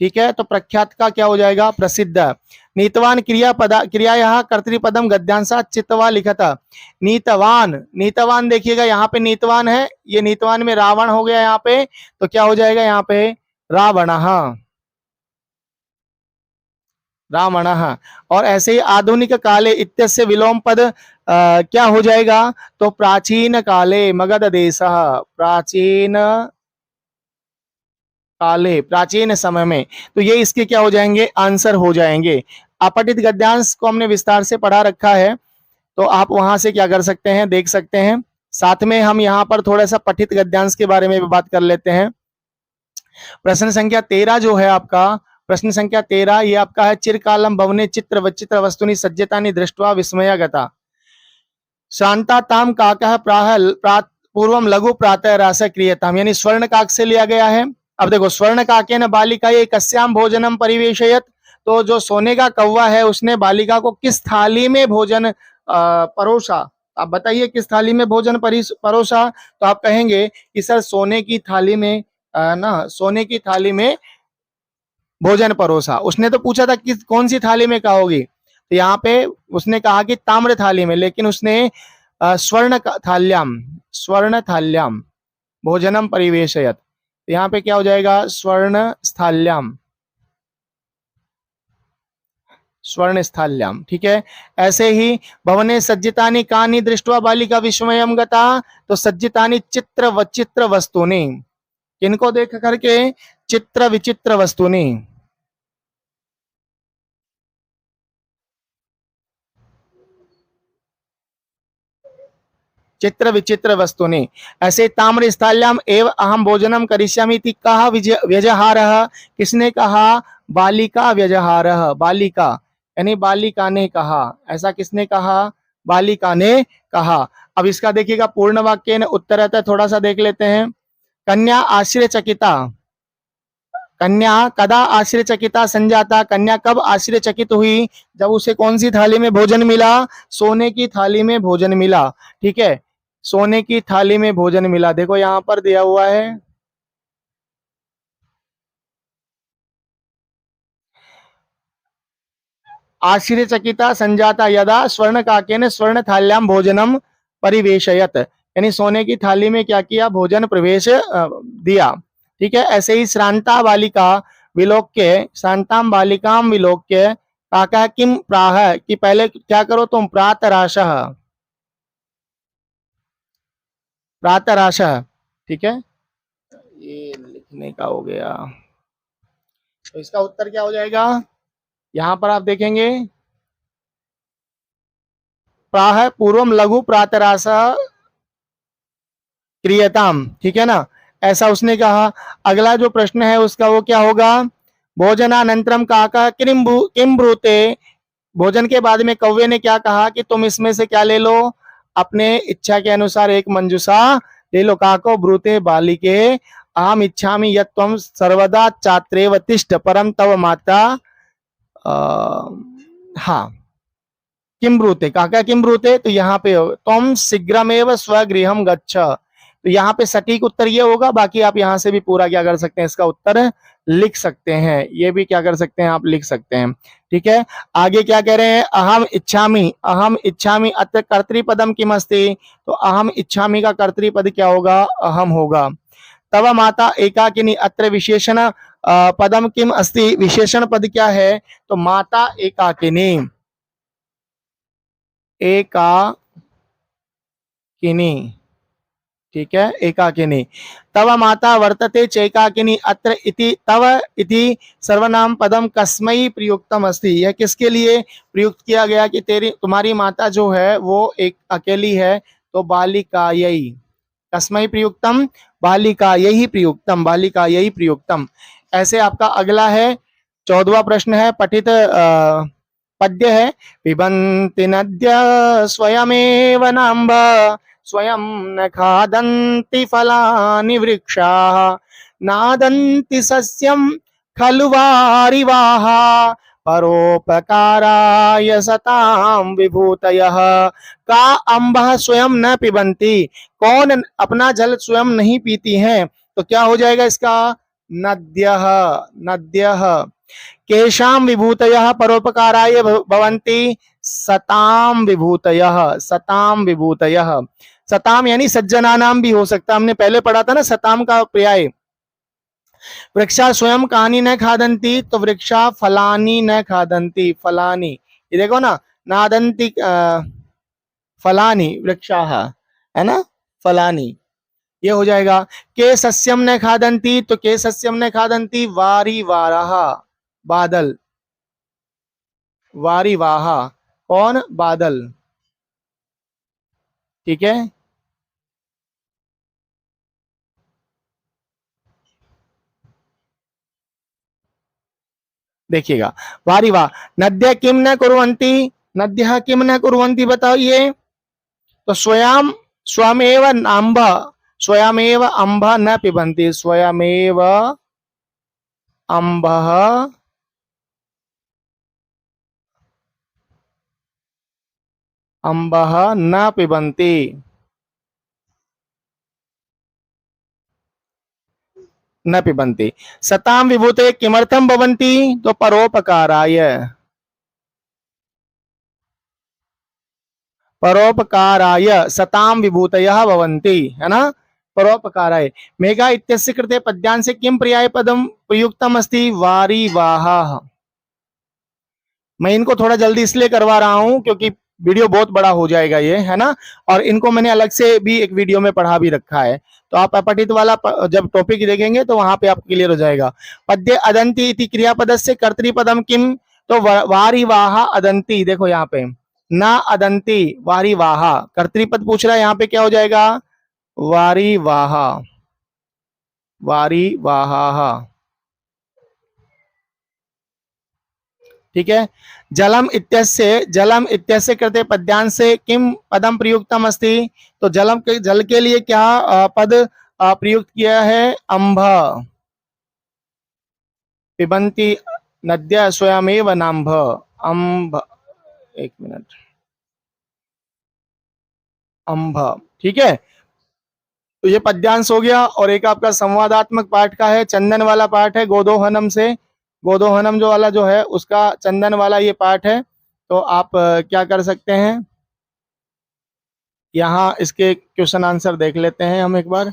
S1: ठीक है। तो प्रख्यात का क्या हो जाएगा, प्रसिद्ध। नीतवान क्रियायाः कर्तृपदम गद्यांशा चित्वा लिखता, नीतवान, नीतवान देखिएगा यहाँ पे नीतवान है, ये नीतवान में रावण हो गया यहाँ पे, तो क्या हो जाएगा यहाँ पे रावणः, रावणः। और ऐसे ही आधुनिक काले इत्यस्य विलोम पद क्या हो जाएगा, तो प्राचीन काले मगध देशः, प्राचीन काले, प्राचीन समय में। तो ये इसके क्या हो जाएंगे, आंसर हो जाएंगे। अपठित गद्यांश को हमने विस्तार से पढ़ा रखा है, तो आप वहां से क्या कर सकते हैं, देख सकते हैं। साथ में हम यहाँ पर थोड़ा सा पठित गद्यांश के बारे में भी बात कर लेते हैं। प्रश्न संख्या 13 जो है आपका, प्रश्न संख्या 13 ये आपका है, चिरकालम भवने चित्र विचित्र वस्तुनि सज्जतानि दृष्ट्वा विस्मयागता, शांता ताम काकः प्राह पूर्वम लघु प्रातः रास क्रियताम, यानी स्वर्ण काक से लिया गया है। अब देखो, स्वर्ण काकेन बालिका ये कस्याम भोजनम परिवेशयत, तो जो सोने का कौवा है उसने बालिका को किस थाली में भोजन परोसा, आप बताइए किस थाली में भोजन परोसा। तो आप कहेंगे कि सर सोने की थाली में, ना सोने की थाली में भोजन परोसा। उसने तो पूछा था कि कौन सी थाली में कहोगी, तो यहाँ पे उसने कहा कि ताम्र थाली में, लेकिन उसने स्वर्ण थाल्याम भोजनम परिवेशयत, यहाँ पे क्या हो जाएगा, स्वर्ण स्थाल्याम, ठीक है। ऐसे ही भवने सज्जितानि कानि दृष्ट्वा बालिका विस्मयम गता, तो सज्जितानि चित्र वचित्र वस्तुनि, किनको देख करके, चित्र विचित्र वस्तुनि, चित्र विचित्र वस्तुनि। ऐसे ताम्र स्थाल्याम एव अहम भोजनम करिष्यामि इति कहा व्यजहारः, किसने कहा, बालिका व्यजहारः, बालिका यानी बालिका ने कहा, ऐसा किसने कहा, बालिका ने कहा। अब इसका देखिएगा पूर्ण वाक्य न उत्तर रहता है, थोड़ा सा देख लेते हैं। कन्या आश्चर्यचकिता, कन्या कदा आश्चर्यचकिता संजाता, कन्या कब आश्चर्यचकित हुई, जब उसे कौन सी थाली में भोजन मिला, सोने की थाली में भोजन मिला, ठीक है, सोने की थाली में भोजन मिला। देखो यहां पर दिया हुआ है, आश्चर्यचकिता संजाता यदा स्वर्ण काकेन स्वर्ण थाल्याम भोजनम परिवेशयत, यानी सोने की थाली में क्या किया, भोजन प्रवेश दिया, ठीक है। ऐसे ही श्रांता बालिका विलोक्य, शांताम बालिकाम विलोक्य काका किम प्राह, कि पहले क्या करो तुम, प्रातराशः, प्रातराशः, ठीक है, ये लिखने का हो गया। तो इसका उत्तर क्या हो जाएगा, यहां पर आप देखेंगे प्राह पूर्वम लघु प्रातराशः क्रियताम, ठीक है ना, ऐसा उसने कहा। अगला जो प्रश्न है उसका वो क्या होगा, भोजनानंतरम काका किम ब्रूते, भोजन के बाद में कौवे ने क्या कहा कि तुम इसमें से क्या ले लो, अपने इच्छा के अनुसार एक मंजूषा ले लो। काको ब्रूते बालिके अहम इच्छामि यत् त्वं सर्वदा चात्रेव तिष्ठ परम तव माता हाँ किम ब्रूते, काका किम ब्रूते, तो यहाँ पे तुम शीघ्रमेव स्वगृहम गच्छ, तो यहाँ पे सटीक उत्तर ये होगा। बाकी आप यहाँ से भी पूरा क्या कर सकते हैं, इसका उत्तर लिख सकते हैं, ये भी क्या कर सकते हैं, आप लिख सकते हैं, ठीक है। आगे क्या कह रहे हैं, अहम इच्छामि अत्र कर्तृपदम किम अस्ति, तो अहम इच्छामि का कर्तृपद क्या होगा, अहम होगा। तव माता एकाकिनी अत्र विशेषण पदम किम अस्ति, विशेषण पद क्या है, तो माता एकाकिनी, एकाकिनी, ठीक है, एकाकिनी। तव माता वर्तते चैकाकिनी अत्र इति, तव इति सर्वनाम पदम कस्मै प्रयुक्तम अस्ति, यह किसके लिए प्रयुक्त किया गया कि तुम्हारी माता जो है वो एक अकेली है, तो बालिकायै, कस्मै प्रयुक्तम, बालिकायै प्रयुक्तम, बालिकायै प्रयुक्तम। ऐसे आपका अगला है 14वां प्रश्न है, पठित पद्य है, पिबन्ति नद्य स्वयमेव नाम्भ स्वयं न खादन्ति फलानि वृक्षाः नादन्ति सस्यं खलु वारिवाः परोपकाराय सतां विभूतयः। का अम्बः स्वयं न पिबन्ति, कौन अपना जल स्वयं नहीं पीती हैं, तो क्या हो जाएगा इसका, नद्यः, नद्यः। केशाम विभूतयः परोपकाराय भवन्ति, सताम विभूतयः, सताम विभूतयः। सताम यानी सज्जनानाम भी हो सकता, हमने पहले पढ़ा था ना सताम का पर्याय। वृक्षा स्वयं कहानी न खादंती, तो वृक्षा फलानी न खादंती, फलानी, ये देखो ना, नादंती फलानी वृक्षा है ना, फलानी, ये हो जाएगा। के सस्यम न खादंती, तो के सस्यम न खादंती वारी वाराह, बादल, वारी वाहा, कौन, बादल, ठीक है। देखिएगा, वारी वाह, नद्य किम न कुर्वन्ति, नद्यः किम न कुर्वन्ति, बताओ ये, तो स्वयं, स्वयमेव अम्भ, स्वयमेव अम्भ न पिबन्ति, स्वयमेव अम्भः अम्भः न पिबन्ति, न पिबन्ति। सतां विभूते किमर्थं भवन्ति, तो परोपकाराय, परोपकाराय सतां विभूतयः भवन्ति, है ना, परोपकाराय। मेघा इत्यस्य कृते पद्यांसे किं पर्यायपदं प्रयुक्तम् अस्ति, वारिवाहः। मैं इनको थोड़ा जल्दी इसलिए करवा रहा हूं क्योंकि वीडियो बहुत बड़ा हो जाएगा ये, है ना, और इनको मैंने अलग से भी एक वीडियो में पढ़ा भी रखा है, तो आप अपठित वाला जब टॉपिक देखेंगे तो वहां पे आप क्लियर हो जाएगा। पद्य अदंती इति क्रियापदस्य कर्तृपदम किम, तो वारिवाह अदंती, देखो यहाँ पे ना अदंती वारिवाह, कर्तृपद पूछ रहा है, यहाँ पे क्या हो जाएगा, वारिवाह, वारिवाहा, ठीक है। जलम इत्यस्य कृते पद्यांश से किम पदम प्रयुक्तम अस्ति, तो जल के लिए क्या पद प्रयुक्त किया है, अम्भ, पिबन्ति नद्य स्वयमेव नाम्भ, अम्भ, एक मिनट, अम्भ, ठीक है। तो ये पद्यांश हो गया, और एक आपका संवादात्मक पाठ का है, चंदन वाला पाठ है, गोदोहनम से, गोदोहनम जो वाला जो है उसका चंदन वाला ये पाठ है। तो आप क्या कर सकते हैं, यहाँ इसके क्वेश्चन आंसर देख लेते हैं हम एक बार।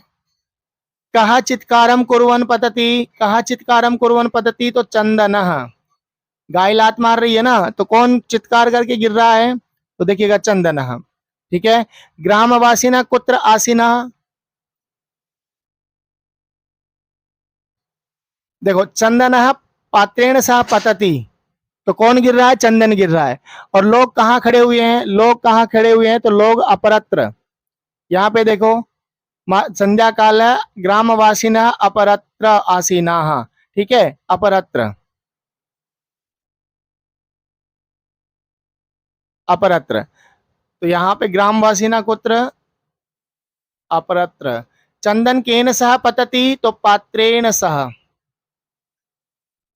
S1: कहा चित्कारम कुर्वन् पतति, कहा चित्कारम कुर्वन् पतति, तो चंदनः, गाय लात मार रही है ना, तो कौन चित्कार करके गिर रहा है, तो देखिएगा चंदनः, ठीक है। ग्रामवासिना कुत्र आसीना, देखो चंदन पात्रेण सह पतति, तो कौन गिर रहा है? चंदन गिर रहा है। और लोग कहाँ खड़े हुए हैं? लोग कहाँ खड़े हुए हैं? तो लोग अपरत्र। यहाँ पे देखो संध्या काल है, ग्रामवासिन अपरत्र आसीना, ठीक है, अपरत्र अपरत्र। तो यहाँ पे ग्रामवासिना कुत्र? अपरत्र। चंदन केन सह पतति, तो पात्रेण सह,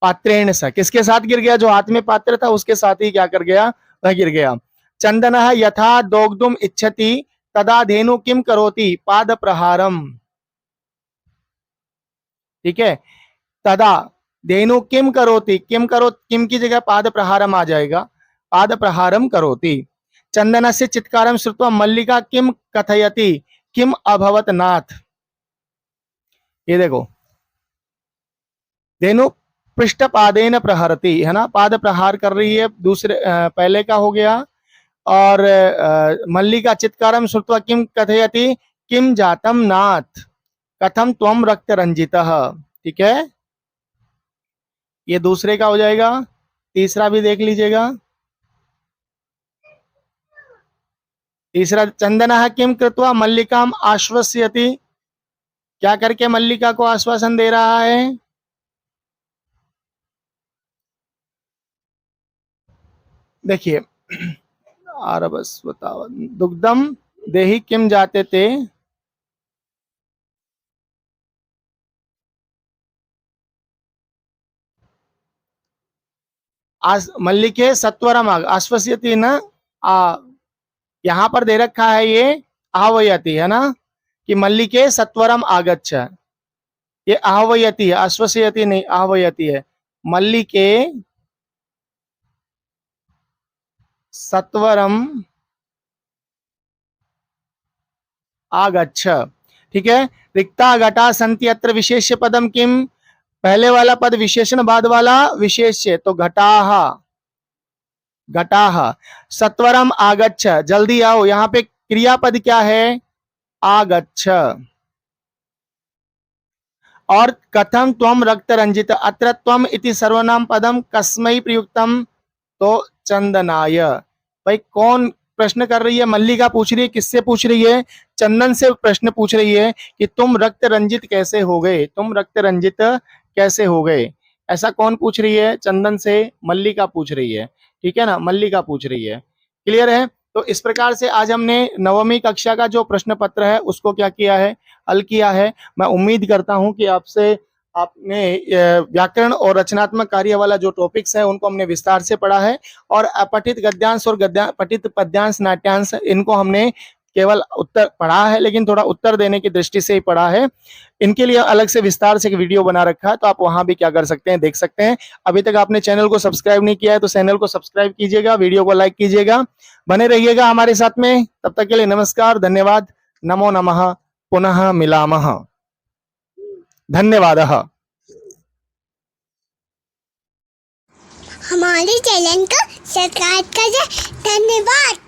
S1: पात्रेण सह किसके साथ गिर गया? जो हाथ में पात्र था उसके साथ ही क्या कर गया? वह गिर गया। चंदन यथा दोग्धुम इच्छति तदा धेनु किम करोति? पाद प्रहारम, ठीक है, तदा धेनु किम करोति, किम करो, किम की जगह पाद प्रहारम आ जाएगा, पाद प्रहारम करोति। चंदन से चित्कारम श्रुत्वा मल्लिका किम कथयति, किम अभवत नाथ। ये देखो, धेनु पृष्ठ पादेन प्रहरति, है ना, पाद प्रहार कर रही है, दूसरे पहले का हो गया। और मल्लिका चित्कारम श्रुत्वा किम कथयति, किम जातम नाथ, कथम त्वम रक्त रंजितः, ठीक है, ये दूसरे का हो जाएगा। तीसरा भी देख लीजिएगा। तीसरा, चंदन किम कृत्वा मल्लिकाम आश्वस्यति, क्या करके मल्लिका को आश्वासन दे रहा है? देखिए, बस बताओ, दुग्धम देहि किम जाते थे, मल्लिके सत्वरम आश्वस्यति ना, यहाँ पर दे रखा है ये आह्वयति, है ना, कि मल्लिके सत्वरम आगच्छ, ये आह्वयति है, आश्वस्यति नहीं, आह्वयति है। मल्लिके सत्वरम आगच्छ, ठीक है। रिक्ता घटा संति अत्र विशेष्य पदम किम, पहले वाला पद विशेषण, बाद वाला विशेष्य, तो घटाह, घटाह। सत्वरम आगच्छ, जल्दी आओ, यहाँ पे क्रियापद क्या है? आगच्छ। और कथम त्वम रक्त रंजित, अत्र त्वम इति सर्वनाम पदम कस्मै प्रयुक्तम, तो चंदनाय। भाई कौन प्रश्न कर रही है? मल्लिका पूछ रही है, किससे पूछ रही है? चंदन से प्रश्न पूछ रही है कि तुम रक्त रंजित कैसे हो गए, तुम रक्त रंजित कैसे हो गए। ऐसा कौन पूछ रही है? चंदन से मल्लिका पूछ रही है, ठीक है ना, मल्लिका पूछ रही है। क्लियर है? तो इस प्रकार से आज हमने नवमी कक्षा का जो प्रश्न पत्र है उसको क्या किया है? हल किया है। मैं उम्मीद करता हूं कि आपने व्याकरण और रचनात्मक कार्य वाला जो टॉपिक्स है उनको हमने विस्तार से पढ़ा है। और अपठित गद्यांश और पठित पद्यांश नाट्यांश इनको हमने केवल उत्तर पढ़ा है, लेकिन थोड़ा उत्तर देने की दृष्टि से ही पढ़ा है। इनके लिए अलग से विस्तार से एक वीडियो बना रखा है, तो आप वहां भी क्या कर सकते हैं, देख सकते हैं। अभी तक आपने चैनल को सब्सक्राइब नहीं किया है तो चैनल को सब्सक्राइब कीजिएगा, वीडियो को लाइक कीजिएगा, बने रहिएगा हमारे साथ में। तब तक के लिए नमस्कार, धन्यवाद, नमो नमः, पुनः मिलामः, धन्यवादः।
S2: हमारे चैनल को सब्सक्राइब करें, धन्यवाद।